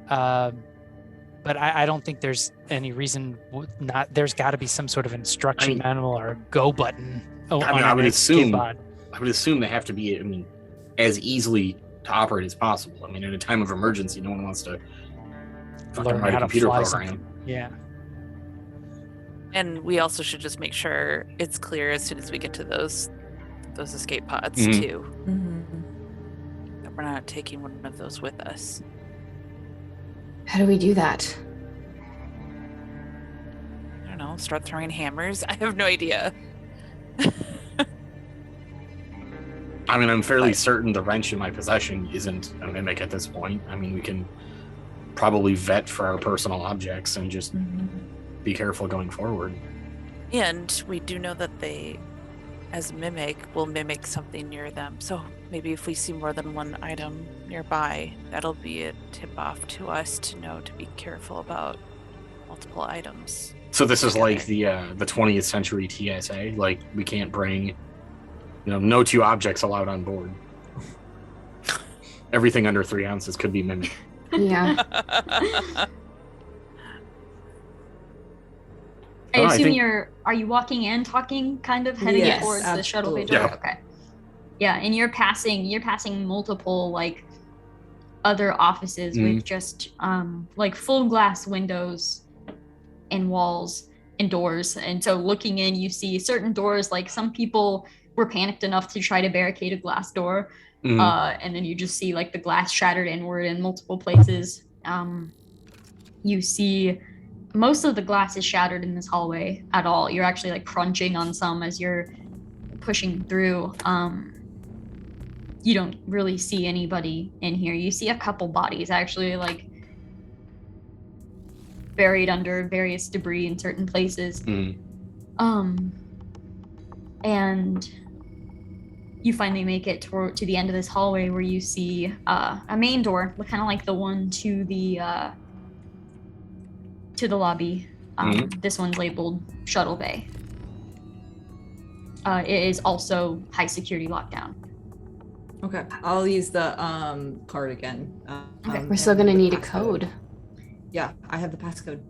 But I don't think there's any reason not. There's got to be some sort of instruction manual or a go button. I would assume they have to be. As easily to operate as possible. In a time of emergency, no one wants to fucking write a computer program. Yeah. And we also should just make sure it's clear as soon as we get to those escape pods too. That we're not taking one of those with us. How do we do that? I don't know, start throwing hammers. I have no idea. I mean, I'm fairly certain the wrench in my possession isn't a mimic at this point. I mean, we can probably vet for our personal objects and just be careful going forward. And we do know that they, as a mimic, will mimic something near them. So maybe if we see more than one item nearby, that'll be a tip-off to us to know to be careful about multiple items. So this is like the 20th century TSA. Like, we can't bring, no two objects allowed on board. Everything under 3 ounces could be mimicked. Yeah. I assume are you walking and talking, kind of heading towards the shuttle bay door? Yeah. Okay. Yeah, and you're passing multiple like other offices with just like full glass windows and walls and doors. And so looking in, you see certain doors, like some people were panicked enough to try to barricade a glass door. And then you just see like the glass shattered inward in multiple places. You see most of the glass is shattered in this hallway at all. You're actually like crunching on some as you're pushing through. You don't really see anybody in here. You see a couple bodies actually like buried under various debris in certain places. And you finally make it to the end of this hallway where you see a main door, kind of like the one to the lobby. This one's labeled Shuttle Bay. It is also high security lockdown. Okay, I'll use the card again. Okay, we're still gonna need a code. Yeah, I have the passcode.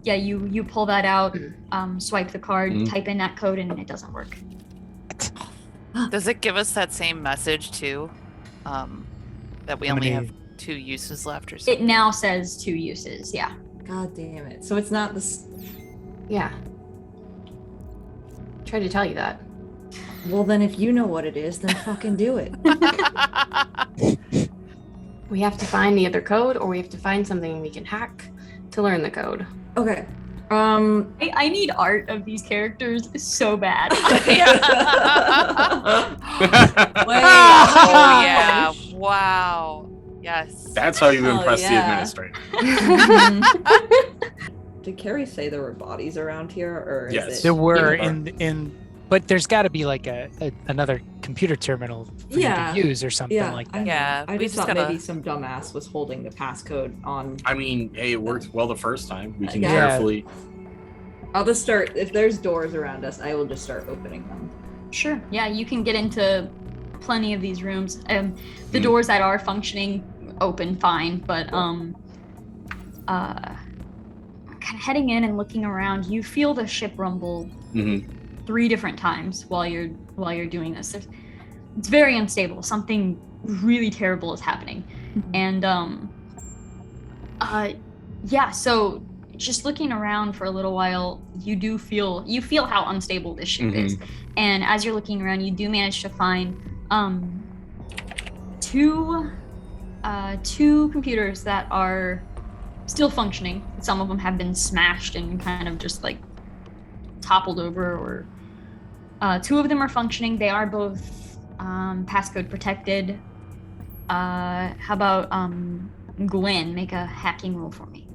Yeah, you pull that out, swipe the card, type in that code, and it doesn't work. Does it give us that same message too? That we only have 2 uses left or something? It now says 2 uses, yeah. God damn it. So it's not this. Yeah. Tried to tell you that. Well, then if you know what it is, then fucking do it. We have to find the other code, or we have to find something we can hack to learn the code. Okay. I need art of these characters so bad. Oh yeah! Wow. Yes. That's how you impress the administrator. Did Carrie say there were bodies around here, or Yes. is it? There were but there's got to be like another computer terminal for you to use or something like that. Yeah, I we just just thought gotta- maybe some dumbass was holding the passcode on. I mean, hey, it worked well the first time. We can Yeah. carefully. I'll just start. If there's doors around us, I will just start opening them. Sure. Yeah, you can get into plenty of these rooms. The doors that are functioning open fine, but kind of heading in and looking around, you feel the ship rumble 3 different times while you're doing this. It's very unstable. Something really terrible is happening, and so just looking around for a little while, you feel how unstable this ship is. And as you're looking around, you do manage to find two computers that are still functioning. Some of them have been smashed and kind of just like toppled over, or 2 of them are functioning. They are both passcode protected. How about Gwen, make a hacking roll for me.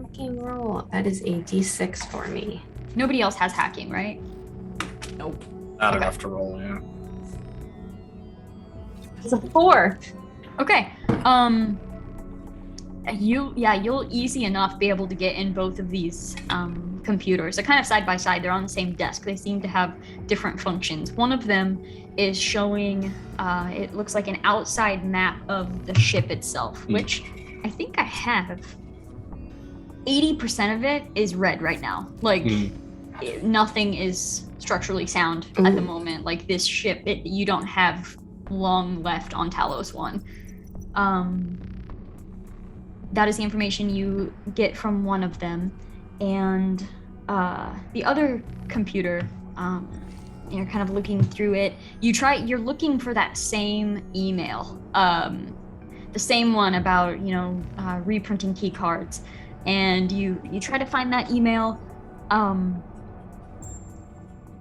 Hacking roll. That is a D6 for me. Nobody else has hacking, right? Nope. Not enough to roll, yeah. It's a 4. Okay. You'll easy enough be able to get in both of these computers. They're kind of side by side. They're on the same desk. They seem to have different functions. One of them is showing, it looks like an outside map of the ship itself, which I think I have. 80% of it is red right now. Like, nothing is structurally sound at the moment. Like, this ship, you don't have long left on Talos 1. That is the information you get from one of them. And the other computer, you're kind of looking through it. You're looking for that same email, the same one about, reprinting key cards. and you try to find that email, and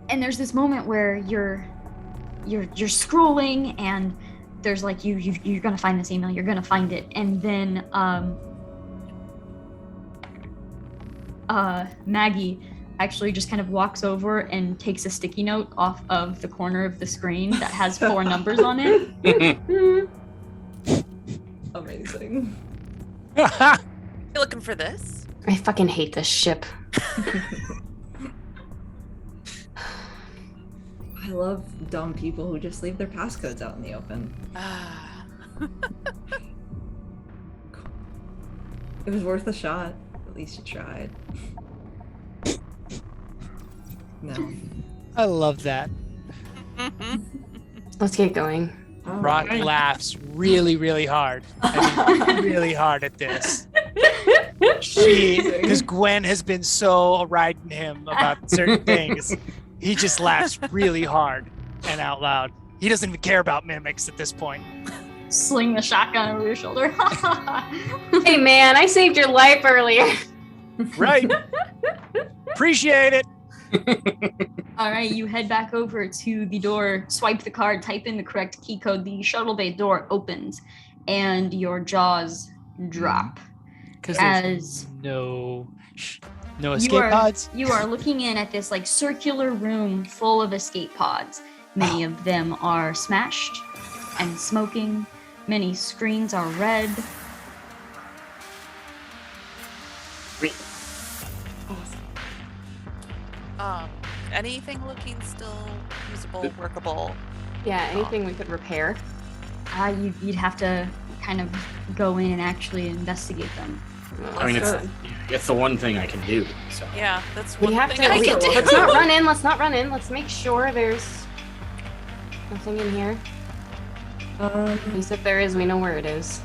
there's this moment where you're scrolling, and there's like you're gonna find this email, you're gonna find it, and then Maggie actually just kind of walks over and takes a sticky note off of the corner of the screen that has 4 numbers on it. Amazing. You looking for this? I fucking hate this ship. I love dumb people who just leave their passcodes out in the open. It was worth a shot. At least you tried. No. I love that. Let's get going. Brock laughs really, really hard. I mean, really hard at this. Because Gwen has been so riding him about certain things. He just laughs really hard and out loud. He doesn't even care about mimics at this point. Sling the shotgun over your shoulder. Hey man, I saved your life earlier. Right. Appreciate it. All right, you head back over to the door, swipe the card, type in the correct key code. The shuttle bay door opens, and your jaws drop. Because there's no escape pods. You are looking in at this like circular room full of escape pods. Many of them are smashed and smoking. Many screens are red. Anything looking still usable, workable? Yeah, anything we could repair. You'd have to kind of go in and actually investigate them. I mean, it's the one thing I can do. So Yeah, that's We one have thing to. I can do. Let's not run in. Let's not run in. Let's make sure there's nothing in here. At least if there is, we know where it is.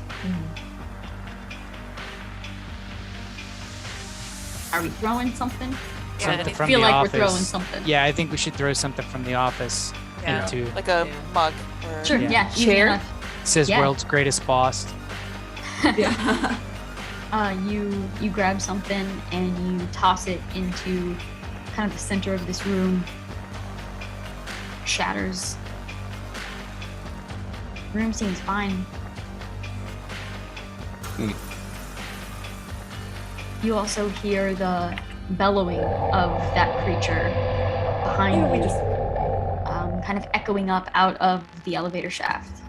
Are we throwing something? Something I from feel the like office. we're throwing something. Yeah, I think we should throw something from the office Yeah. into. Like a mug. Or... Sure, Yeah. yeah. easy Chair? enough. It says Yeah. world's greatest boss. Yeah. You grab something and you toss it into kind of the center of this room. Shatters. Room seems fine. You also hear the bellowing of that creature behind We you, just kind of echoing up out of the elevator shaft.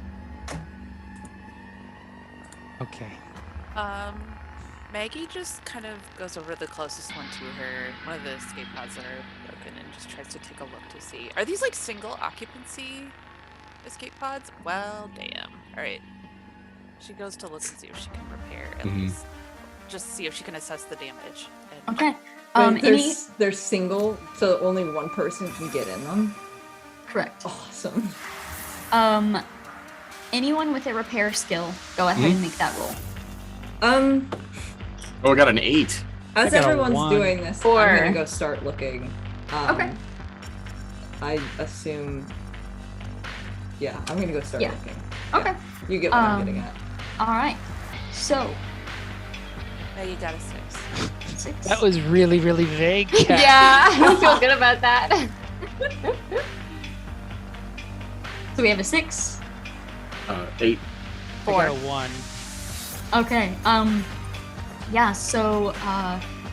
Okay. Maggie just kind of goes over the closest one to her, one of the escape pods that are broken, and just tries to take a look to see. Are these like single occupancy escape pods? Well, damn. All right. She goes to look and see if she can repair at least. Just see if she can assess the damage. And Okay. they're single, so only one person can get in them. Correct. Awesome. Anyone with a repair skill, go ahead and make that roll. Oh, I got an 8. As I got a everyone's 1. doing this, Four. I'm gonna go start looking. Okay. I assume. Yeah, I'm gonna go start Yeah. looking. Okay. You get what I'm getting at. All right. So, Maggie got a 6. 6. That was really, really vague. Kat. Yeah, I don't feel good about that. So we have a 6. 8. I got a 1. Okay. Yeah. So,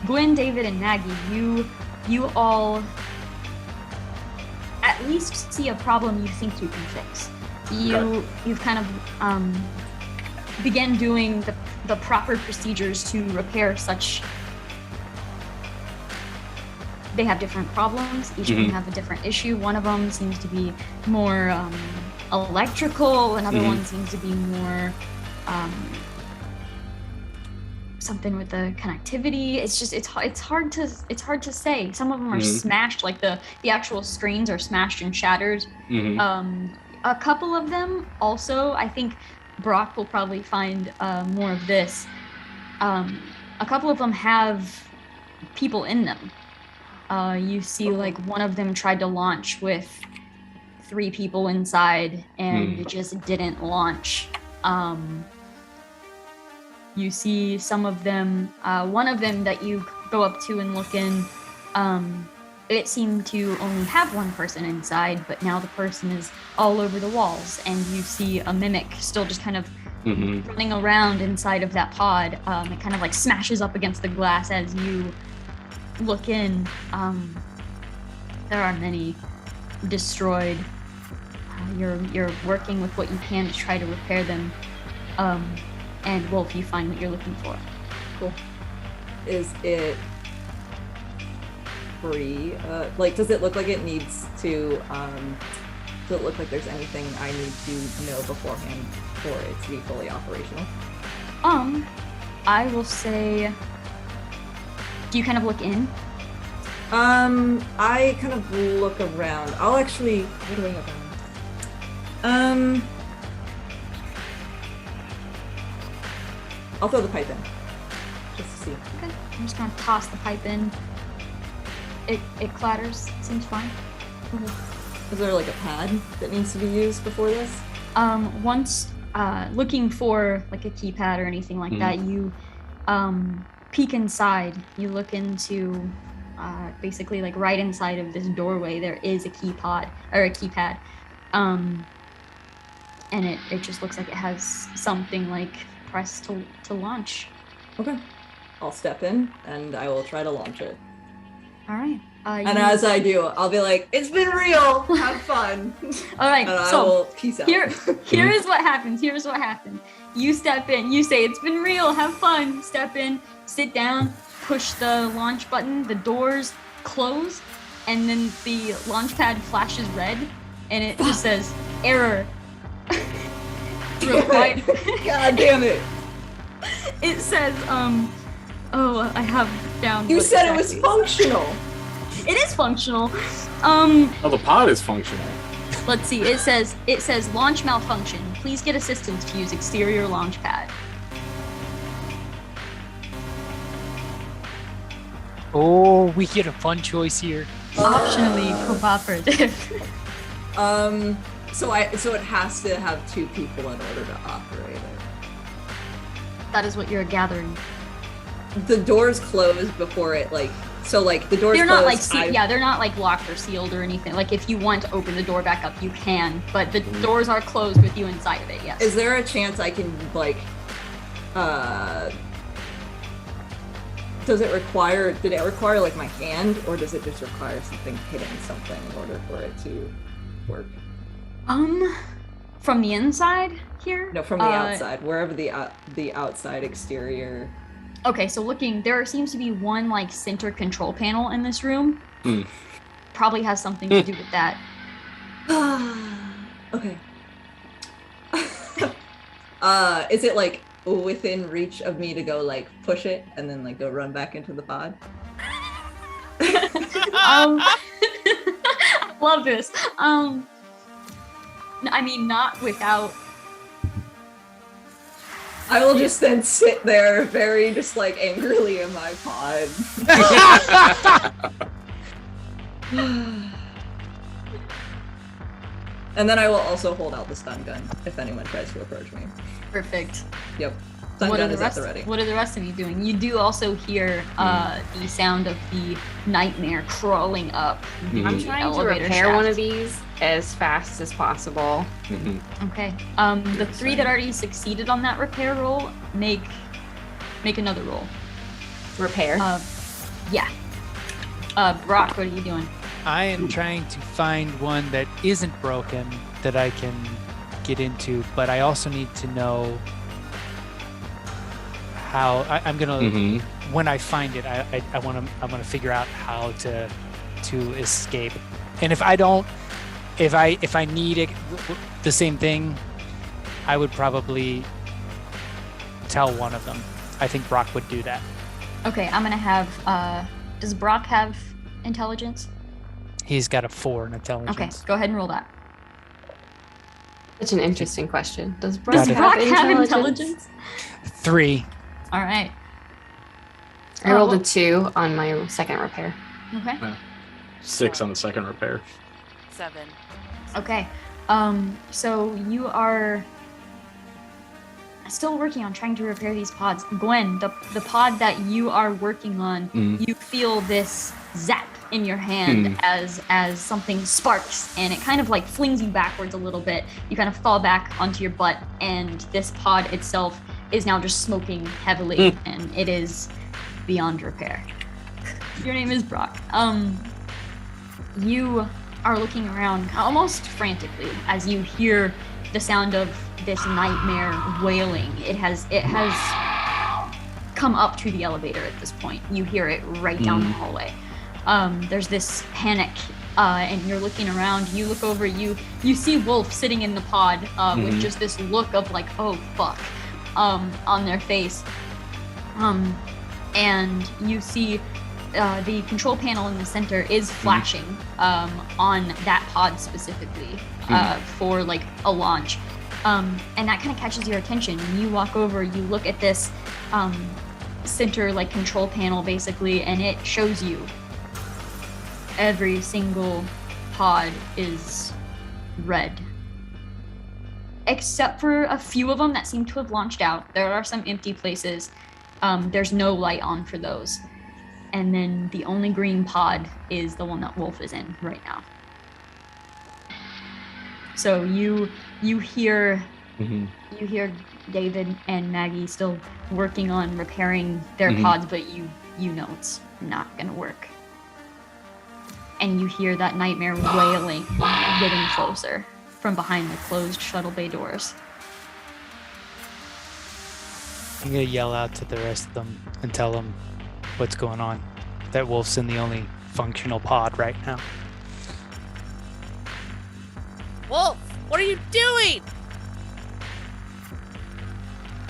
Gwen, David, and Maggie, you all at least see a problem you think you can fix. You've kind of began doing the proper procedures to repair such. They have different problems. Each of them have a different issue. One of them seems to be more electrical. Another one seems to be more something with the connectivity. It's just it's hard to say. Some of them are smashed, like the actual screens are smashed and shattered. A couple of them also, I think Brock will probably find more of this. A couple of them have people in them. You see, like, one of them tried to launch with 3 people inside, and it just didn't launch. You see some of them, one of them that you go up to and look in, it seemed to only have one person inside, but now the person is all over the walls, and you see a mimic still just kind of running around inside of that pod. It kind of like smashes up against the glass as you look in. There are many destroyed. You're working with what you can to try to repair them. And Wolf, you find what you're looking for. Cool. Is it free? Like, does it look like it needs to, does it look like there's anything I need to know beforehand for it to be fully operational? I will say, do you kind of look in? I kind of look around. I'll actually, what do I have on? I'll throw the pipe in, just to see. Okay, I'm just gonna toss the pipe in. It clatters, seems fine. Is there like a pad that needs to be used before this? Once looking for like a keypad or anything like that, you peek inside. You look into basically like right inside of this doorway. There is a keypad, and it just looks like it has something like press to launch. Okay, I'll step in and I will try to launch it. All right. And as I do, I'll be like, "It's been real. Have fun." All right. And So I will peace out. here is what happens. Here's what happened. You step in. You say, "It's been real. Have fun." Step in. Sit down. Push the launch button. The doors close, and then the launch pad flashes red, and it just says, "Error." Required. God damn it! It says, I have down. You what said it exactly. was functional. It is functional. Oh, the pod is functional. Let's see. It says launch malfunction. Please get assistance to use exterior launch pad. Oh, we get a fun choice here. Optionally cooperative. So it has to have two people in order to operate it. That is what you're gathering. The doors close before it the doors. They're not close, like they're not like locked or sealed or anything. Like if you want to open the door back up, you can, but the doors are closed with you inside of it. Yes. Is there a chance I can did it require like my hand, or does it just require something hitting something in order for it to work? From the inside here? No, from the outside, wherever the outside exterior. Okay, so there seems to be one like center control panel in this room. Probably has something to do with that. Okay. Is it like within reach of me to go like push it and then like go run back into the pod? Love this. I mean, not without. I will just then sit there very just like angrily in my pod. And then I will also hold out the stun gun if anyone tries to approach me. Perfect. Yep. Stun gun is at the ready. What are the rest of you doing? You do also hear the sound of the nightmare crawling up. I'm trying to repair one of these as fast as possible. Okay. The three that already succeeded on that repair roll, make another roll. Repair? Yeah. Brock, what are you doing? I am trying to find one that isn't broken that I can get into, but I also need to know how I'm gonna when I find it, I want to figure out how to escape. And if I need the same thing, I would probably tell one of them. I think Brock would do that. Okay, I'm gonna have. Does Brock have intelligence? He's got a 4 in intelligence. Okay, go ahead and roll that. Such an interesting question. Does Brock Brock have intelligence? 3. All right. I rolled a 2 on my second repair. Okay. 6 on the second repair. 7. Okay. So you are still working on trying to repair these pods. Gwen, the pod that you are working on, you feel this zap in your hand as something sparks, and it kind of like flings you backwards a little bit. You kind of fall back onto your butt, and this pod itself is now just smoking heavily, and it is beyond repair. Your name is Brock. You are looking around almost frantically as you hear the sound of this nightmare wailing. It has come up to the elevator at this point. You hear it right down the hallway. There's this panic, and you're looking around. You look over, you see Wolf sitting in the pod with just this look of like, oh fuck, on their face. And you see the control panel in the center is flashing on that pod specifically for like a launch. And that kind of catches your attention. And you walk over, you look at this center like control panel basically, and it shows you every single pod is red. Except for a few of them that seem to have launched out. There are some empty places. There's no light on for those. And then the only green pod is the one that Wolf is in right now. So you hear David and Maggie still working on repairing their pods, but you know it's not gonna work. And you hear that nightmare wailing, getting closer from behind the closed shuttle bay doors. I'm gonna yell out to the rest of them and tell them what's going on. That Wolf's in the only functional pod right now. Wolf, what are you doing?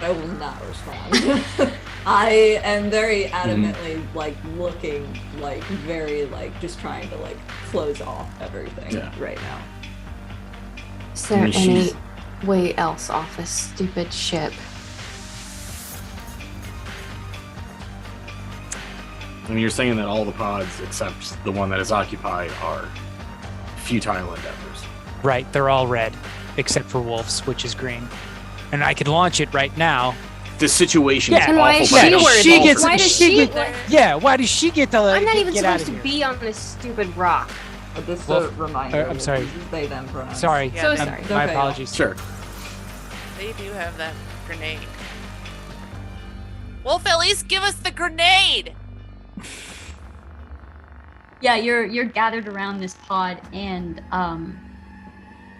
I will not respond. I am very adamantly like looking like very like just trying to like close off everything right now. Is there any way else off this stupid ship? I mean, you're saying that all the pods except the one that is occupied are futile endeavors. Right, they're all red, except for Wolf's, which is green. And I could launch it right now. The situation is And why awful. is but she I don't- worried? She gets- Why does she she? why does she get to I'm not even get out supposed of to here? be on this stupid rock. But this Wolf, reminder. I'm sorry. This is they them pronouns. Sorry. So sorry. My Okay. apologies. Sure. They do have that grenade. Wolf, at least give us the grenade! Yeah, you're gathered around this pod, and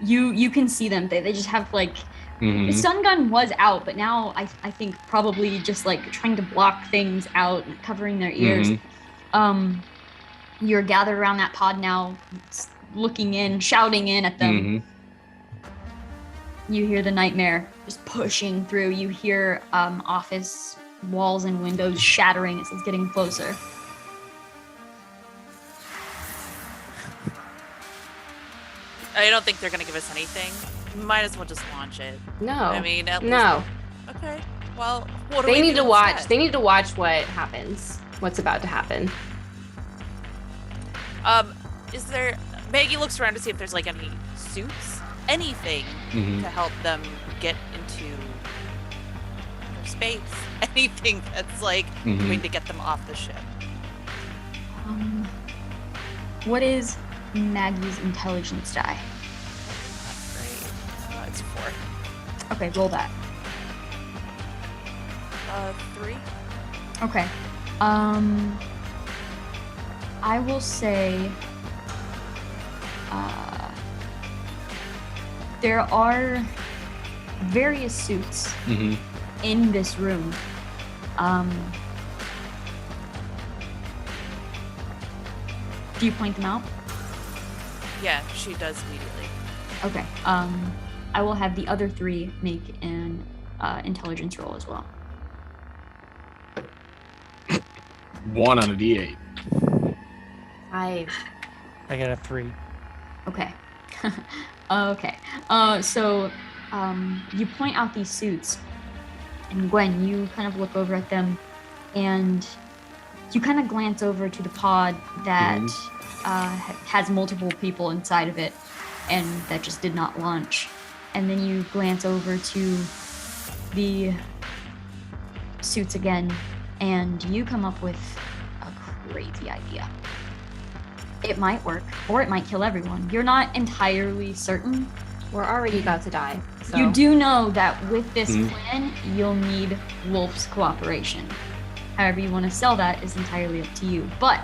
you can see them. They just have like the stun gun was out, but now I think probably just like trying to block things out, covering their ears. You're gathered around that pod now, looking in, shouting in at them. You hear the nightmare just pushing through. You hear office walls and windows shattering as it's getting closer. I don't think they're gonna give us anything. Might as well just launch it. No. I mean, at no. least... Okay. Well, what do They we need do to watch. instead? They need to watch what happens. What's about to happen. Is there... Maggie looks around to see if there's like any suits, anything to help them get into their space, anything that's like going to get them off the ship. What is Maggie's intelligence die? Great. It's 4. Okay, roll that. 3. Okay. I will say there are various suits in this room. Do you point them out? Yeah, she does immediately. Okay. I will have the other 3 make an intelligence roll as well. 1 on a D8. 5. I got a 3. Okay. Okay. So you point out these suits, and Gwen, you kind of look over at them, and you kind of glance over to the pod that has multiple people inside of it, and that just did not launch. And then you glance over to the suits again, and you come up with a crazy idea. It might work, or it might kill everyone. You're not entirely certain. We're already about to die. So. You do know that with this plan, you'll need Wolf's cooperation. However you want to sell that is entirely up to you. But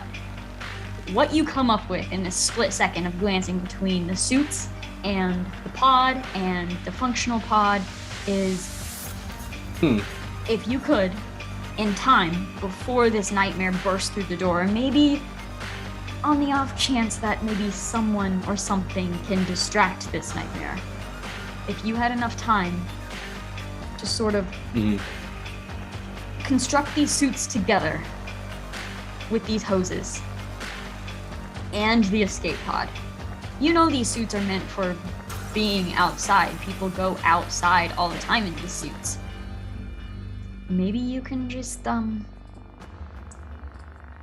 what you come up with in this split second of glancing between the suits and the pod and the functional pod is if you could, in time, before this nightmare bursts through the door, maybe on the off chance that maybe someone or something can distract this nightmare. If you had enough time to sort of construct these suits together with these hoses and the escape pod. You know these suits are meant for being outside. People go outside all the time in these suits. Maybe you can just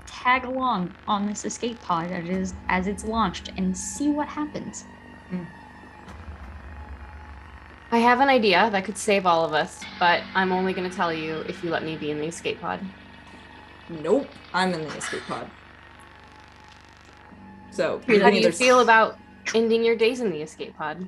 tag along on this escape pod as it's launched and see what happens. I have an idea that could save all of us, but I'm only going to tell you if you let me be in the escape pod. Nope, I'm in the escape pod. So, how do you feel about ending your days in the escape pod?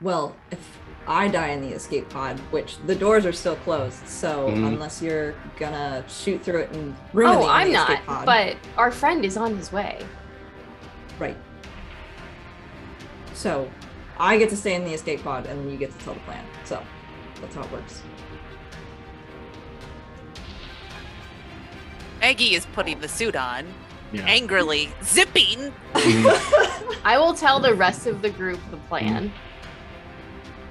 Well, if I die in the escape pod, which the doors are still closed, so unless you're gonna shoot through it and ruin the I'm escape not, pod. But our friend is on his way. Right. So, I get to stay in the escape pod, and then you get to tell the plan. So, that's how it works. Maggie is putting the suit on, angrily zipping. I will tell the rest of the group the plan,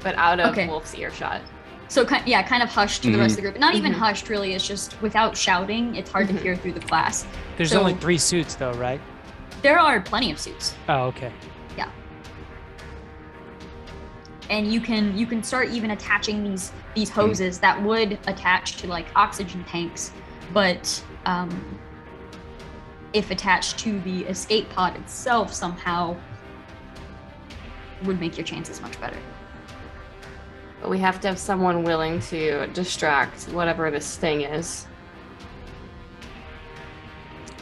but out of Wolf's earshot. So, kind of hushed to the rest of the group. Not even hushed, really. It's just without shouting, it's hard to hear through the class. There's only 3 suits, though, right? There are plenty of suits. Oh, okay. Yeah. And you can start even attaching these hoses that would attach to like oxygen tanks, but if attached to the escape pod itself somehow, would make your chances much better. But we have to have someone willing to distract whatever this thing is.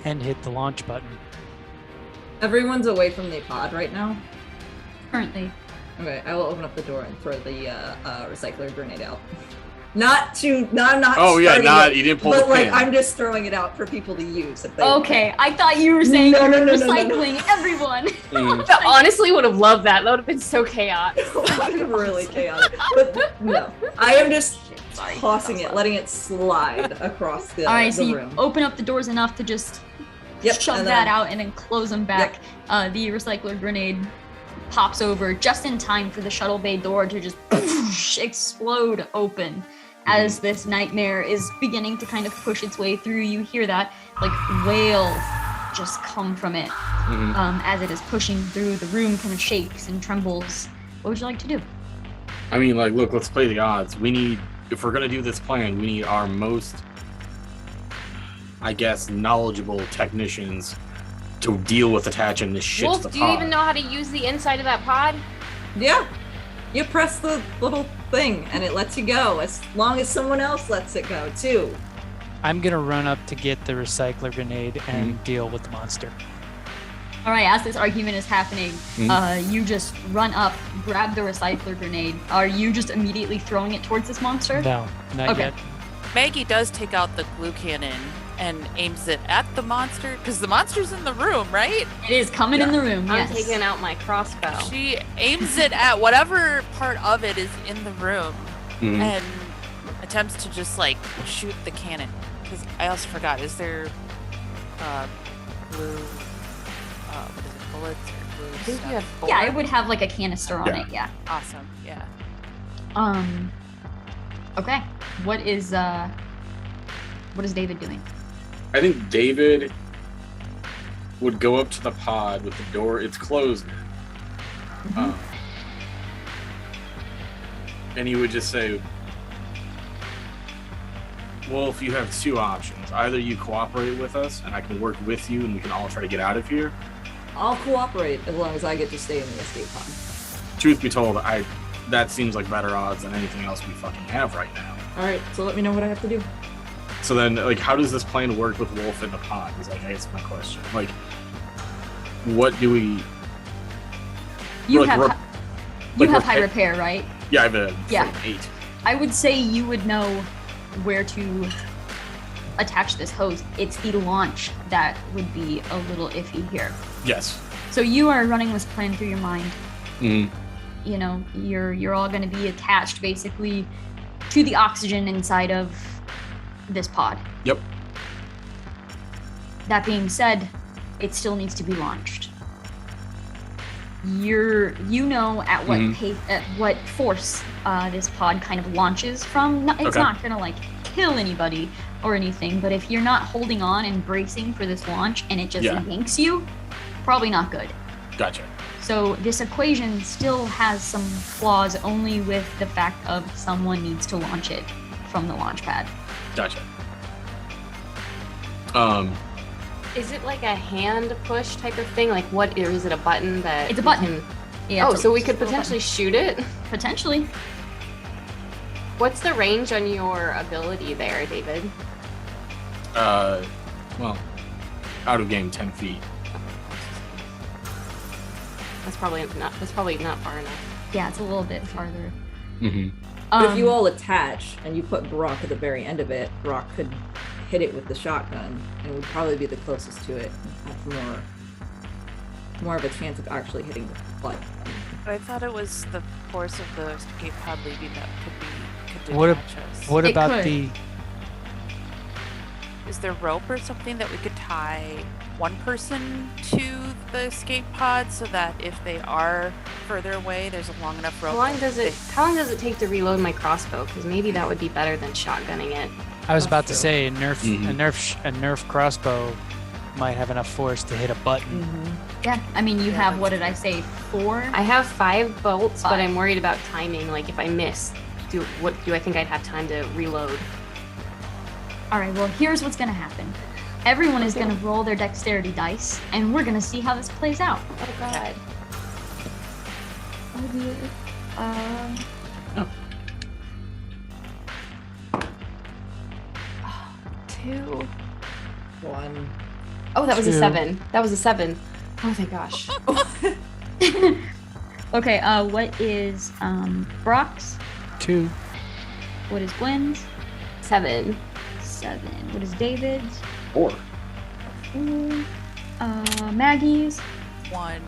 And hit the launch button. Everyone's away from the pod right now? Currently. Okay, I will open up the door and throw the recycler grenade out. I'm not. Oh yeah, you didn't pull the pin. But like, I'm just throwing it out for people to use. If they okay, I thought you were saying recycling everyone. I honestly would have loved that. That would have been so chaotic. Really chaotic. But no, I am just tossing it, letting it slide across the room. All right, so you open up the doors enough to just shove that out and then close them back. The recycler grenade pops over just in time for the shuttle bay door to just explode open. As this nightmare is beginning to kind of push its way through, you hear that like wail just come from it as it is pushing through. The room kind of shakes and trembles. What would you like to do? I mean, like, look, let's play the odds. If we're gonna do this plan, we need our most, I guess, knowledgeable technicians to deal with attaching this shit to the pod. Wolf, do you even know how to use the inside of that pod? Yeah. You press the little thing and it lets you go, as long as someone else lets it go too. I'm gonna run up to get the recycler grenade and deal with the monster. All right, as this argument is happening, you just run up, grab the recycler grenade. Are you just immediately throwing it towards this monster? No, not yet. Maggie does take out the glue cannon and aims it at the monster, because the monster's in the room, right? It is coming in the room, yes. I'm taking out my crossbow. She aims it at whatever part of it is in the room and attempts to just like shoot the cannon. Because I also forgot, is there blue, what is it, bullets or blue I think stuff? you have 4. Yeah, it would have like a canister on it, yeah. Awesome, yeah. Okay. What is David doing? I think David would go up to the pod with the door. It's closed now. And he would just say, Wolf, you have 2 options. Either you cooperate with us and I can work with you and we can all try to get out of here. I'll cooperate as long as I get to stay in the escape pod. Truth be told, that seems like better odds than anything else we fucking have right now. All right, so let me know what I have to do. So then, like, how does this plan work with Wolf in the pod? Is like, I guess my question. Like, what do we? You like, have like high repair, right? Yeah, I have a Yeah. 8. I would say you would know where to attach this hose. It's the launch that would be a little iffy here. Yes. So you are running this plan through your mind. Mm. You know, you're all going to be attached basically to the oxygen inside of this pod. Yep. That being said, it still needs to be launched. You know at what pace, at what force this pod kind of launches from. It's Okay. not gonna like kill anybody or anything, but if you're not holding on and bracing for this launch and it just yanks you, probably not good. Gotcha. So this equation still has some flaws only with the fact of someone needs to launch it from the launch pad. Gotcha. Is it like a hand push type of thing? Like what, or is it a button that It's a you button. can- Yeah, Oh, it's a- so we it's a could little potentially shoot it? button. Potentially. What's the range on your ability there, David? Well, out of game 10 feet. That's probably not far enough. Yeah, it's a little bit farther. Mm-hmm. But if you all attach and you put Brock at the very end of it, Brock could hit it with the shotgun and would probably be the closest to it and have more of a chance of actually hitting the butt. But I thought it was the force of the escape pod leaving that could What detach us. What It about could. the? Is there rope or something that we could tie one person to the escape pod so that if they are further away, there's a long enough rope? How long does that it take to reload my crossbow? Because maybe that would be better than shotgunning it. I was about to true. say a nerf crossbow might have enough force to hit a button. Yeah, I mean, you have, what did I say, 4? I have 5 bolts, but 5. I'm worried about timing. Like if I miss, do I think I'd have time to reload? All right, well, here's what's going to happen. Everyone is going to roll their dexterity dice, and we're going to see how this plays out. Oh God. Oh, dear. Two. 1. Oh, that was a Two. 7. That was a 7. Oh my gosh. Okay, what is Brock's? 2. What is Gwen's? 7. 7. What is David's? 4. 4. Maggie's. 1.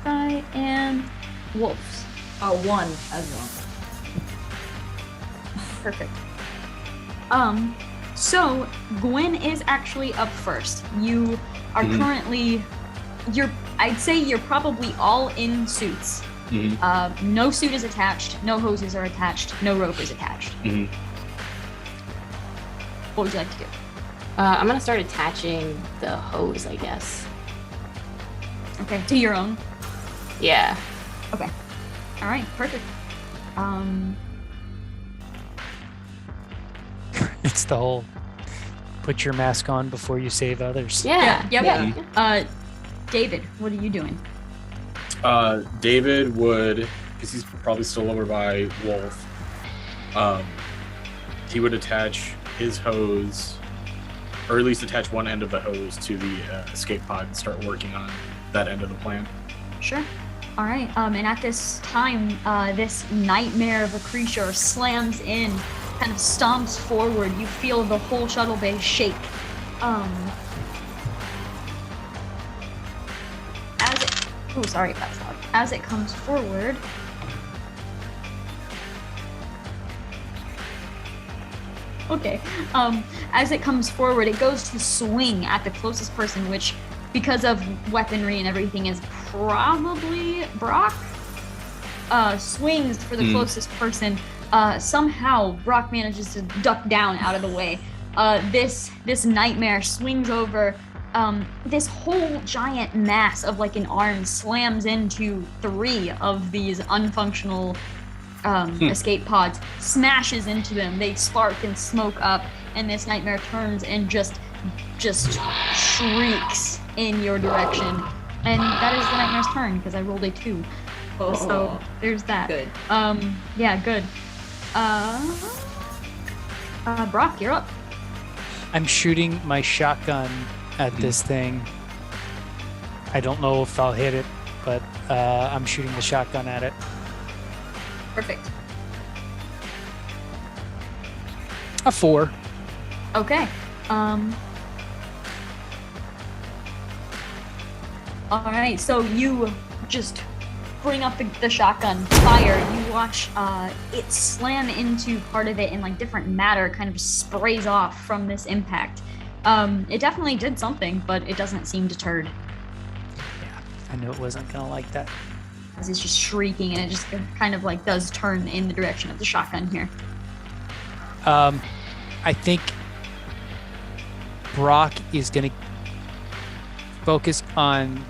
Alright, and Wolf's. 1 as well. Perfect. So Gwen is actually up first. You are currently, I'd say you're probably all in suits. No suit is attached, no hoses are attached, no rope is attached. What would you like to do? I'm gonna start attaching the hose, I guess. Okay, to your own. Yeah. Okay. All right, perfect. It's the whole put your mask on before you save others. Yeah. Yep. Yeah. David, what are you doing? David would, because he's probably still over by Wolf, he would attach his hose, or at least attach one end of the hose to the escape pod and start working on that end of the plan. Sure. All right. And at this time, this nightmare of a creature slams in, kind of stomps forward. You feel the whole shuttle bay shake. Sorry, that's loud. As it comes forward, okay. As it comes forward, it goes to swing at the closest person, which, because of weaponry and everything, is probably Brock. Swings for the closest person. Somehow Brock manages to duck down out of the way. This nightmare swings over. This whole giant mass of like an arm slams into 3 of these unfunctional escape pods, smashes into them. They spark and smoke up, and this nightmare turns and just shrieks in your direction. And that is the nightmare's turn because I rolled a 2. So there's that. Good. Yeah, good. Brock, you're up. I'm shooting my shotgun at this thing. I don't know if I'll hit it, but I'm shooting the shotgun at it. Perfect. A 4. Okay. All right, so you just bring up the shotgun, fire. You watch it slam into part of it, and like different matter kind of sprays off from this impact. It definitely did something, but it doesn't seem deterred. Yeah, I knew it wasn't gonna like that. As it's just shrieking, and it just kind of like does turn in the direction of the shotgun here. I think Brock is gonna focus on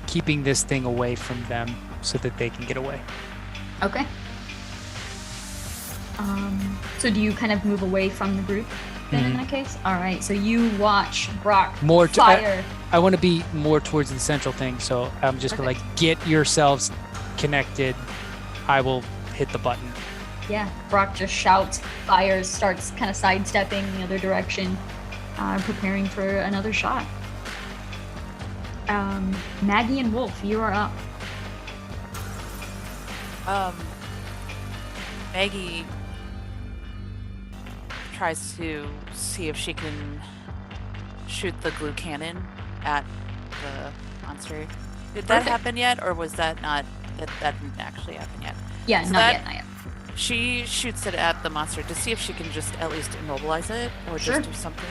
keeping this thing away from them so that they can get away. Okay. So do you kind of move away from the group then in that case? All right, so you watch Brock fire. I want to be more towards the central thing, so I'm just gonna like, get yourselves connected. I will hit the button. Yeah, Brock just shouts, fires, starts kind of sidestepping the other direction, preparing for another shot. Maggie and Wolf, you are up. Maggie tries to see if she can shoot the glue cannon at the monster. Did that happen yet, or was that not? That didn't actually happen yet. Yeah, so not yet. She shoots it at the monster to see if she can just at least immobilize it, or just do something.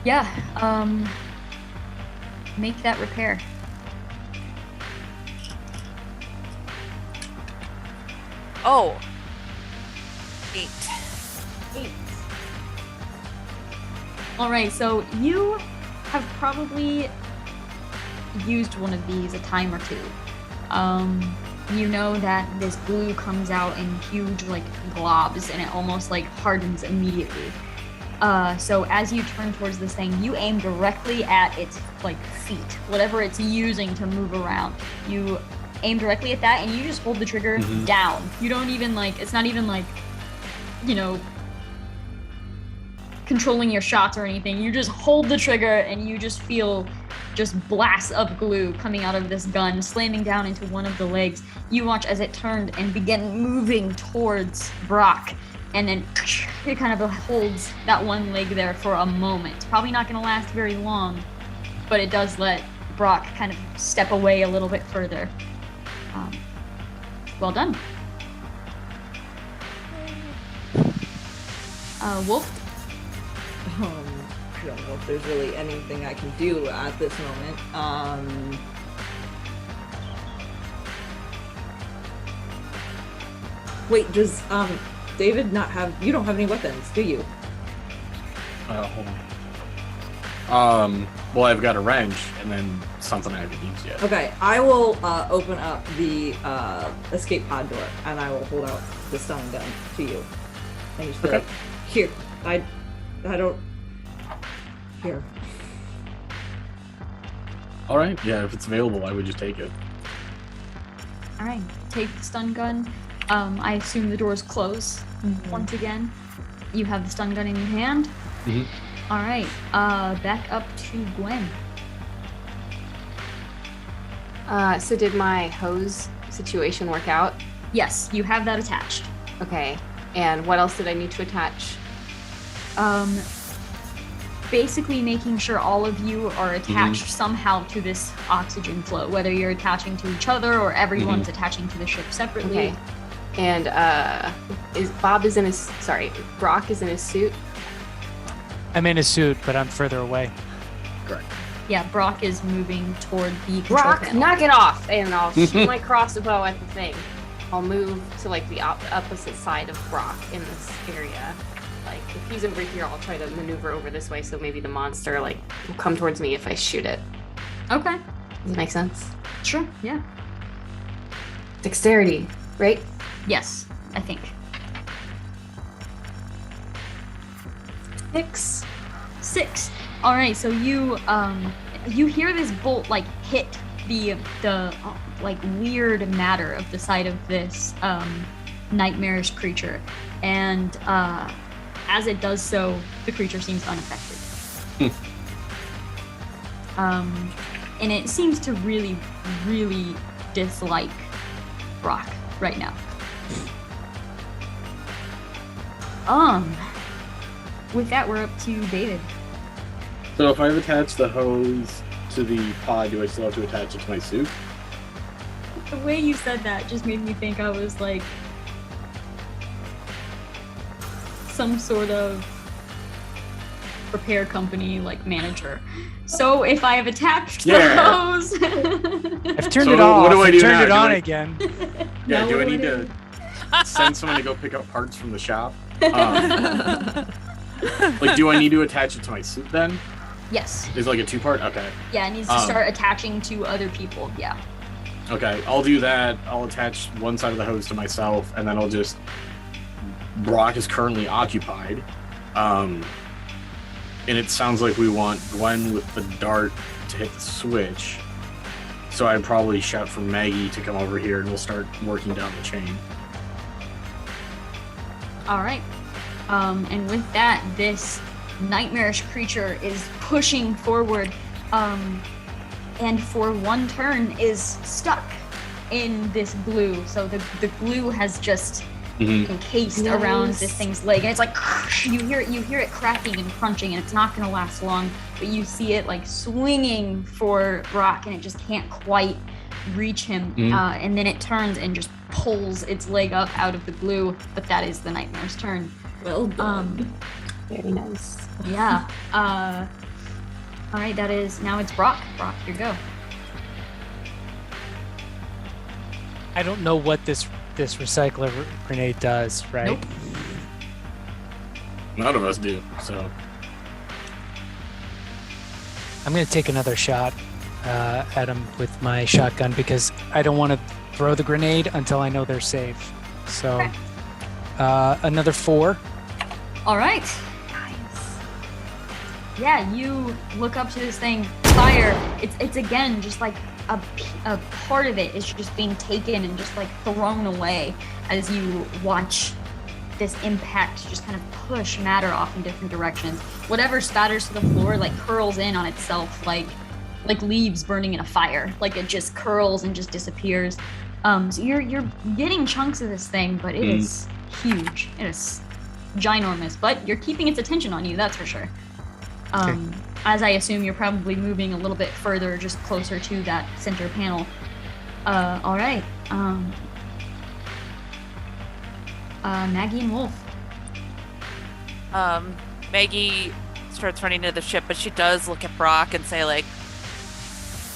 Yeah. Make that repair. Oh. 8. All right, so you have probably used one of these a time or two. You know that this glue comes out in huge like globs, and it almost like hardens immediately. So as you turn towards this thing, you aim directly at its like feet, whatever it's using to move around. You aim directly at that, and you just hold the trigger down. You don't even like, it's not even like, you know, controlling your shots or anything. You just hold the trigger, and you just feel just blasts of glue coming out of this gun, slamming down into one of the legs. You watch as it turned and began moving towards Brock, and then it kind of holds that one leg there for a moment. It's probably not going to last very long, but it does let Brock kind of step away a little bit further. Well done. Wolf? I don't know if there's really anything I can do at this moment. Wait, does David not have? You don't have any weapons, do you? Hold on. Well, I've got a wrench and then something I haven't used yet. Okay, I will open up the escape pod door, and I will hold out the stun gun to you, and just be like, "Here, I don't." Here. All right. Yeah, if it's available, I would just take it. All right, take the stun gun. I assume the doors close once again. You have the stun gun in your hand. All right, back up to Gwen. So did my hose situation work out? Yes, you have that attached. Okay, and what else did I need to attach? Basically making sure all of you are attached somehow to this oxygen flow, whether you're attaching to each other or everyone's attaching to the ship separately. Okay. And Brock is in his suit? I'm in a suit, but I'm further away. Correct. Yeah, Brock is moving toward the control Brock, panel. knock it off! And I'll shoot my crossbow at the thing. I'll move to like the opposite side of Brock in this area. Like, if he's over here, I'll try to maneuver over this way, so maybe the monster, like, will come towards me if I shoot it. Okay. Does it make sense? Sure, yeah. Dexterity, right? Yes, I think. 6. All right, so you hear this bolt like hit the like weird matter of the side of this nightmarish creature, and as it does so, the creature seems unaffected. And it seems to really, really dislike Brock right now. With that, we're up to David. So if I've attached the hose to the pod, do I still have to attach it to my suit? The way you said that just made me think I was like some sort of repair company like manager. So if I have attached the hose, I've turned it off. What do I do turned now? it on again. Yeah, do I need to send someone to go pick up parts from the shop? Like, do I need to attach it to my suit then? yes. Is it like a two-part? Okay. Yeah, it needs to start attaching to other people. Yeah. Okay, I'll do that. I'll attach one side of the hose to myself, and then I'll just... Brock is currently occupied. And it sounds like we want Gwen with the dart to hit the switch. So I'd probably shout for Maggie to come over here, and we'll start working down the chain. All right. And with that, this nightmarish creature is pushing forward, and for one turn is stuck in this glue. So the glue has just encased around this thing's leg, and it's like you hear it cracking and crunching, and it's not going to last long. But you see it like swinging for Brock, and it just can't quite reach him. And then it turns and just pulls its leg up out of the glue. But that is the nightmare's turn. Well done. Very nice. Yeah. All right. That is now it's Brock. Brock, your go. I don't know what this recycler grenade does, right? Nope. None of us do, so... I'm going to take another shot at him with my shotgun because I don't want to throw the grenade until I know they're safe. So, Okay. Another 4. All right. Nice. Yeah, you look up to this thing, fire. It's again just like a part of it is just being taken and just like thrown away as you watch this impact just kind of push matter off in different directions. Whatever spatters to the floor like curls in on itself like leaves burning in a fire. Like it just curls and just disappears. So you're getting chunks of this thing, but it is huge. It is ginormous, but you're keeping its attention on you, that's for sure. As I assume you're probably moving a little bit further, just closer to that center panel. All right. Maggie and Wolf. Maggie starts running to the ship, but she does look at Brock and say, like,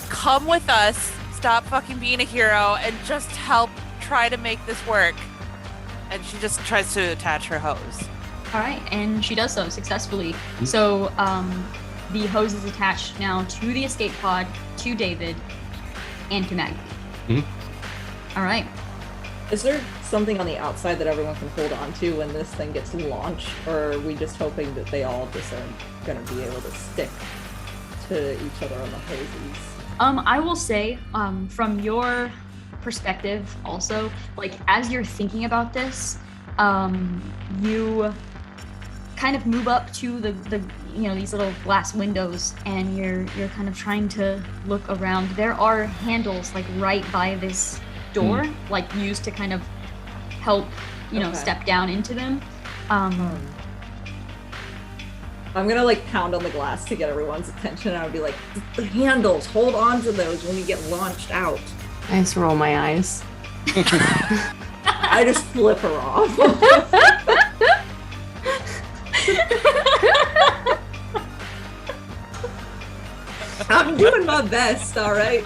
come with us, stop fucking being a hero, and just help try to make this work. And she just tries to attach her hose. All right, and she does so successfully. So the hose is attached now to the escape pod, to David, and to Maggie. All right. Is there something on the outside that everyone can hold on to when this thing gets launched, or are we just hoping that they all just are going to be able to stick to each other on the hoses? I will say, from your perspective also, like as you're thinking about this, you kind of move up to the these little glass windows, and you're kind of trying to look around. There are handles like right by this door, like used to kind of help step down into them. I'm gonna like pound on the glass to get everyone's attention, and I'll be like, the handles, hold on to those when you get launched out. I just roll my eyes. I just flip her off. I'm doing my best, all right?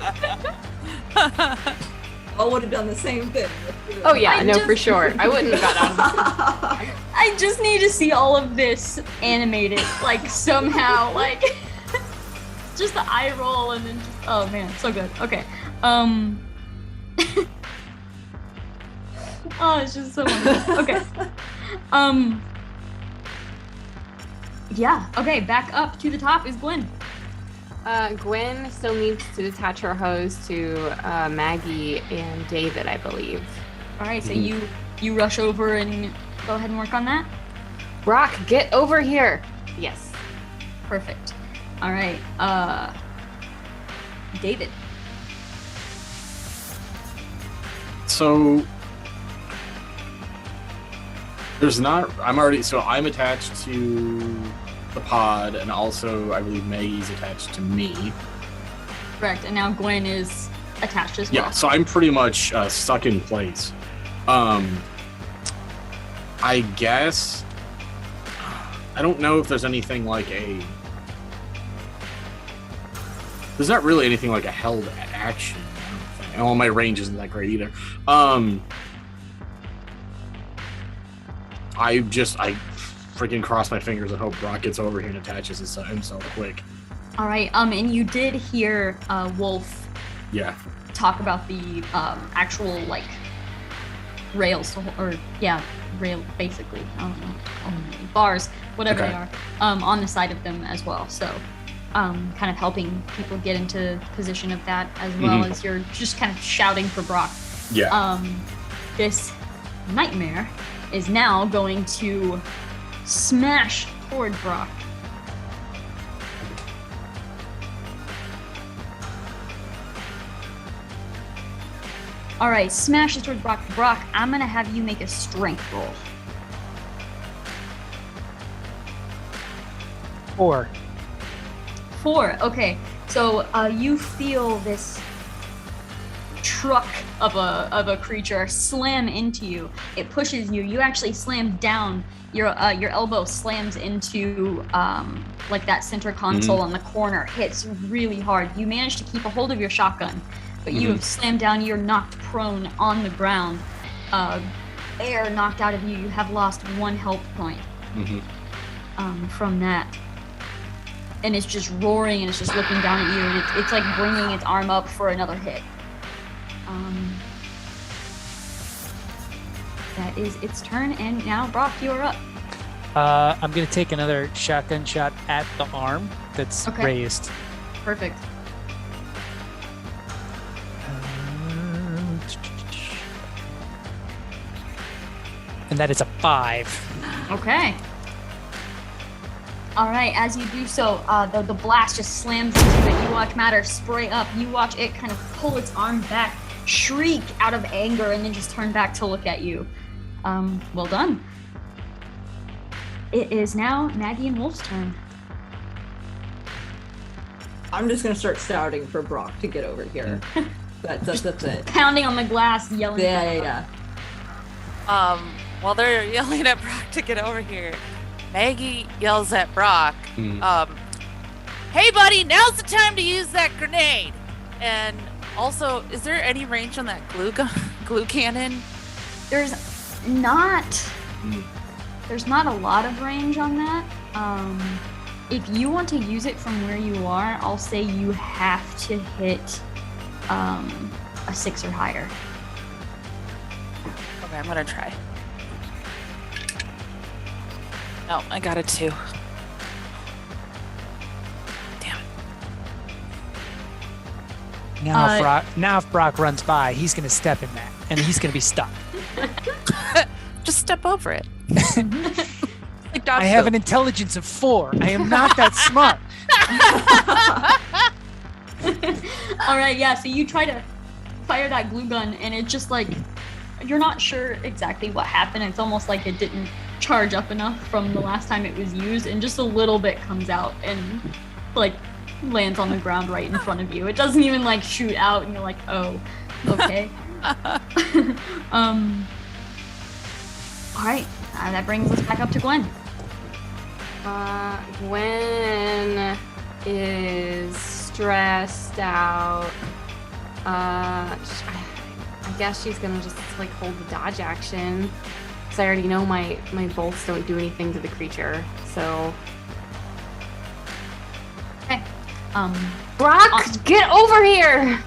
I would have done the same thing. Oh yeah, for sure. I wouldn't have got out. I just need to see all of this animated, like somehow, like just the eye roll and then just, oh man, so good. Okay. Oh, it's just so wonderful. Okay. Yeah. Okay. Back up to the top is Gwen. Gwen still needs to attach her hose to Maggie and David, I believe. All right, so you rush over and go ahead and work on that. Brock, get over here. Yes. Perfect. All right, David. So I'm attached to the pod, and also I believe Maggie's attached to me. Correct, and now Gwen is attached as well. Yeah, so I'm pretty much stuck in place. I guess I don't know if there's anything like there's not really anything like a held action. I don't think. Well, my range isn't that great either. I freaking cross my fingers and hope Brock gets over here and attaches himself quick. All right, and you did hear Wolf talk about the actual like rails rail basically. I don't know, bars, whatever they are, on the side of them as well. So kind of helping people get into position of that, as well as you're just kind of shouting for Brock. Yeah. This nightmare is now going to smash toward Brock. All right, smashes toward Brock. Brock, I'm gonna have you make a strength roll. 4. 4. Okay, so you feel this truck of a creature slam into you. It pushes you. You actually slam down. Your elbow slams into like that center console on the corner. Hits really hard. You manage to keep a hold of your shotgun, but you have slammed down. You're knocked prone on the ground. Air knocked out of you. You have lost 1 health point from that. And it's just roaring, and it's just looking down at you. And it's like bringing its arm up for another hit. That is its turn, and now Brock, you are up. I'm going to take another shotgun shot at the arm that's raised. Perfect. And that is a 5. Okay. All right, as you do so, the blast just slams into it. You watch Matter spray up. You watch it kind of pull its arm back, shriek out of anger, and then just turn back to look at you. Well done. It is now Maggie and Wolf's turn. I'm just gonna start shouting for Brock to get over here. That's it. Pounding on the glass, yelling. Yeah. While they're yelling at Brock to get over here, Maggie yells at Brock, "Hey buddy, now's the time to use that grenade!" And also, is there any range on that glue cannon? There's not a lot of range on that. If you want to use it from where you are, I'll say you have to hit a 6 or higher. Okay, I'm gonna try. No, I got a 2. Damn it. Now if Brock runs by, he's going to step in that, and he's going to be stuck. Just step over it. Like I have an intelligence of 4. I am not that smart. All right, yeah, so you try to fire that glue gun, and it just like, you're not sure exactly what happened. It's almost like it didn't charge up enough from the last time it was used, and just a little bit comes out and like lands on the ground right in front of you. It doesn't even like shoot out, and you're like, oh, okay. All right, that brings us back up to Gwen. Gwen is stressed out. I guess she's gonna just like hold the dodge action, because I already know my bolts don't do anything to the creature. So, okay. Brock, get over here!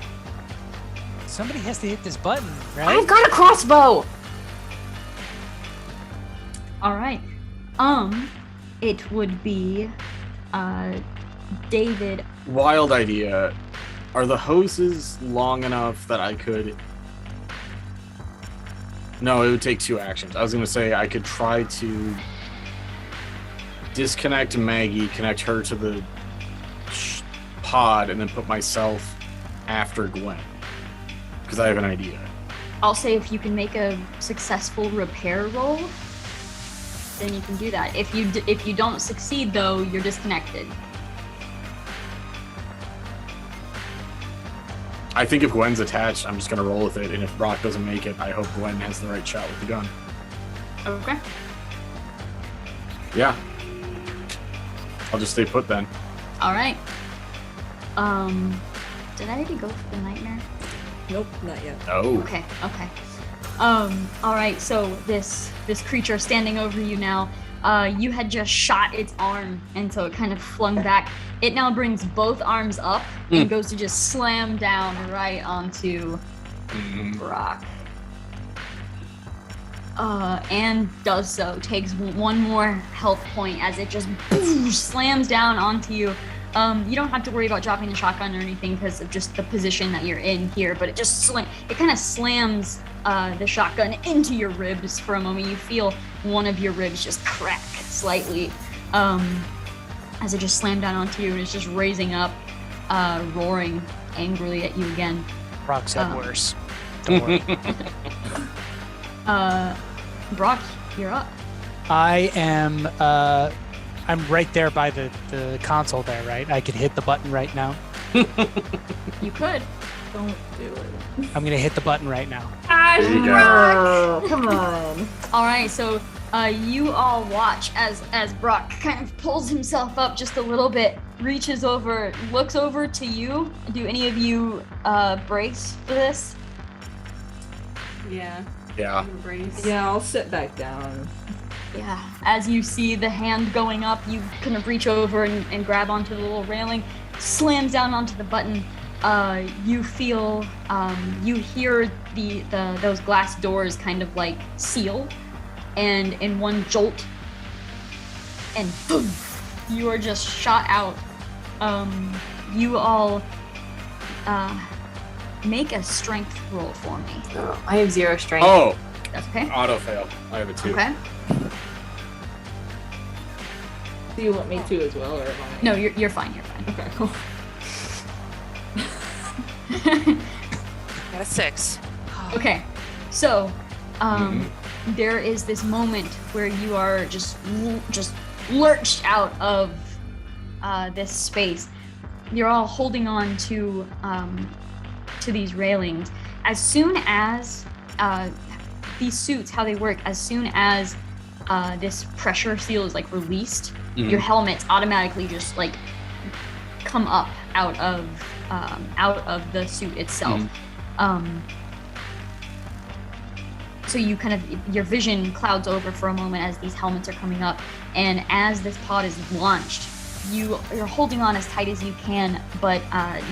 Somebody has to hit this button, right? I've got a crossbow. All right. It would be David Wild idea. Are the hoses long enough that I could... No, it would take 2 actions. I was going to say I could try to disconnect Maggie, connect her to the pod, and then put myself after Gwen. Because I have an idea. I'll say if you can make a successful repair roll, then you can do that. If you don't succeed, though, you're disconnected. I think if Gwen's attached, I'm just going to roll with it. And if Brock doesn't make it, I hope Gwen has the right shot with the gun. Okay. Yeah. I'll just stay put then. All right. Did I already go for the nightmare? Nope, not yet. Oh. Okay. All right. So this creature standing over you now, you had just shot its arm, and so it kind of flung back. It now brings both arms up and goes to just slam down right onto Brock. And does so. Takes one more health point as it just slams down onto you. You don't have to worry about dropping the shotgun or anything because of just the position that you're in here, but it just it kind of slams the shotgun into your ribs for a moment. You feel one of your ribs just crack slightly as it just slammed down onto you, and it's just raising up, roaring angrily at you again. Brock said worse. Don't worry. Brock, you're up. I am. I'm right there by the console there, right? I could hit the button right now. You could. Don't do it. I'm gonna hit the button right now. There you go. Oh, come on. All right, so you all watch as Brock kind of pulls himself up just a little bit, reaches over, looks over to you. Do any of you brace for this? Yeah. Yeah. Embrace. Yeah, I'll sit back down. Yeah. As you see the hand going up, you kind of reach over and grab onto the little railing, slams down onto the button. You feel, you hear those glass doors kind of like seal, and in one jolt, and boom, you are just shot out. You all make a strength roll for me. Oh, I have 0 strength. Oh, That's okay. auto fail. I have a 2. Okay. Do you want me to as well, or am I? No, you're fine. You're fine. Okay, cool. Got a 6. Okay, so there is this moment where you are just lurched out of this space. You're all holding on to these railings. As soon as these suits, how they work, as soon as this pressure seal is like released, your helmets automatically just like come up out of the suit itself. So you kind of, your vision clouds over for a moment as these helmets are coming up, and as this pod is launched, you're holding on as tight as you can, but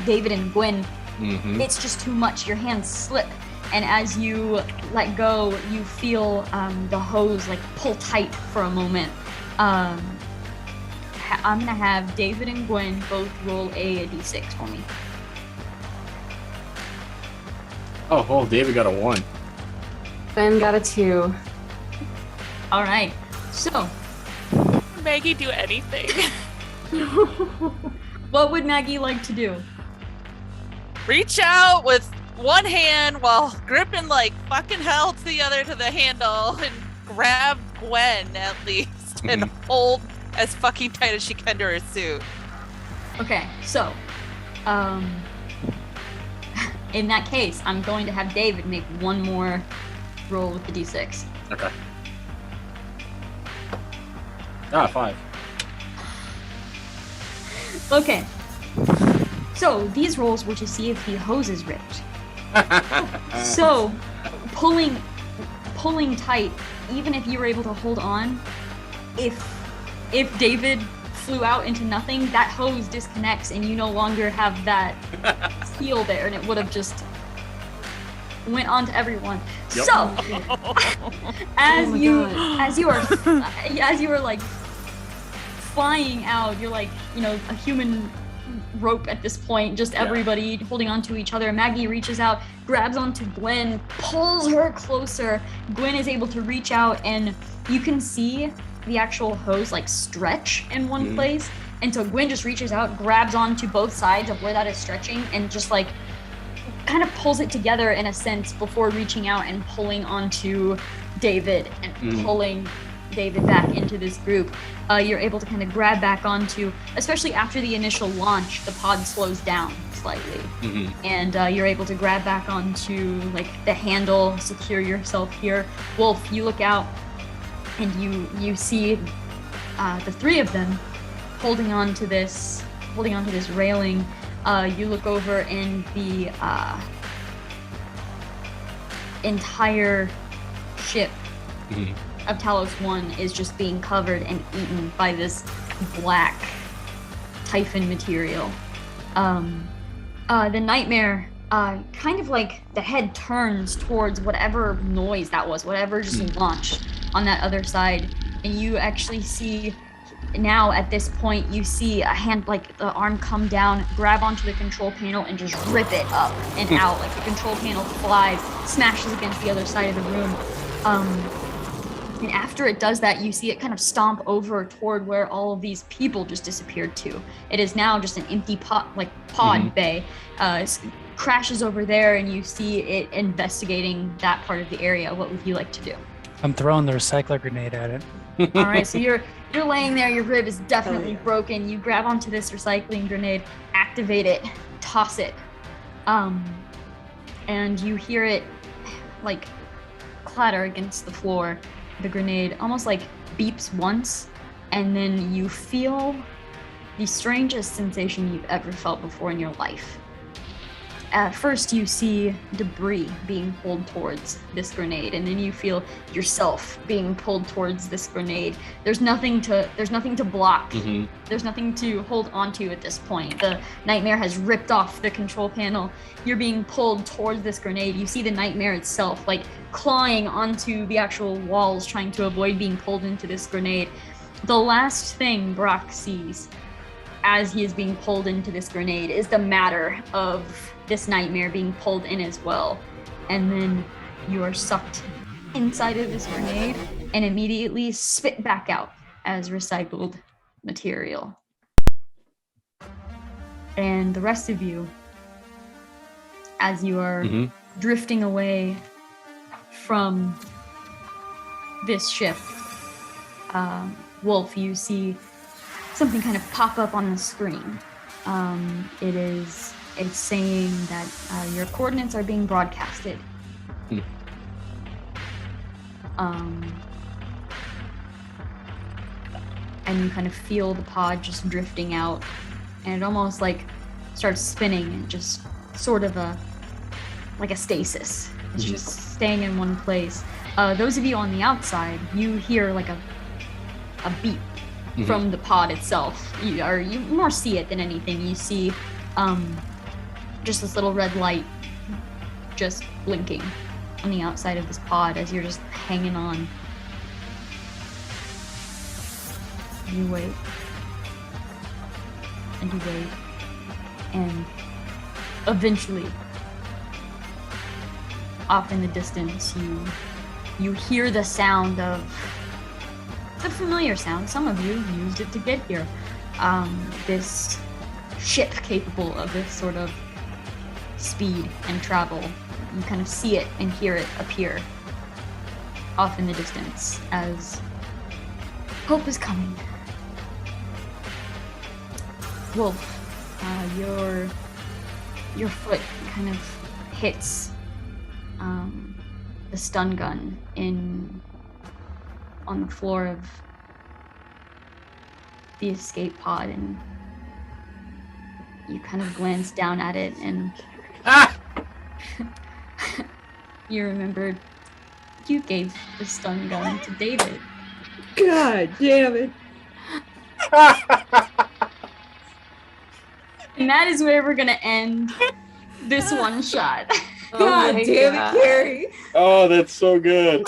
David and Gwen, it's just too much. Your hands slip, and as you let go, you feel the hose like pull tight for a moment. I'm gonna have David and Gwen both roll a d6 for me. Oh, well, David got a 1. Ben got a 2. All right, so Maggie, do anything. what would Maggie like to do? Reach out with one hand while gripping like fucking hell to the other to the handle and grab Gwen at least and hold as fucking tight as she can to her suit. Okay, so in that case, I'm going to have David make one more roll with the d6. Okay. 5. Okay. So these rolls were to see if the hose is ripped. So pulling tight, even if you were able to hold on, if David flew out into nothing, that hose disconnects and you no longer have that seal there, and it would have just went on to everyone. Yep. So as you are like flying out, you're like, a human rope at this point, just everybody holding onto each other. Maggie reaches out, grabs onto Gwen, pulls her closer. Gwen is able to reach out, and you can see the actual hose like stretch in one place. And so Gwen just reaches out, grabs onto both sides of where that is stretching, and just like kind of pulls it together in a sense before reaching out and pulling onto David and pulling David back into this group. You're able to kind of grab back onto, especially after the initial launch, the pod slows down slightly. And you're able to grab back onto like the handle, secure yourself here. Wolf, you look out and you see the three of them holding on to this railing. You look over and the entire ship of Talos 1 is just being covered and eaten by this black Typhon material. The nightmare, kind of like the head turns towards whatever noise that was, whatever just launched on that other side, and you actually see now at this point, you see a hand, like the arm come down, grab onto the control panel and just rip it up and out. Like the control panel flies, smashes against the other side of the room. And after it does that, you see it kind of stomp over toward where all of these people just disappeared to. It is now just an empty pod bay. Crashes over there, and you see it investigating that part of the area. What would you like to do? I'm throwing the recycler grenade at it. All right, so you're laying there, your rib is definitely broken. You grab onto this recycling grenade, activate it, toss it. And you hear it like clatter against the floor. The grenade almost like beeps once, and then you feel the strangest sensation you've ever felt before in your life. At first you see debris being pulled towards this grenade, and then you feel yourself being pulled towards this grenade. There's nothing to block. There's nothing to hold onto at this point. The nightmare has ripped off the control panel. You're being pulled towards this grenade. You see the nightmare itself like clawing onto the actual walls, trying to avoid being pulled into this grenade. The last thing Brock sees as he is being pulled into this grenade is the matter of this nightmare being pulled in as well. And then you are sucked inside of this grenade and immediately spit back out as recycled material. And the rest of you, as you are drifting away from this ship, Wolf, you see something kind of pop up on the screen. It's saying that your coordinates are being broadcasted. And you kind of feel the pod just drifting out, and it almost like starts spinning and just sort of like a stasis. It's just staying in one place. Those of you on the outside, you hear like a beep from the pod itself. You more see it than anything. You see just this little red light just blinking on the outside of this pod as you're just hanging on. You wait. And you wait. And eventually, off in the distance, you hear the sound of the familiar sound. Some of you used it to get here. This ship capable of this sort of speed and travel. You kind of see it and hear it appear off in the distance as hope is coming. Wolf, your foot kind of hits the stun gun on the floor of the escape pod, and you kind of glance down at it, and you remembered you gave the stun gun to David. God damn it. And that is where we're gonna end this one shot. God damn it, Carrie. Oh, that's so good.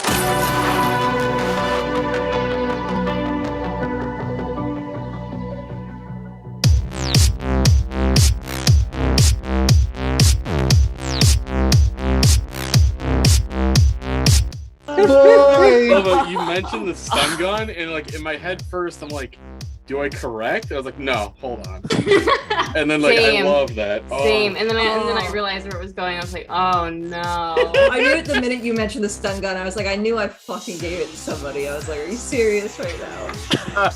Oh, but you mentioned the stun gun, and like in my head first, I'm like, do I correct? I was like, no, hold on. And then like Same. I love that. Same. And then I realized where it was going. I was like, oh no. I knew it the minute you mentioned the stun gun. I was like, I knew I fucking gave it to somebody. I was like, are you serious right now?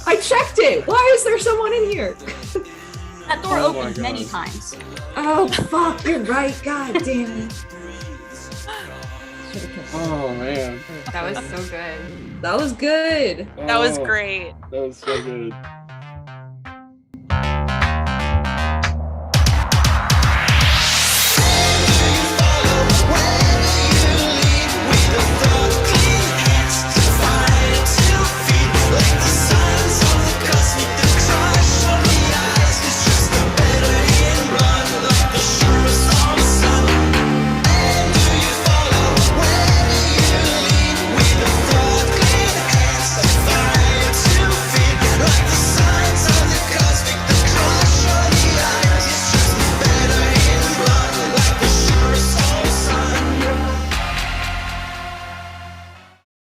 I checked it. Why is there someone in here? That door Oh my opened many God. times. Oh fuck, you're right. God damn it. Oh man. That was so good. That was good. That was Oh, great. That was so good.